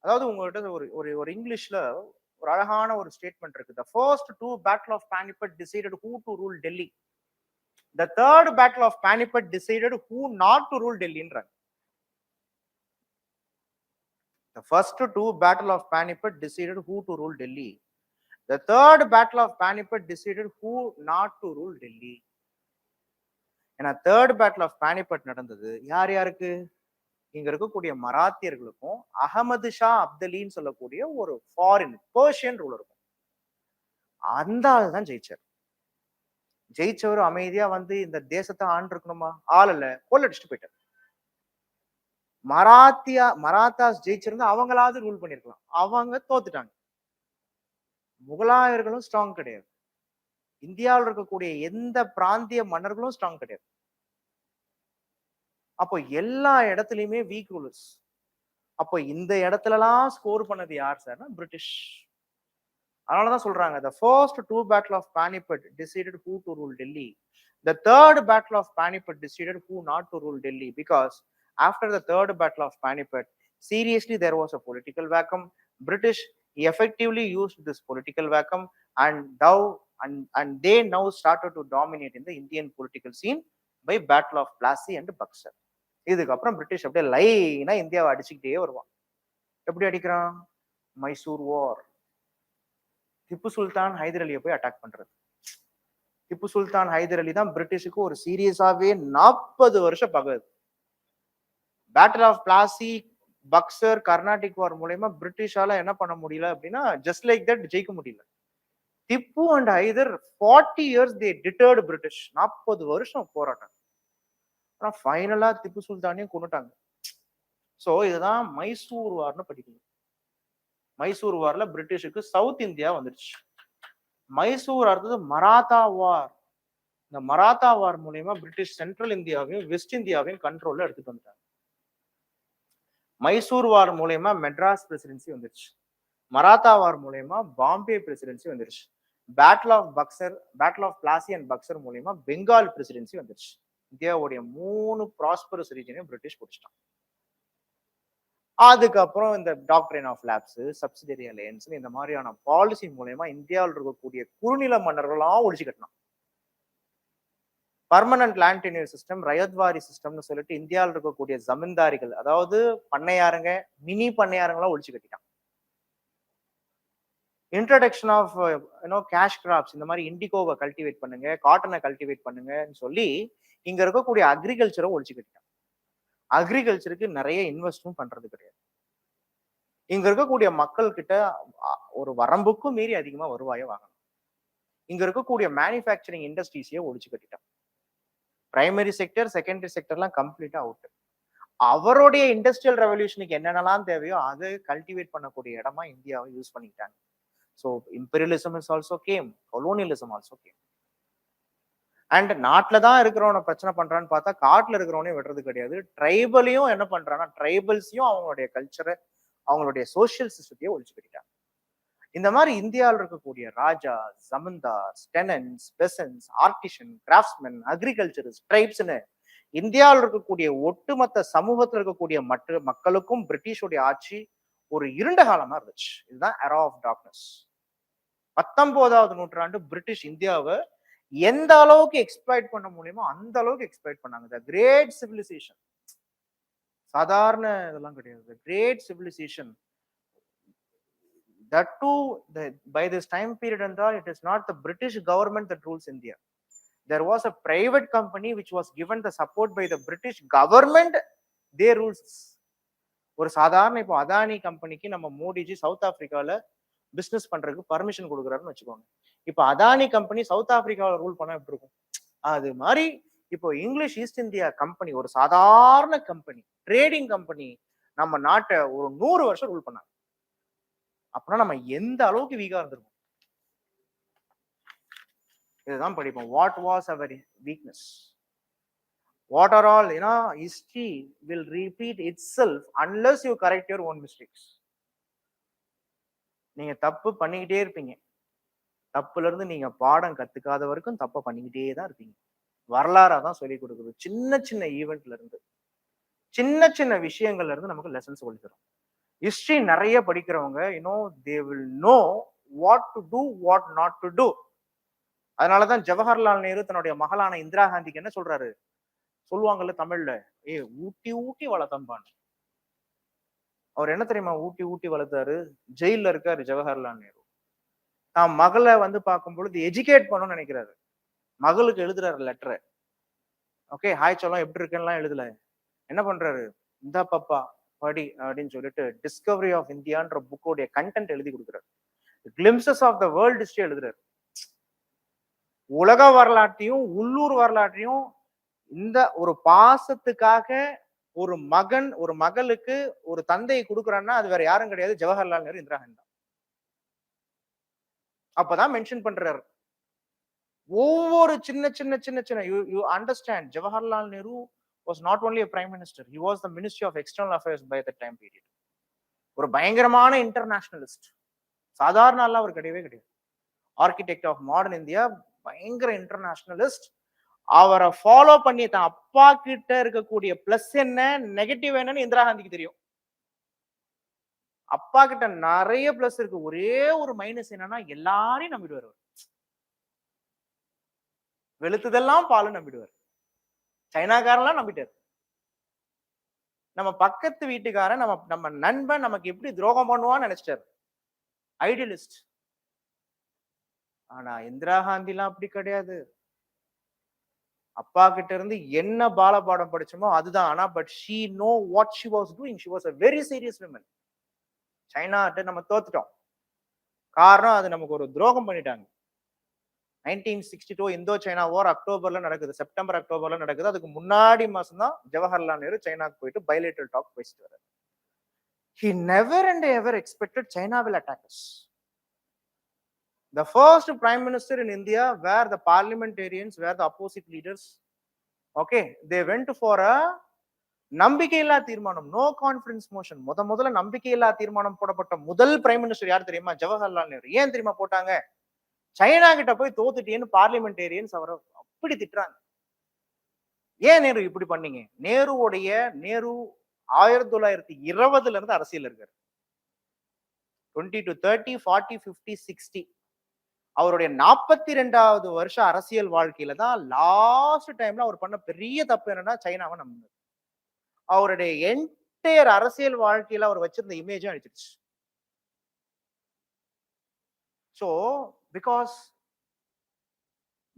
அதாவது உங்கள்கிட்ட ஒரு இங்கிலீஷ்ல ஒரு அழகான ஒரு ஸ்டேட்மெண்ட் இருக்கு. The first two battle of Panipat decided who to rule Delhi. The third battle of Panipat decided who not to rule Delhi-ன்றாங்க. The first two battle of Panipat decided who to rule Delhi. The third battle of Panipat decided who not to rule Delhi. ஏன்னா third battle of Panipat நடந்தது யார் யாருக்கு? இங்க இருக்கக்கூடிய மராத்தியர்களுக்கும் அகமது ஷா அப்தலின்னு சொல்லக்கூடிய ஒரு foreign Persian ரூலருக்கும். அந்த ஆள் தான் ஜெயிச்சார். ஜெயிச்சவர் அமைதியா வந்து இந்த தேசத்தை ஆண்டு இருக்கணுமா? ஆள் இல்ல, கொள்ளடிச்சுட்டு போயிட்டார். மராத்தாஸ் ஜெயிச்சிருந்தா அவங்களாவது ரூல் பண்ணிருக்கலாம், அவங்க தோத்துட்டாங்க. முகலாயர்களும் ஸ்ட்ராங் கிடையாது, இந்தியாவில் இருக்கக்கூடிய எந்த பிராந்திய மன்னர்களும் ஸ்ட்ராங் கிடையாது. அப்போ எல்லா இடத்துலயுமே வீக் ரூலர்ஸ். அப்போ இந்த இடத்துலலாம் ஸ்கோர் பண்ணது யார் சார்னா பிரிட்டிஷ். அதனாலதான் சொல்றாங்க the first two battle of Panipat decided who to rule Delhi. The third battle of Panipat decided who not to rule Delhi, because after the third battle of Panipat, seriously there was a political vacuum. British effectively used this political vacuum. and they now started to dominate in the Indian political scene by Battle of Plassey and Buxar. இதுக்கப்புறம் British அப்படியே லைனா இந்தியாவை அடிச்சுக்கிட்டே வருவான். எப்படி அடிக்கிறான்? மைசூர் வார். திப்பு சுல்தான் ஹைதர் அலியை போய் அட்டாக் பண்றது. திப்பு சுல்தான் ஹைதர் அலி தான் பிரிட்டிஷுக்கு ஒரு சீரியஸாவே 40 வருஷம் பகது. பேட்டில் ஆஃப் பிளாசி, பக்சர், கர்நாடிக் வார் மூலயமா பிரிட்டிஷால என்ன பண்ண முடியல அப்படின்னா ஜஸ்ட் லைக் தட் ஜெயிக்க முடியல. Tipu and Hyder 40 years they deterred British. 40 வருஷம் போராட்டம். ஆனா ஃபைனலா திப்பு சுல்தானையும் கொண்டுட்டாங்க. சோ இதுதான் மைசூர் வார்னு படிக்கணும். மைசூர் வார்ல பிரிட்டிஷுக்கு சவுத் இந்தியா வந்துருச்சு. மைசூர் அடுத்தது மராத்தா வார். இந்த மராத்தா வார் மூலயமா பிரிட்டிஷ் சென்ட்ரல் இந்தியாவையும் வெஸ்ட் இந்தியாவையும் கண்ட்ரோல்ல எடுத்துட்டு வந்துட்டாங்க. மைசூர் வார் மூலயமா மெட்ராஸ் பிரசிடென்சி வந்துருச்சு. மராத்தா வார் மூலயமா பாம்பே பிரசிடென்சி வந்துருச்சு. Battle of Plassey and Buxar மூலயமா பெங்கால் பிரசிடென்சி வந்துருச்சு. இந்தியாவுடைய 3 ப்ராஸ்பரஸ் ரீஜனையும் பிரிட்டிஷ் பிடிச்சிட்டான். அதுக்கப்புறம் இந்த doctrine of lapse, subsidiary alliance, இந்த மாதிரியான பாலிசி மூலயமா இந்தியாவில் இருக்கக்கூடிய குறுநில மன்னர்களாம் ஒழிச்சு கட்டினான். Permanent land tenure system, ryotwari சிஸ்டம்னு சொல்லிட்டு இந்தியாவில் இருக்கக்கூடிய ஜமீன்தாரிகள், அதாவது பண்ணையாருங்க, மினி பண்ணையாருங்களாம் ஒழிச்சு கட்டிட்டான். இன்ட்ரடக்ஷன் ஆஃப் கேஷ் கிராப்ஸ், இந்த மாதிரி இண்டிகோவை கல்டிவேட் பண்ணுங்க, காட்டனை கல்டிவேட் பண்ணுங்கன்னு சொல்லி இங்க இருக்கக்கூடிய அக்ரிகல்ச்சரை ஒழிச்சு கட்டிட்டான். அக்ரிகல்ச்சருக்கு நிறைய இன்வெஸ்டும் பண்றது கிடையாது. இங்க இருக்கக்கூடிய மக்கள் கிட்ட ஒரு வரம்புக்கும் மீறி அதிகமா வருவாயை வாங்கணும். இங்க இருக்கக்கூடிய மேனுஃபேக்சரிங் இண்டஸ்ட்ரீஸையே ஒழிச்சு கட்டிட்டான். பிரைமரி செக்டர், செகண்டரி செக்டர்லாம் கம்ப்ளீட்டா அவுட். அவருடைய இண்டஸ்ட்ரியல் ரெவல்யூஷனுக்கு என்னென்னலாம் தேவையோ அதை கல்டிவேட் பண்ணக்கூடிய இடமா இந்தியாவை யூஸ் பண்ணிக்கிட்டாங்க. So imperialism is also came, colonialism also came. And நாட்டில் தான் இருக்கிறவனை பிரச்சனை பண்றான்னு பார்த்தா காட்டில் இருக்கிறவனையும் விடுறது கிடையாது. ட்ரைபலையும் என்ன பண்றான்னா ட்ரைபல்ஸையும் அவங்களுடைய கல்ச்சரை, அவங்களுடைய சோசியல் சிஸ்டத்தையும் ஒழிச்சு கட்டிட்டாங்க. இந்த மாதிரி இந்தியாவில் இருக்கக்கூடிய raja, zamindar, tenants, peasants, artisan, craftsmen, agriculturist, ட்ரைப்ஸ்னு இந்தியாவில் இருக்கக்கூடிய ஒட்டுமொத்த சமூகத்தில் இருக்கக்கூடிய மற்ற மக்களுக்கும் பிரிட்டிஷோடைய ஆட்சி ஒரு இருண்ட காலமா இருந்துச்சு. இதுதான் எரா ஆஃப் டார்க்னஸ். 19வது நூற்றாண்டு பிரிட்டிஷ் இந்தியாவை எந்த அளவுக்கு எக்ஸ்ப்ளாய்ட் பண்ண முடியுமோ அந்த அளவுக்கு எக்ஸ்ப்ளாய்ட் பண்ணாங்க. த கிரேட் சிவிலைசேஷன், சாதாரண இதெல்லாம் கிடையாது. The great civilisation, that too by this time period and all, it is not the British government that rules India. There was a private company which was given the support by the British government, they rules. ஒரு சாதாரண இப்போ அதானி கம்பெனிக்கு நம்ம Modiji south ஆப்பிரிக்கால business பண்றதுக்கு permission கொடுக்குறாருன்னு வச்சுக்கோங்க. இப்போ Adani company south ஆப்பிரிக்காவில் ரூல் பண்ண எப்படி இருக்கும்? அது மாதிரி இப்போ இங்கிலீஷ் ஈஸ்ட் இந்தியா கம்பெனி, ஒரு சாதாரண கம்பெனி, ட்ரேடிங் கம்பெனி, நம்ம நாட்டை ஒரு 100 வருஷம் ரூல் பண்ணாங்க. அப்படின்னா நம்ம எந்த அளவுக்கு வீக்கா இருந்திருக்கும்? இதுதான் படிப்போம். What was our weakness, what are all history will repeat itself unless you correct your own mistakes. நீங்க தப்பு பண்ணிக்கிட்டே இருப்பீங்க. தப்புல இருந்து நீங்க பாடம் கத்துக்காத வரைக்கும் தப்ப பண்ணிக்கிட்டே தான் இருப்பீங்க. வரலாறா தான் சொல்லி கொடுக்குது. சின்ன சின்ன ஈவெண்ட்ல இருந்து, சின்ன சின்ன விஷயங்கள்ல இருந்து நமக்கு லெசன்ஸ் சொல்லி தரும். ஹிஸ்டரி நிறைய படிக்கிறவங்க they will know what to do, what not to do. அதனாலதான் ஜவஹர்லால் நேரு தன்னுடைய மகளான இந்திரா காந்திக்கு என்ன சொல்றாரு? சொல்லுவாங்கல்ல தமிழ்ல, ஊட்டி ஊட்டி வளர்த்தம்பான். அவர் என்ன தெரியுமா ஊட்டி ஊட்டி வளர்த்தாரு? ஜெயில இருக்காரு ஜவஹர்லால் நேரு. தான் மகளை பார்க்கும் பொழுது எஜுகேட் பண்ணணும்னு நினைக்கிறாரு. மகளுக்கு எழுதுறாரு லெட்டர். ஓகே, ஹாய் சொல்லம் எப்படி இருக்குன்னு எழுதல. என்ன பண்றாரு? இந்த பாப்பா படி அப்படின்னு சொல்லிட்டு டிஸ்கவரி ஆஃப் இந்தியான்ற புக்கோடைய கண்டென்ட் எழுதி கொடுக்குறாரு. Glimpses of the world history எழுதுறாரு. உலக வரலாற்றையும் உள்ளூர் வரலாற்றையும் இந்த ஒரு பாசத்துக்காக ஒரு மகன் ஒரு மகளுக்கு ஒரு தந்தையை கொடுக்குறான்னா அது வேற யாரும் கிடையாது, ஜவஹர்லால் நேரு, இந்திரா காந்தி தான். அப்பதான் மென்ஷன் பண்றாரு ஒவ்வொரு சின்ன சின்ன சின்ன சின்ன you understand Jawaharlal Nehru was not only a prime minister, he was the Ministry of External Affairs by that time period. ஒரு பயங்கரமான இன்டர்நேஷனலிஸ்ட். சாதாரண ஆளா அவர் கிடையவே கிடையாது. ஆர்கிடெக்ட் ஆஃப் மாடர்ன் இந்தியா, பயங்கர இன்டர்நேஷனலிஸ்ட். அவரை ஃபாலோ பண்ணி தான் அப்பா கிட்ட இருக்கக்கூடிய பிளஸ் என்ன நெகட்டிவ் என்னன்னு இந்திரா காந்திக்கு தெரியும். அப்பா கிட்ட நிறைய பிளஸ் இருக்கு, ஒரே ஒரு மைனஸ் என்னன்னா எல்லாரையும் நம்பிடுவார். வெளுத்ததெல்லாம் பால் நம்பிடுவார். சைனாக்காரெல்லாம் நம்பிட்டார். நம்ம பக்கத்து வீட்டுக்காரன், நம்ம நண்பன் நமக்கு எப்படி துரோகம் பண்ணுவான்னு நினைச்சிட்டாரு. ஐடியலிஸ்ட். ஆனா இந்திரா காந்தி எல்லாம் அப்படி கிடையாது. அப்பா கிட்ட இருந்து என்ன பாலபாடம் படிச்சோமோ அதுதான். ஆனா but she know what she was doing. She was a very serious woman. China நம்ம தோத்துட்டோம். காரணம் அது நமக்கு ஒரு துரோகம் பண்ணிட்டாங்க. 1962 இந்தோ சைனா வார் அக்டோபர்ல நடக்குது, செப்டம்பர் அக்டோபர்ல நடக்குது. அதுக்கு முன்னாடி மாசம் தான் ஜவஹர்லால் நேரு சைனாக்கு போயிட்டு பைலேட்டரல் டாக் பேசிட்டு வர்றாரு. He never and ever expected China will attack us. The first prime minister in India where the parliamentarians were the opposite leaders, okay, they went for a நம்பிக்கையில்லா தீர்மானம், நோ கான்ஃபிடன்ஸ் மோஷன். முதல்ல நம்பிக்கையில்லா தீர்மானம் போடப்பட்ட முதல் prime minister யார் தெரியுமா? ஜவஹர்லால் நேரு. ஏன் தெரியுமா போட்டாங்க? சைனா கிட்ட போய் தோத்துட்டேன்னு பார்லிமெண்டேரியன்ஸ் அவரை அப்படி திட்டுறாங்க. ஏன் நேரு இப்படி பண்ணீங்க? நேரு 1920 இருந்து அரசியல் இருக்காரு. 20 to 30, 40, 50, 60 அவருடைய 42வது வருஷ அரசியல் வாழ்க்கையில தான் லாஸ்ட் டைம்ல அவர் பண்ண பெரிய தப்பு என்னன்னா சைனாவை நம்பினார். அவருடைய என்டையர் அரசியல் வாழ்க்கையில அவர் வச்சிருந்த இமேஜும் அழிச்சிருச்சு. So because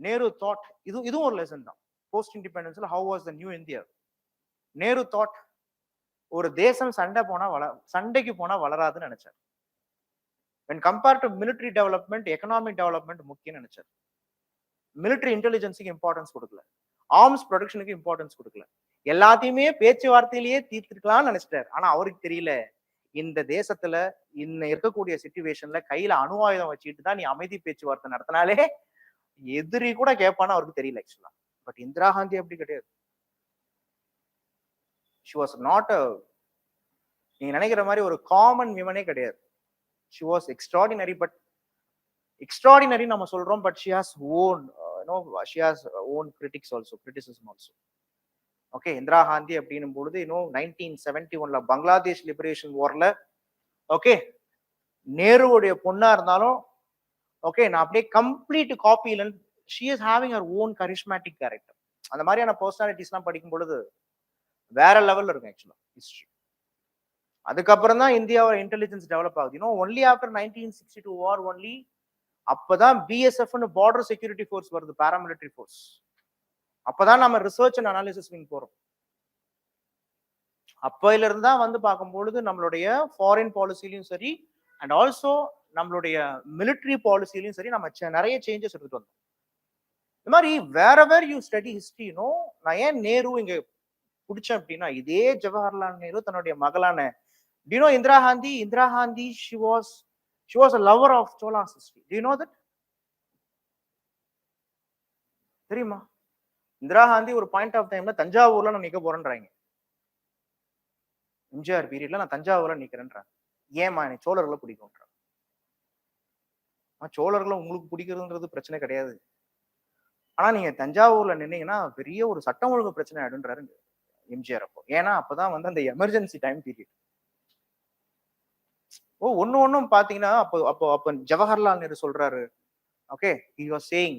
Nehru thought, இதுவும் ஒரு லெசன் தான். போஸ்ட் இண்டிபெண்டன்ஸ்ல how was the new India? Nehru thought ஒரு தேசம் சண்டைக்கு போனா வளராதுன்னு நினைச்சார். when compared to military development, economic development முக்கியம் நினைச்சார். military intelligence-க்கு இம்பார்ட்டன்ஸ் கொடுக்கல, ஆர்ம்ஸ் ப்ரொடக்ஷனுக்கு இம்பார்ட்டன்ஸ் கொடுக்கல, எல்லாத்தையுமே பேச்சுவார்த்தையிலேயே தீர்த்துக்கலாம்னு நினைச்சிட்டார். ஆனா அவருக்கு தெரியல, இந்த தேசத்துல இன்னும் இருக்கக்கூடிய சிச்சுவேஷன்ல கையில அணு ஆயுதம் வச்சுட்டு தான் நீ அமைதி பேச்சுவார்த்தை நடத்தினாலே எதிரி கூட கேட்பான்னு அவருக்கு தெரியல ஆக்சுவலா. பட் இந்திரா காந்தி அப்படி கிடையாது. she was not a, நீங்க நினைக்கிற மாதிரி ஒரு காமன் விமனே கிடையாது. she was extraordinary, but extraordinary நம்ம சொல்றோம், but she has own she has own criticism also. Okay, Indira Gandhi அப்படின்னும் பொழுது 1971ல பங்களாதேஷ் லிபரேஷன் வார்ல ஓகே நேருவுடைய பொண்ணா இருந்தாலும் ஓகே நான் அப்படியே கம்ப்ளீட் காப்பி இல்லைன்னு, she is having her own charismatic character. அந்த மாதிரியான பர்சனாலிட்டிஸ்லாம் படிக்கும் பொழுது வேற லெவல்ல இருக்கும் ஆக்சுவலா ஹிஸ்டரி. அதுக்கப்புறம் தான் இந்தியாவோட இன்டெலிஜென்ஸ் டெவலப் ஆகுது. ஒன்லி ஆஃப்டர் 1962 வார் ஒன்லி அப்பதான் பிஎஸ்எஃப்னு பார்டர் செக்யூரிட்டி ஃபோர்ஸ் வருது, பாராமிலிட்டரி ஃபோர்ஸ். அப்பதான் நம்ம ரிசர்ச் அண்ட் அனாலிசிஸ் விங் போறோம். அப்பையில இருந்தா வந்து பார்க்கும்பொழுது நம்மளுடைய ஃபாரின் பாலிசிலையும் சரி அண்ட் ஆல்சோ நம்மளுடைய மிலிட்ரி பாலிசிலையும் சரி நம்ம நிறைய சேஞ்சஸ் எடுத்துட்டு வந்தோம். இந்த மாதிரி வேறவர் யூ ஸ்டடி ஹிஸ்டரி. நான் ஏன் நேரு இங்க பிடிச்சேன் அப்படின்னா, இதே ஜவஹர்லால் நேரு தன்னுடைய மகளான Indira Gandhi she was a lover of Chola's history. Do you know that? தெரியுமா? இந்திரா காந்தி ஒரு பாயிண்ட் ஆஃப் டைம்ல தஞ்சாவூர்ல நான் நிக்க போறேன்றாங்க. எம்ஜிஆர் பீரியட்ல நான் தஞ்சாவூர்ல நிக்கிறேன்றாங்க. ஏமா எனக்கு சோழர்களை பிடிக்கும்ன்றாங்க. சோழர்களை உங்களுக்கு பிடிக்கிறதுன்றது பிரச்சனை கிடையாது, ஆனா நீங்க தஞ்சாவூர்ல நின்னீங்கன்னா பெரிய ஒரு சட்டம் ஒழுங்கு பிரச்சனை ஆயிடுன்றாரு எம்ஜிஆர். அப்போ ஏன்னா அப்பதான் வந்து அந்த எமர்ஜென்சி டைம் பீரியட். ஒன்னும் பாத்தீங்கன்னா அப்போ ஜவஹர்லால் நேரு சொல்றாரு, okay he was saying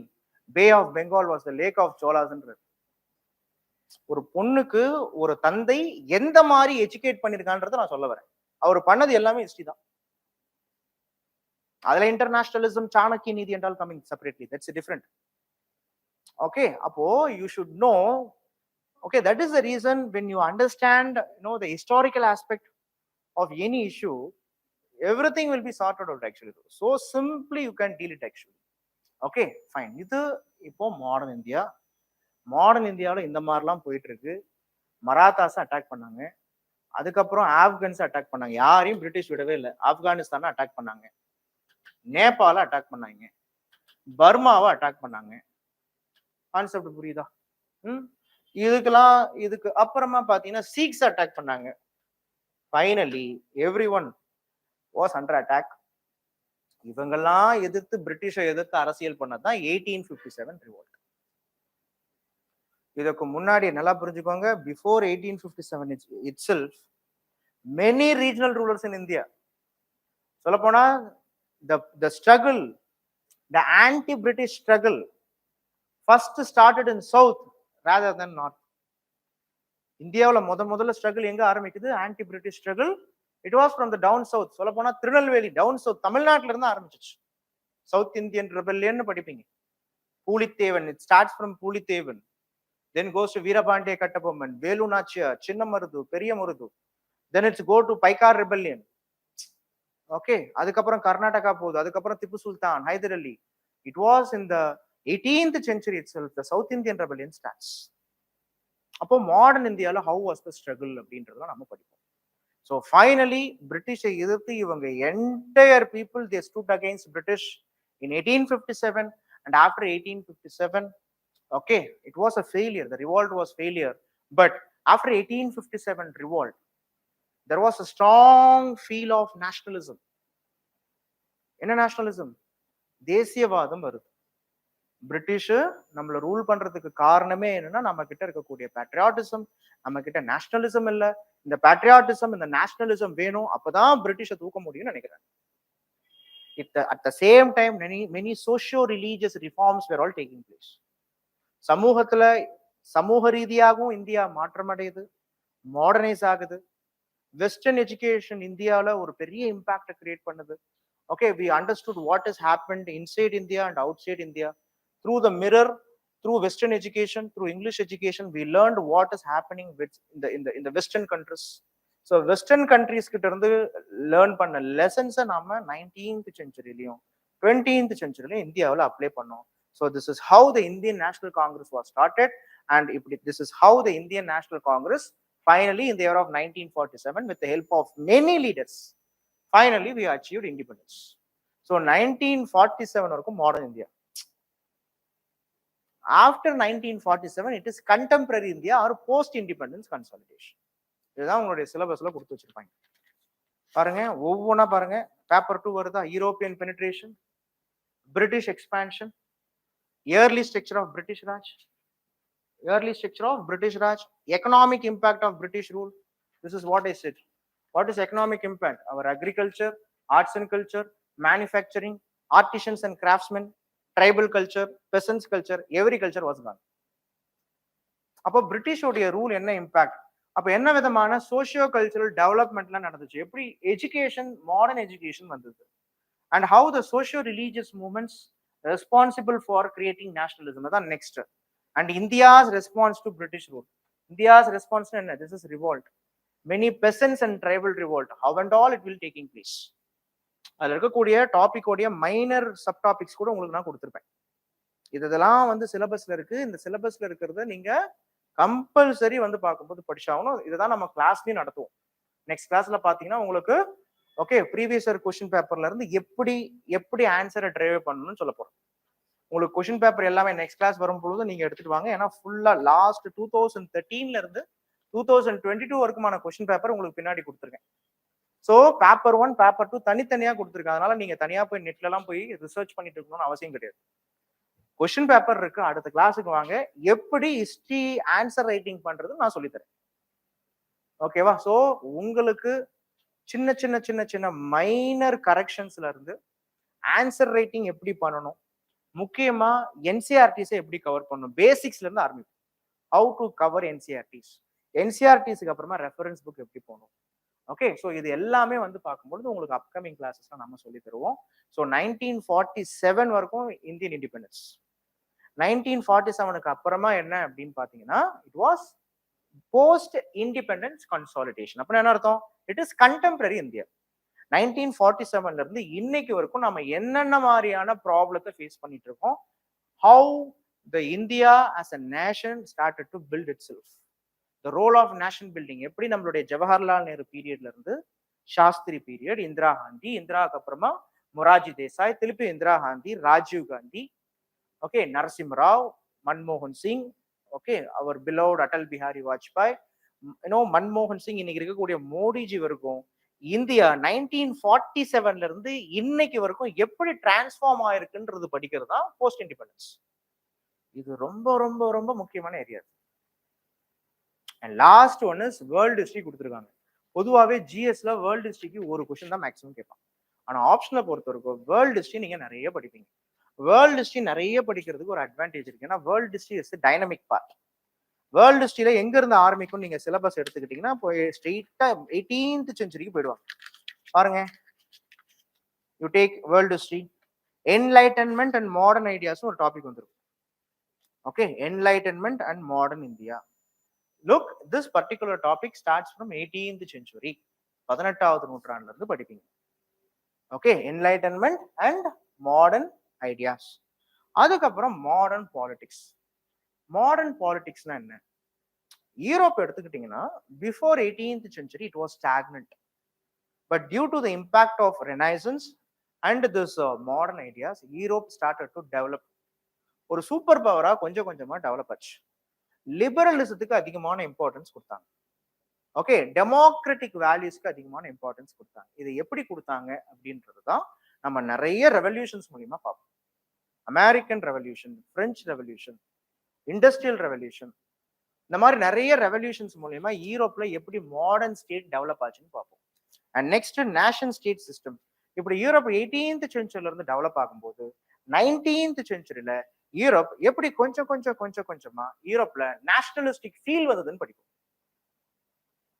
bay of Bengal was the lake of சோலாஸ்ன்றாரு. ஒரு பொண்ணுக்கு ஒரு தந்தை எந்த மாதிரி எஜுகேட் பண்ணிருக்கான்றத நான் சொல்ல வரேன். அவர் பண்ணது எல்லாமே ஹிஸ்டரி தான். அதுல இன்டர்நேஷனலிசம், சாணக்கிய நீதி என்றால் coming separately, that's different. Okay, அப்போ you should know, okay, that is the reason when you understand the historical aspect of any issue, everything will be sorted out actually. So simply you can deal it actually. Okay, fine. இது இப்போ modern இந்தியாவில் இந்த மாதிரிலாம் போயிட்டு இருக்கு. Marathas attack பண்ணாங்க, அதுக்கப்புறம் Afghans attack பண்ணாங்க. யாரையும் பிரிட்டிஷ் விடவே இல்லை. ஆப்கானிஸ்தானை அட்டாக் பண்ணாங்க, நேபாள அட்டாக் பண்ணாங்க, பர்மாவை அட்டாக் பண்ணாங்க. கான்செப்ட் புரியுதா? இதுக்கு அப்புறமா பாத்தீங்கன்னா சீக்ஸ் அட்டாக் பண்ணாங்க. Finally everyone was under attack. இவங்கெல்லாம் எதிர்த்து பிரிட்டிஷை எதிர்த்து அரசியல் பண்ணதான் 1857 ரிவோல்ட். இதுக்கு முன்னாடி நல்லா புரிஞ்சுக்கோங்க, before 1857 itself many regional rulers in India, சொல்லப்போனா the struggle, the anti-British struggle first started in south rather than north. இந்தியாவில் முதல்ல ஸ்ட்ரகிள் எங்க ஆரம்பிக்குது? Anti British struggle. It was from the down south. சொல்ல போனா திருநெல்வேலி டவுன் சவுத் தமிழ்நாட்டில இருந்து ஆரம்பிச்சிச்சு. சவுத் இந்தியன் ரெபல்லியன் படிப்பீங்க. Pulithevan, it starts from Pulithevan, then goes to Veerapandiya Kattabomman, Velu Nachiyar, Chinna Marudhu, Periya Marudhu, then it's go to Paika rebellion. Okay, அதுக்கப்புறம் கர்நாடகா போகுது, அதுக்கப்புறம் Tipu Sultan, Hyder Ali. It was in the 18th century itself the South Indian rebellion starts. அப்போ மாடர்ன் இந்தியாவில் ஹவு வாஸ் த ஸ்ட்ரகிள் அப்படின்றதெல்லாம் நம்ம படிப்போம். So finally பிரிட்டிஷை எதிர்த்து இவங்க entire people they stood against British in 1857 and after 1857 okay it was a failure, the revolt was failure, but after 1857 revolt there was a strong feel of nationalism. என்ன nationalism? தேசியவாதம் வருது. British நம்மள rule பண்றதுக்கு காரணமே என்னன்னா நம்ம கிட்ட இருக்கக்கூடிய பேட்ரியாட்டிசம், நம்ம கிட்ட நேஷனலிசம் இல்ல. இந்த பேட்ரியாட்டிசம், இந்த நேஷனலிசம் வேணும், அப்பதான் பிரிட்டிஷை தூக்க முடியும்னு நினைக்கிறேன். at the same time many socio religious reforms were all taking place. சமூகத்துல சமூக ரீதியாகவும் இந்தியா மாற்றம் அடையுது, மாடர்னைஸ் ஆகுது. வெஸ்டர்ன் எஜுகேஷன் இந்தியாவில் ஒரு பெரிய இம்பாக்ட் கிரியேட் பண்ணுது. Okay, we understood what has happened inside India and outside India. Through the mirror, through Western education, through English education, we learned what is happening with in the Western countries. So Western countries கிட்ட இருந்து learn பண்ண lessons நாம 19th centuryலயும் 20th centuryலயும் இந்தியாவில் apply பண்ணோம். So this is how the Indian National Congress was started, and this is how the Indian National Congress finally in the year of 1947 with the help of many leaders finally we achieved independence. So 1947 வரைக்கும் modern India. After 1947 it is contemporary India or post independence consolidation. இதுதான் உங்களுடைய சிலபஸ்ல கொடுத்து வச்சிருப்பாங்க. பாருங்க, ஒவ்வொன்றா பாருங்க. Paper 2 வருதா? European penetration, British expansion, early structure of British Raj, early structure of British Raj, economic impact of British rule. This is what I said. What is economic impact? Our agriculture, arts and culture, manufacturing, artisans and craftsmen, tribal culture, peasants culture, every culture was gone. அப்போ British உடைய rule என்ன impact? அப்ப என்ன விதமான socio cultural டெவலப்மெண்ட்லாம் நடந்துச்சு? எப்படி education, modern education வந்தது? And how the socio religious movements responsible for creating nationalism தான் next. And India's response to British rule. India's response என்ன? This is revolt. Many peasants and tribal revolt, how and all it will taking place. அதுல இருக்கக்கூடிய topic உடைய minor sub topics கூட உங்களுக்கு நான் கொடுத்துருப்பேன். இதெல்லாம் வந்து சிலபஸ்ல இருக்கு. இந்த சிலபஸ்ல இருக்கிறத நீங்க கம்பல்சரி வந்து பார்க்கும்போது படிச்சாகணும். இதுதான் நம்ம கிளாஸ்லயும் நடத்துவோம். நெக்ஸ்ட் கிளாஸ்ல பாத்தீங்கன்னா உங்களுக்கு ஓகே ப்ரீவியஸ் இயர் கொஸ்டின் பேப்பர்ல இருந்து எப்படி ஆன்சரை டிரைவ் பண்ணணும்னு சொல்ல போறோம். உங்களுக்கு கொஸ்டின் பேப்பர் எல்லாமே நெக்ஸ்ட் கிளாஸ் வரும்பொழுது நீங்க எடுத்துட்டு வாங்க. ஏன்னா ஃபுல்லா லாஸ்ட் 2013ல இருந்து 2022 வரைக்குமான கொஸ்டின் பேப்பர் உங்களுக்கு பின்னாடி கொடுத்துருக்கேன். ஸோ பேப்பர் 1, பேப்பர் 2 தனித்தனியா கொடுத்துருக்கேன். அதனால நீங்க தனியா போய் நெட்ல எல்லாம் போய் ரிசர்ச் பண்ணிட்டு இருக்கணும்னு அவசியம் கிடையாது. கொஸ்டின் பேப்பர் இருக்கு. அடுத்த கிளாஸுக்கு வாங்க, எப்படி ஹிஸ்டரி ஆன்சர் ரைட்டிங் பண்றது நான் சொல்லித்தரேன். ஓகேவா? ஸோ உங்களுக்கு சின்ன சின்ன சின்ன சின்ன மைனர் கரெக்ஷன்ஸ்ல இருந்து ஆன்சர் ரைட்டிங் எப்படி பண்ணணும், முக்கியமா என்சிஆர்டிஸை எப்படி கவர் பண்ணணும், பேசிக்ஸ்ல இருந்து ஆரம்பிக்கும். ஹவு டு கவர் என்சிஆர்டிஸ், என்சிஆர்டிஸ்க்கு அப்புறமா ரெஃபரன்ஸ் புக் எப்படி போகணும். ஓகே, ஸோ இது எல்லாமே வந்து பார்க்கும்பொழுது உங்களுக்கு அப்கமிங் கிளாஸஸ்லாம் நம்ம சொல்லி தருவோம். ஸோ 1947 வரைக்கும் இந்தியன் இண்டிபெண்டன்ஸ். 1947க்கு அப்புறமா என்ன அப்படின்னு பார்த்தீங்கன்னா it was post independence consolidation. அப்படின்னா என்ன அர்த்தம்? It is contemporary India. 1947ல இருந்து இன்னைக்கு வரைக்கும் நம்ம என்னென்ன மாதிரியான ப்ராப்ளத்தை ஃபேஸ் பண்ணிட்டு இருக்கோம், how the India as a nation started to build itself. The role of nation building எப்படி நம்மளுடைய ஜவஹர்லால் நேரு பீரியட்ல இருந்து சாஸ்திரி பீரியட், இந்திரா காந்தி, இந்திராவுக்கு அப்புறமா மொராஜி தேசாய், திருப்பி இந்திரா காந்தி, ராஜீவ் காந்தி, ஓகே, நரசிம்மராவ், மன்மோகன் சிங், ஓகே, அவர் பிலோவ்ட் அடல் பிஹாரி வாஜ்பாய், மன்மோகன் சிங், இன்னைக்கு இருக்கக்கூடிய மோடிஜி வரைக்கும் இந்தியா 1947ல இருந்து இன்னைக்கு வரைக்கும் எப்படி டிரான்ஸ்ஃபார்ம் ஆயிருக்குன்றது படிக்கிறது தான் போஸ்ட் இண்டிபெண்டன்ஸ். இது ரொம்ப ரொம்ப ரொம்ப முக்கியமான area. And last one is world history கொடுத்துருக்காங்க. பொதுவாகவே ஜிஎஸ்ல வேர்ல்டு ஹிஸ்டரிக்கு ஒரு கொஸ்டின் தான் மேக்ஸிமம் கேட்பான். ஆனா ஆப்ஷனை பொறுத்த வரைக்கும் வேர்ல்டு ஹிஸ்டரி நீங்க நிறைய படிப்பீங்க. வேர்ல்டு ஹிஸ்டரி நிறைய படிக்கிறதுக்கு ஒரு அட்வான்டேஜ் இருக்கு. ஏன்னா world history is dynamic part. World ஹிஸ்டரியில எங்க இருந்து ஆரம்பிக்கும் நீங்க சிலபஸ் எடுத்துக்கிட்டீங்கன்னா போய் ஸ்ட்ரெயிட்டா 18th செஞ்சுரிக்கு போயிடுவாங்க. பாருங்க, you take world history, enlightenment and modern ideas ஒரு டாபிக் வந்துடும். Okay, enlightenment and modern India. Look, this particular topic starts from 18th century, 18வது நூற்றாண்டுல இருந்து படிப்பீங்க. Okay, enlightenment and modern ideas. அதுக்கப்புறம் மாடர்ன் பாலிடிக்ஸ். மாடர்ன் பாலிடிக்ஸ்னா என்ன? யூரோப் எடுத்துக்கிட்டீங்கன்னா before 18th century it was stagnant, but due to the impact of renaissance and this modern ideas Europe started to develop. ஒரு super பவரா கொஞ்சம் கொஞ்சமா develop ஆச்சு. லிபரலிசத்துக்கு அதிகமான இம்பார்ட்டன்ஸ் கொடுத்தாங்க. ஓகே, டெமோக்ராட்டிக் வேல்யூஸ்க்கு அதிகமான இம்பார்ட்டன்ஸ் கொடுத்தாங்க. இதை எப்படி கொடுத்தாங்க அப்படின்றது தான் நம்ம நிறைய ரெவல்யூஷன்ஸ் மூலியமா பார்ப்போம். American revolution, French revolution, industrial revolution, இந்த மாதிரி நிறைய ரெவல்யூஷன்ஸ் மூலியமா யூரோப்ல எப்படி மாடர்ன் ஸ்டேட் டெவலப் ஆச்சுன்னு பார்ப்போம். And next nation state system. இப்படி யூரோப் 18th செஞ்சுரியில இருந்து டெவலப் ஆகும்போது 19th செஞ்சுரியில யூரோப் எப்படி கொஞ்சம் கொஞ்சம் கொஞ்சம் கொஞ்சமா யூரோப்ல நேஷனலிஸ்டிக் ஃபீல் வந்ததுன்னு படிப்போம்.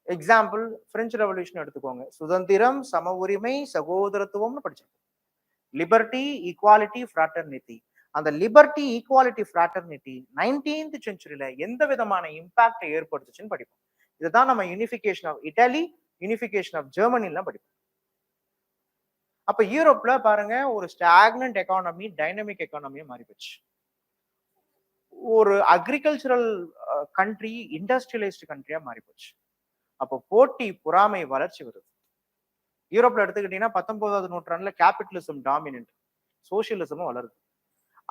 எக்ஸாம்பிள், பிரெஞ்சு ரெவல்யூஷன் எடுத்துக்கோங்க. சுதந்திரம், சம உரிமை, சகோதரத்துவம்னு படிச்சிருக்கோம். Liberty, equality, fraternity. அந்த லிபர்ட்டி, ஈக்வாலிட்டி, ஃப்ராட்டர்னிட்டி 19th செஞ்சுரியில எந்த விதமான இம்பாக்ட் ஏற்படுத்துச்சுன்னு படிப்போம். இதுதான் நம்ம unification of Italy, unification of ஜெர்மனிலாம் படிப்போம். அப்ப யூரோப்ல பாருங்க, ஒரு ஸ்டாக்னன்ட் எக்கானமி டைனமிக் எக்கானமியா மாறி போச்சு. ஒரு அக்ரிகல்ச்சரல் கண்ட்ரி இண்டஸ்ட்ரியலைஸ்டு கண்ட்ரியா மாறி போச்சு. அப்போ போட்டி, பொறாமை, வளர்ச்சி வருது. யூரோப்ல எடுத்துக்கிட்டீங்கன்னா 19வது நூற்றாண்டுல கேபிட்டலிசம் டாமினன்ட், சோசியலிசமும் வளருது.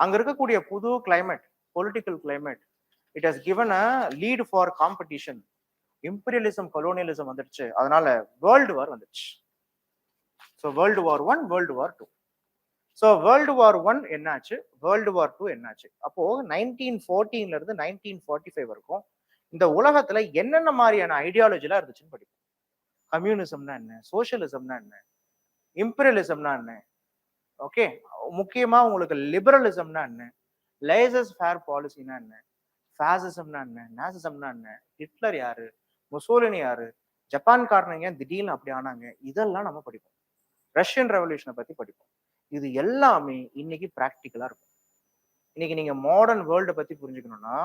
அங்க இருக்கக்கூடிய புது climate, political climate, it has given a lead for competition. Imperialism, colonialism வந்துடுச்சு. அதனால வேர்ல்டு வார் வந்துடுச்சு. So world war 1, world war 2. So world war 1 என்னாச்சு, வேர்ல்டு வார் 2 என்னாச்சு? அப்போ 1914ல இருந்து 1945 வரைக்கும் இந்த உலகத்துல என்னென்ன மாதிரியான ஐடியாலஜிலாம் இருந்துச்சுன்னு படிப்போம். கம்யூனிசம்னா என்ன, சோசியலிசம்னா என்ன, இம்பீரியலிசம்னா என்ன, ஓகே, முக்கியமா உங்களுக்கு லிபரலிசம்னா என்ன, லேசஸ் ஃபேர் பாலிசினா என்ன, ஃபாசிசம்னா என்ன, நாசிசம்னா என்ன, ஹிட்லர் யாரு, முசோலினி யாரு, ஜப்பான்காரனுங்க ஏன் திடீர்னு அப்படி ஆனாங்க, இதெல்லாம் நம்ம படிப்போம். ரஷ்யன் ரெவல்யூஷனை பத்தி படிப்போம். இது எல்லாமே இன்னைக்கு பிராக்டிக்கலா இருக்கும். இன்னைக்கு நீங்க மாடர்ன் வேர்ல்டை பத்தி புரிஞ்சுக்கணும்னா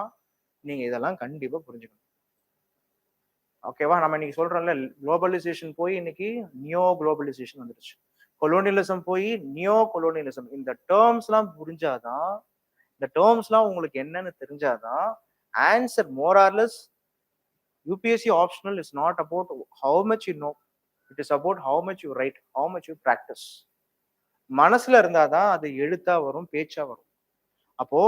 நீங்க இதெல்லாம் கண்டிப்பா புரிஞ்சுக்கணும். ஓகேவா? நம்ம இன்னைக்கு சொல்றோம்ல, குளோபலைசேஷன் போய் இன்னைக்கு நியோ குளோபலைசேஷன் வந்துருச்சு. கொலோனியலிசம் போய் நியோ கொலோனியலிசம். இந்த டேர்ம்ஸ் எல்லாம் புரிஞ்சாதான், இந்த டேர்ம்ஸ் எல்லாம் உங்களுக்கு என்னன்னு தெரிஞ்சாதான் answer more or less. UPSC optional is not about how much you know, it is about how much you write, how much you practice. மனசுல இருந்தாதான் அது எழுத்தா வரும், பேச்சா வரும். அப்போ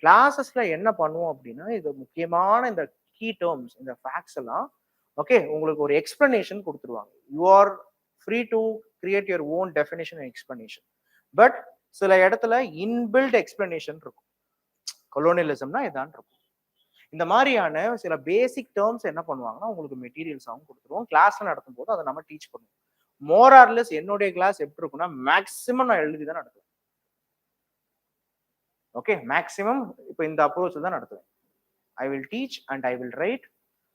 கிளாஸஸ்ல என்ன பண்ணுவோம் அப்படின்னா, இது முக்கியமான இந்த கீ டேர்ம்ஸ், இந்த ஃபேக்ட்ஸ் எல்லாம் ஓகே உங்களுக்கு ஒரு எக்ஸ்பிளனேஷன் கொடுத்துருவாங்க. You are free to create your own definition and explanation. But சில இடத்துல இன்பில்ட் எக்ஸ்பிளனேஷன் இருக்கும். கொலோனியலிசம்னா இதான் இருக்கும். இந்த மாதிரியான சில பேசிக் டேர்ம்ஸ் என்ன பண்ணுவாங்கன்னா உங்களுக்கு மெட்டீரியல்ஸாகவும் கொடுத்துருவோம். கிளாஸ்ல நடத்தும் போது அதை நம்ம டீச் பண்ணுவோம். மோர் ஆர்லெஸ் என்னுடைய கிளாஸ் எப்படி இருக்குன்னா, மேக்சிமம் நான் எழுதி தான் நடத்துவேன். ஓகே, மேக்சிமம் இப்போ இந்த அப்ரோச் தான் நடத்துவேன். I will teach and I will write.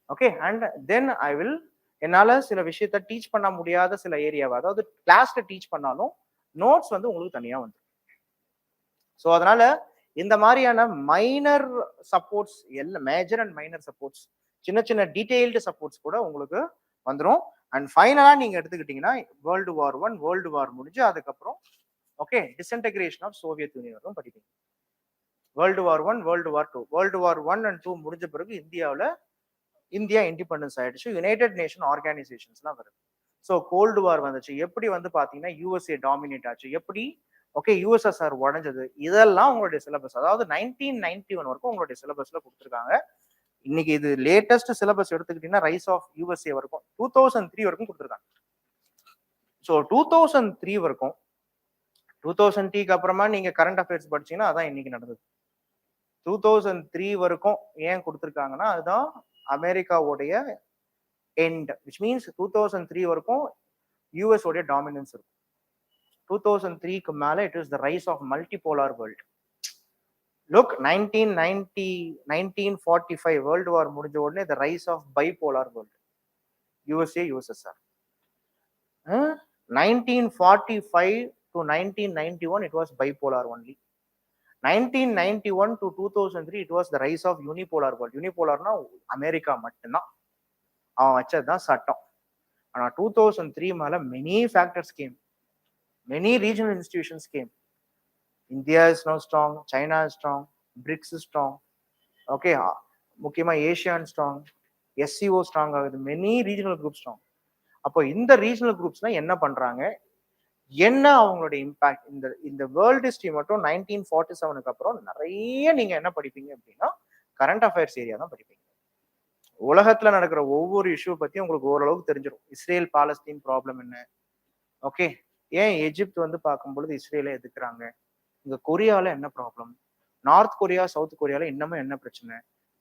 Okay, and then I will, என்னால சில விஷயத்த டீச் பண்ண முடியாத சில ஏரியாவை, அதாவது கிளாஸ்ல டீச் பண்ணாலும் நோட்ஸ் வந்து உங்களுக்கு தனியா வந்துடும். ஸோ அதனால இந்த மாதிரியான மைனர் சப்போர்ட்ஸ், எல்லாம் மேஜர் அண்ட் மைனர் சப்போர்ட்ஸ், சின்ன சின்ன டீடைல்டு சப்போர்ட்ஸ் கூட உங்களுக்கு வந்துடும். அண்ட் ஃபைனலா நீங்க எடுத்துக்கிட்டீங்கன்னா வேர்ல்டு வார் 1, வேர்ல்டு வார் முடிஞ்சு அதுக்கப்புறம் okay disintegration of Soviet Union வரும் படிப்பீங்க. World war 1, world war 2. World war 1 and 2 முடிஞ்ச பிறகு இந்தியா இண்டிபெண்டன்ஸ் ஆயிடுச்சு. யுனைடெட் நேஷன் ஆர்கனைசேஷன்ஸ்லாம் வருது. ஸோ கோல்டு வார் வந்துச்சு. எப்படி வந்து பாத்தீங்கன்னா USA டாமினேட் ஆச்சு, எப்படி ஓகே USSR உடஞ்சது, இதெல்லாம் உங்களுடைய சிலபஸ். அதாவது 1991 வரைக்கும் உங்களுடைய சிலபஸ்ல கொடுத்துருக்காங்க. இன்னைக்கு இது லேட்டஸ்ட் சிலபஸ் எடுத்துக்கிட்டீங்கன்னா ரைஸ் ஆஃப் USA வரைக்கும் 2003 வரைக்கும் கொடுத்துருக்காங்க. ஸோ 2003 வரைக்கும், 2003க்கு அப்புறமா நீங்க கரண்ட் அஃபேர்ஸ் படிச்சீங்கன்னா அதான் இன்னைக்கு நடந்தது. 2003 வரைக்கும் ஏன் கொடுத்துருக்காங்கன்னா அதுதான் அமெரிக்காவுடைய எண்ட், விச் மீன்ஸ் 2003 வரைக்கும் US உடைய டாமினன்ஸ் இருக்கும். 2003க்கு மேல it is the rise of multipolar world. Look, 1945 World War முடிஞ்ச உடனே the rise of bipolar world. USA, USSR. 1945 to 1991 it was bipolar only. 1991 to 2003 it was the rise of unipolar world. Unipolarனா America மட்டும்தான், அவன் வச்சதுதான் சட்டம். ஆனா 2003 மேல many factors came, many regional institutions came. India is now strong, China is strong, BRICS is strong, okay, முக்கியமா ASEAN strong, SCO strong ஆகுது, many regional group strong. அப்போ இந்த ரீஜனல் குரூப்ஸ்னா என்ன பண்றாங்க, என்ன அவங்களுடைய இம்பாக்ட், இந்த வேர்ல்டு ஹிஸ்டரி மட்டும் 1947க்கு அப்புறம் நிறைய நீங்க என்ன படிப்பீங்க அப்படின்னா கரண்ட் அஃபேர்ஸ் ஏரியா தான் படிப்பீங்க. உலகத்துல நடக்கிற ஒவ்வொரு இஷ்யூ பத்தி உங்களுக்கு ஓரளவுக்கு தெரிஞ்சிடும். இஸ்ரேல் பாலஸ்தீன் ப்ராப்ளம் என்ன, ஓகே, ஏன் எஜிப்த் வந்து பார்க்கும்பொழுது இஸ்ரேலை எதிர்க்கிறாங்க, இங்க கொரியால என்ன ப்ராப்ளம், நார்த் கொரியா சவுத் கொரியால இன்னமும் என்ன பிரச்சனை,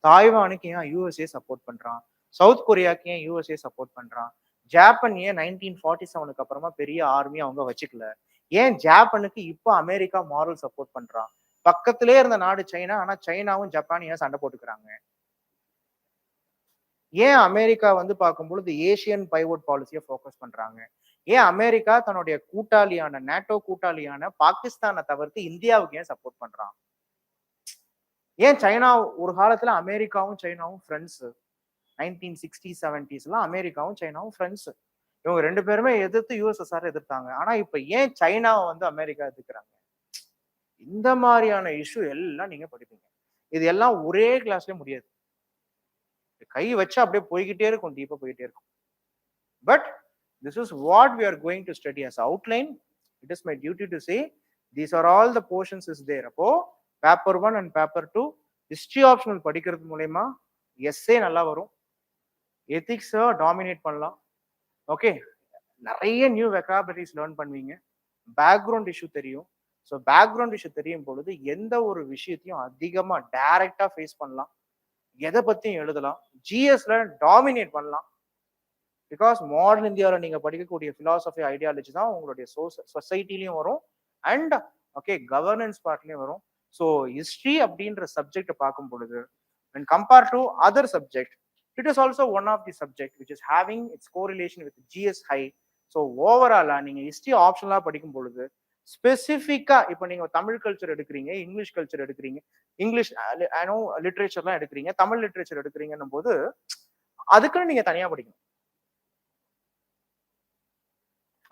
தாய்வானுக்கு ஏன் யூஎஸ்ஏ சப்போர்ட் பண்றான், சவுத் கொரியாக்கு ஏன் யூஎஸ்ஏ சப்போர்ட் பண்றான், ஜப்பான் ஏன் 1947க்கு அப்புறமா பெரிய ஆர்மி அவங்க வச்சுக்கல, ஏன் ஜப்பானுக்கு இப்போ அமெரிக்கா மாரல் சப்போர்ட் பண்றான், பக்கத்திலே இருந்த நாடு சைனா, ஆனா சைனாவும் ஜப்பான் ஏன் சண்டை போட்டுக்கிறாங்க, ஏன் அமெரிக்கா வந்து பார்க்கும்பொழுது ஏசியன் பைவோட் பாலிசியை ஃபோக்கஸ் பண்றாங்க, ஏன் அமெரிக்கா தன்னுடைய கூட்டாளியான நேட்டோ கூட்டாளியான பாகிஸ்தானை தவிர்த்து இந்தியாவுக்கு ஏன் சப்போர்ட் பண்றான், ஏன் சைனா ஒரு காலத்துல அமெரிக்காவும் சைனாவும் ஃப்ரெண்ட்ஸ், 1960s 70s அமெரிக்காவும் சைனாவும் ஃப்ரெண்ட்ஸ், இவங்க ரெண்டு பேருமே எதிர்த்து யூஎஸ்எஸ்ஆர் எதிர்த்தாங்க. ஆனா இப்ப ஏன் சைனாவை வந்து அமெரிக்கா எதிர்க்கிறாங்க, இந்த மாதிரியான இஷ்யூ எல்லாம் நீங்க படிப்பீங்க. இது எல்லாம் ஒரே கிளாஸ்ல முடியாது, கை வச்சு அப்படியே போய்கிட்டே இருக்கும், டீப்பா போயிட்டே இருக்கும். But this is what we are going to study as outline. It is my duty to say these are all the portions is there. அப்போ paper 1 and paper 2 history optional படிக்கிறது மூலமா எஸ்ஏ நல்லா வரும், எத்திக்ஸ் டாமினேட் பண்ணலாம், okay, நிறைய new vocabularies learn பண்ணுவீங்க, background issue தெரியும். So background issue தெரியும் பொழுது எந்த ஒரு விஷயத்தையும் அதிகமா டைரக்டா ஃபேஸ் பண்ணலாம், எதை பத்தியும் எழுதலாம், ஜிஎஸ்ல டாமினேட் பண்ணலாம். பிகாஸ் மாடர்ன் இந்தியாவில் நீங்க படிக்கக்கூடிய பிலாசபி ஐடியாலஜி தான் உங்களுடைய சொசைட்டிலையும் வரும் அண்ட் ஓகே கவர்னன்ஸ் பார்ட்லயும் வரும். ஸோ ஹிஸ்ட்ரி அப்படின்ற சப்ஜெக்ட் பார்க்கும் பொழுது when compared to other subject it is also one of the subject which is having its correlation with GS high. So ஓவராலா நீங்க ஹிஸ்ட்ரி ஆப்ஷனலா படிக்கும் பொழுது ஸ்பெசிஃபிக்கா இப்போ நீங்க தமிழ் கல்ச்சர் எடுக்கிறீங்க, இங்கிலீஷ் கல்ச்சர் எடுக்கிறீங்க, இங்கிலீஷ் லிட்ரேச்சர்லாம் எடுக்கிறீங்க, தமிழ் லிட்ரேச்சர் எடுக்கிறீங்கன்னும் போது அதுக்குன்னு நீங்க தனியா படிக்கணும்.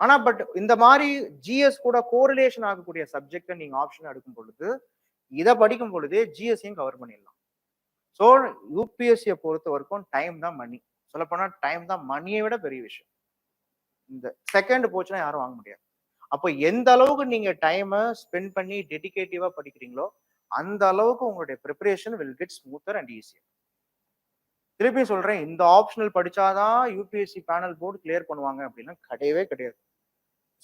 ஆனா பட் இந்த மாதிரி ஜிஎஸ் கூட கோரிலேஷன் ஆகக்கூடிய சப்ஜெக்டை நீங்க ஆப்ஷன் எடுக்கும் பொழுது இதை படிக்கும் பொழுதே ஜிஎஸ்ஸையும் கவர் பண்ணிடலாம். ஸோ யூபிஎஸ்சியை பொறுத்த வரைக்கும் டைம் தான் மணி, சொல்லப்போனா டைம் தான் மணியை விட பெரிய விஷயம். இந்த செகண்ட் போச்சுன்னா யாரும் வாங்க முடியாது. அப்போ எந்த அளவுக்கு நீங்க டைமை ஸ்பெண்ட் பண்ணி டெடிகேட்டிவா படிக்கிறீங்களோ அந்த அளவுக்கு உங்களுடைய preparation will get smoother and easier. திருப்பி சொல்றேன், இந்த ஆப்ஷனல் படிச்சாதான் யூபிஎஸ்சி பேனல் போர்டு கிளியர் பண்ணுவாங்க அப்படின்னா கிடையவே கிடையாது.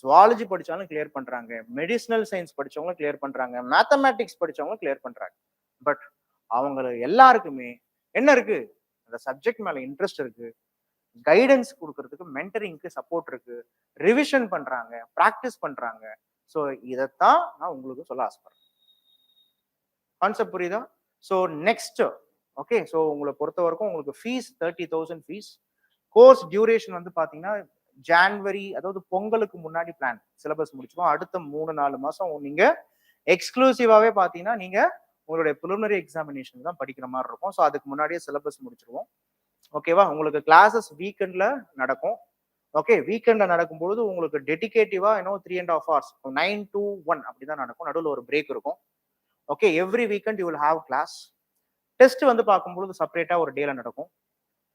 ஜுவாலஜி படிச்சாலும் கிளியர் பண்றாங்க, மெடிசினல் சயின்ஸ் படிச்சவங்களும் கிளியர் பண்றாங்க, மேத்தமேட்டிக்ஸ் படிச்சவங்களும் கிளியர் பண்றாங்க. பட் அவங்க எல்லாருக்குமே என்ன இருக்கு, அந்த சப்ஜெக்ட் மேல இன்ட்ரெஸ்ட் இருக்கு, கைடன்ஸ் கொடுக்கறதுக்கு மென்டரிங்க்கு சப்போர்ட் இருக்கு, ரிவிஷன் பண்றாங்க, ப்ராக்டிஸ் பண்றாங்க. ஸோ இதைத்தான் நான் உங்களுக்கு சொல்ல ஆசைப்படுறேன். கான்செப்ட் புரியுதா? ஸோ நெக்ஸ்ட் ஓகே, ஸோ உங்களை பொறுத்த வரைக்கும் உங்களுக்கு ஃபீஸ் 30,000 ஃபீஸ். கோர்ஸ் டியூரேஷன் வந்து பாத்தீங்கன்னா ஜான்வரி, அதாவது பொங்கலுக்கு முன்னாடி பிளான் சிலபஸ் முடிச்சிடும். அடுத்த 3-4 மாசம் நீங்க எக்ஸ்க்ளூசிவாவே பாத்தீங்கன்னா நீங்க உங்களுடைய ப்ரிலிமினரி எக்ஸாமினேஷன் தான் படிக்கிற மாதிரி இருக்கும். ஸோ அதுக்கு முன்னாடியே சிலபஸ் முடிச்சிருவோம். ஓகேவா? உங்களுக்கு கிளாஸஸ் வீக்கெண்ட்ல நடக்கும். ஓகே, வீக்கெண்ட்ல நடக்கும்போது உங்களுக்கு டெடிகேட்டிவா 3.5 hours 9 to 1 அப்படிதான் நடக்கும். நடுவில் ஒரு பிரேக் இருக்கும். Okay, every weekend you will have class. Test வந்து பார்க்கும்போது செப்பரேட்டா ஒரு டேல நடக்கும்.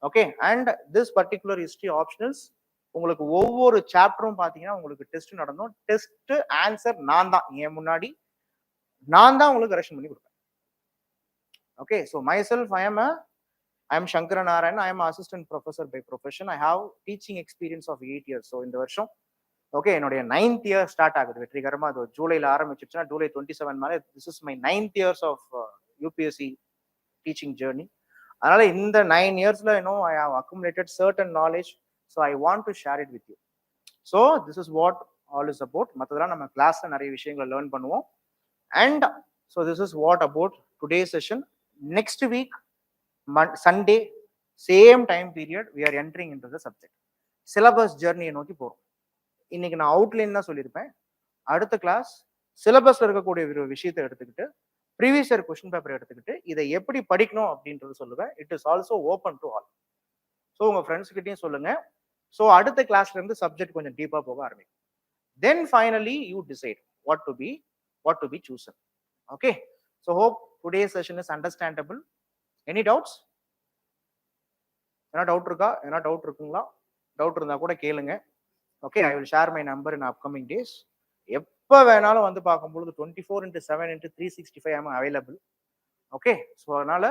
Okay, and this particular history optionals உங்களுக்கு ஒவ்வொரு சாப்டரும் பாத்தீங்கன்னா உங்களுக்கு டெஸ்ட் நடந்தும். டெஸ்ட் ஆன்சர் நான் தான், என் முன்னாடி நான் தான் உங்களுக்கு கரெக்ஷன் பண்ணி கொடுப்பேன். Okay, so my self I am Shankaranarayanan. I am an assistant professor by profession. I have teaching experience of 8 years. So இந்த வருஷம் ஓகே என்னுடைய 9th year ஸ்டார்ட் ஆகுது வெற்றிகரமா. அது ஜூலைல ஆரம்பிச்சிருச்சுன்னா ஜூலை 27 மேலே this is my 9th years of UPSC teaching journey. அதனால இந்த 9 yearsல I have accumulated certain knowledge. So I want to share it with you. So this is what all is about. மற்றதெல்லாம் நம்ம கிளாஸ்ல நிறைய விஷயங்களை லேர்ன் பண்ணுவோம். And so this is what about today session. Next week Sunday same time period we are entering in to the subject. Syllabus ஜெர்னியை நோக்கி போகிறோம். இன்னைக்கு நான் அவுட்லைன் தான் சொல்லியிருப்பேன். அடுத்த கிளாஸ் சிலபஸ்ல இருக்கக்கூடிய ஒரு விஷயத்தை எடுத்துக்கிட்டு ப்ரீவியஸ் இயர் கொஸ்டின் பேப்பர் எடுத்துக்கிட்டு இதை எப்படி படிக்கணும் அப்படின்றது சொல்லுவேன். It is also open to all. So உங்க ஃப்ரெண்ட்ஸ் கிட்டையும் சொல்லுங்க. ஸோ அடுத்த கிளாஸ்ல இருந்து சப்ஜெக்ட் கொஞ்சம் டீப்பா போக ஆரம்பிக்கும். Then finally you decide what to be chosen. Okay, so hope today session is understandable. Any doubts? என்ன டவுட் இருக்கா? என்ன டவுட் இருக்குங்களா? டவுட் இருந்தா கூட கேளுங்க. Okay, I will share my number in upcoming days. எப்போ வேணாலும் வந்து பார்க்கும்பொழுது 24/7/365 ஐம் அவைலபிள். ஓகே, ஸோ அதனால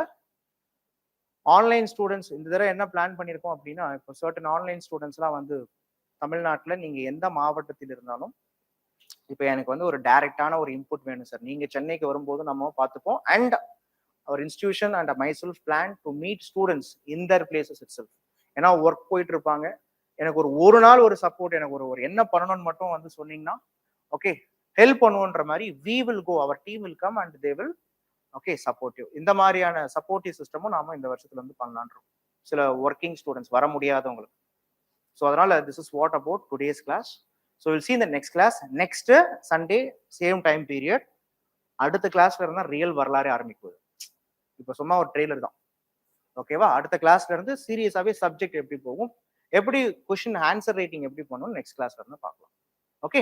ஆன்லைன் ஸ்டூடெண்ட்ஸ் இந்த தடவை என்ன பிளான் பண்ணியிருக்கோம் அப்படின்னா, இப்போ சர்டன் ஆன்லைன் ஸ்டூடெண்ட்ஸ்லாம் வந்து தமிழ்நாட்டில் நீங்கள் எந்த மாவட்டத்தில் இருந்தாலும் இப்போ எனக்கு வந்து ஒரு டைரக்டான ஒரு இன்புட் வேணும் சார். நீங்கள் சென்னைக்கு வரும்போது நம்ம பார்த்துப்போம். And our institution and myself plan to meet students in their places itself. ஏன்னா ஒர்க் போயிட்டு இருப்பாங்க. எனக்கு ஒரு நாள் ஒரு சப்போர்ட், எனக்கு ஒரு என்ன பண்ணணும்னு மட்டும் வந்து சொன்னீங்கன்னா ஓகே ஹெல்ப் பண்ணுவோன்ற மாதிரி we will go, our team will come and they will okay supportive. இந்த மாதிரியான சப்போர்ட்டிவ் சிஸ்டமும் நாம இந்த வருஷத்துல வந்து பண்ணலான்றோம் சில ஒர்க்கிங் ஸ்டூடெண்ட்ஸ் வர முடியாதவங்களுக்கு. ஸோ அதனால this is what about today's class. So will see இந்த next class next Sunday same time period. அடுத்த கிளாஸ்ல இருந்தா ரியல் வரலாறு ஆரம்பிக்குது. இப்போ சும்மா ஒரு ட்ரெய்லர் தான். ஓகேவா? அடுத்த கிளாஸ்ல இருந்து சீரியஸாவே சப்ஜெக்ட் எப்படி போகும், எப்படி கொஸ்டின் ஆன்சர் ரைட்டிங் எப்படி பண்ணணும் நெக்ஸ்ட் கிளாஸ்ல இருந்து பார்க்கலாம். ஓகே,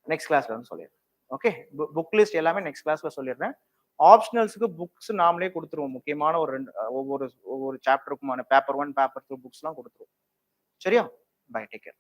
நெக்ஸ்ட் கிளாஸ்ல வந்து சொல்லிடுறேன். ஓகே, புக் லிஸ்ட் எல்லாமே நெக்ஸ்ட் கிளாஸ்ல சொல்லிடுறேன். ஆப்ஷனல்ஸுக்கு புக்ஸ் நாமளே கொடுத்துருவோம். முக்கியமான ஒரு ஒவ்வொரு சாப்டருக்குமான பேப்பர் 1 பேப்பர் 2 புக்ஸ்லாம் கொடுத்துருவோம். சரியா? Bye, take care.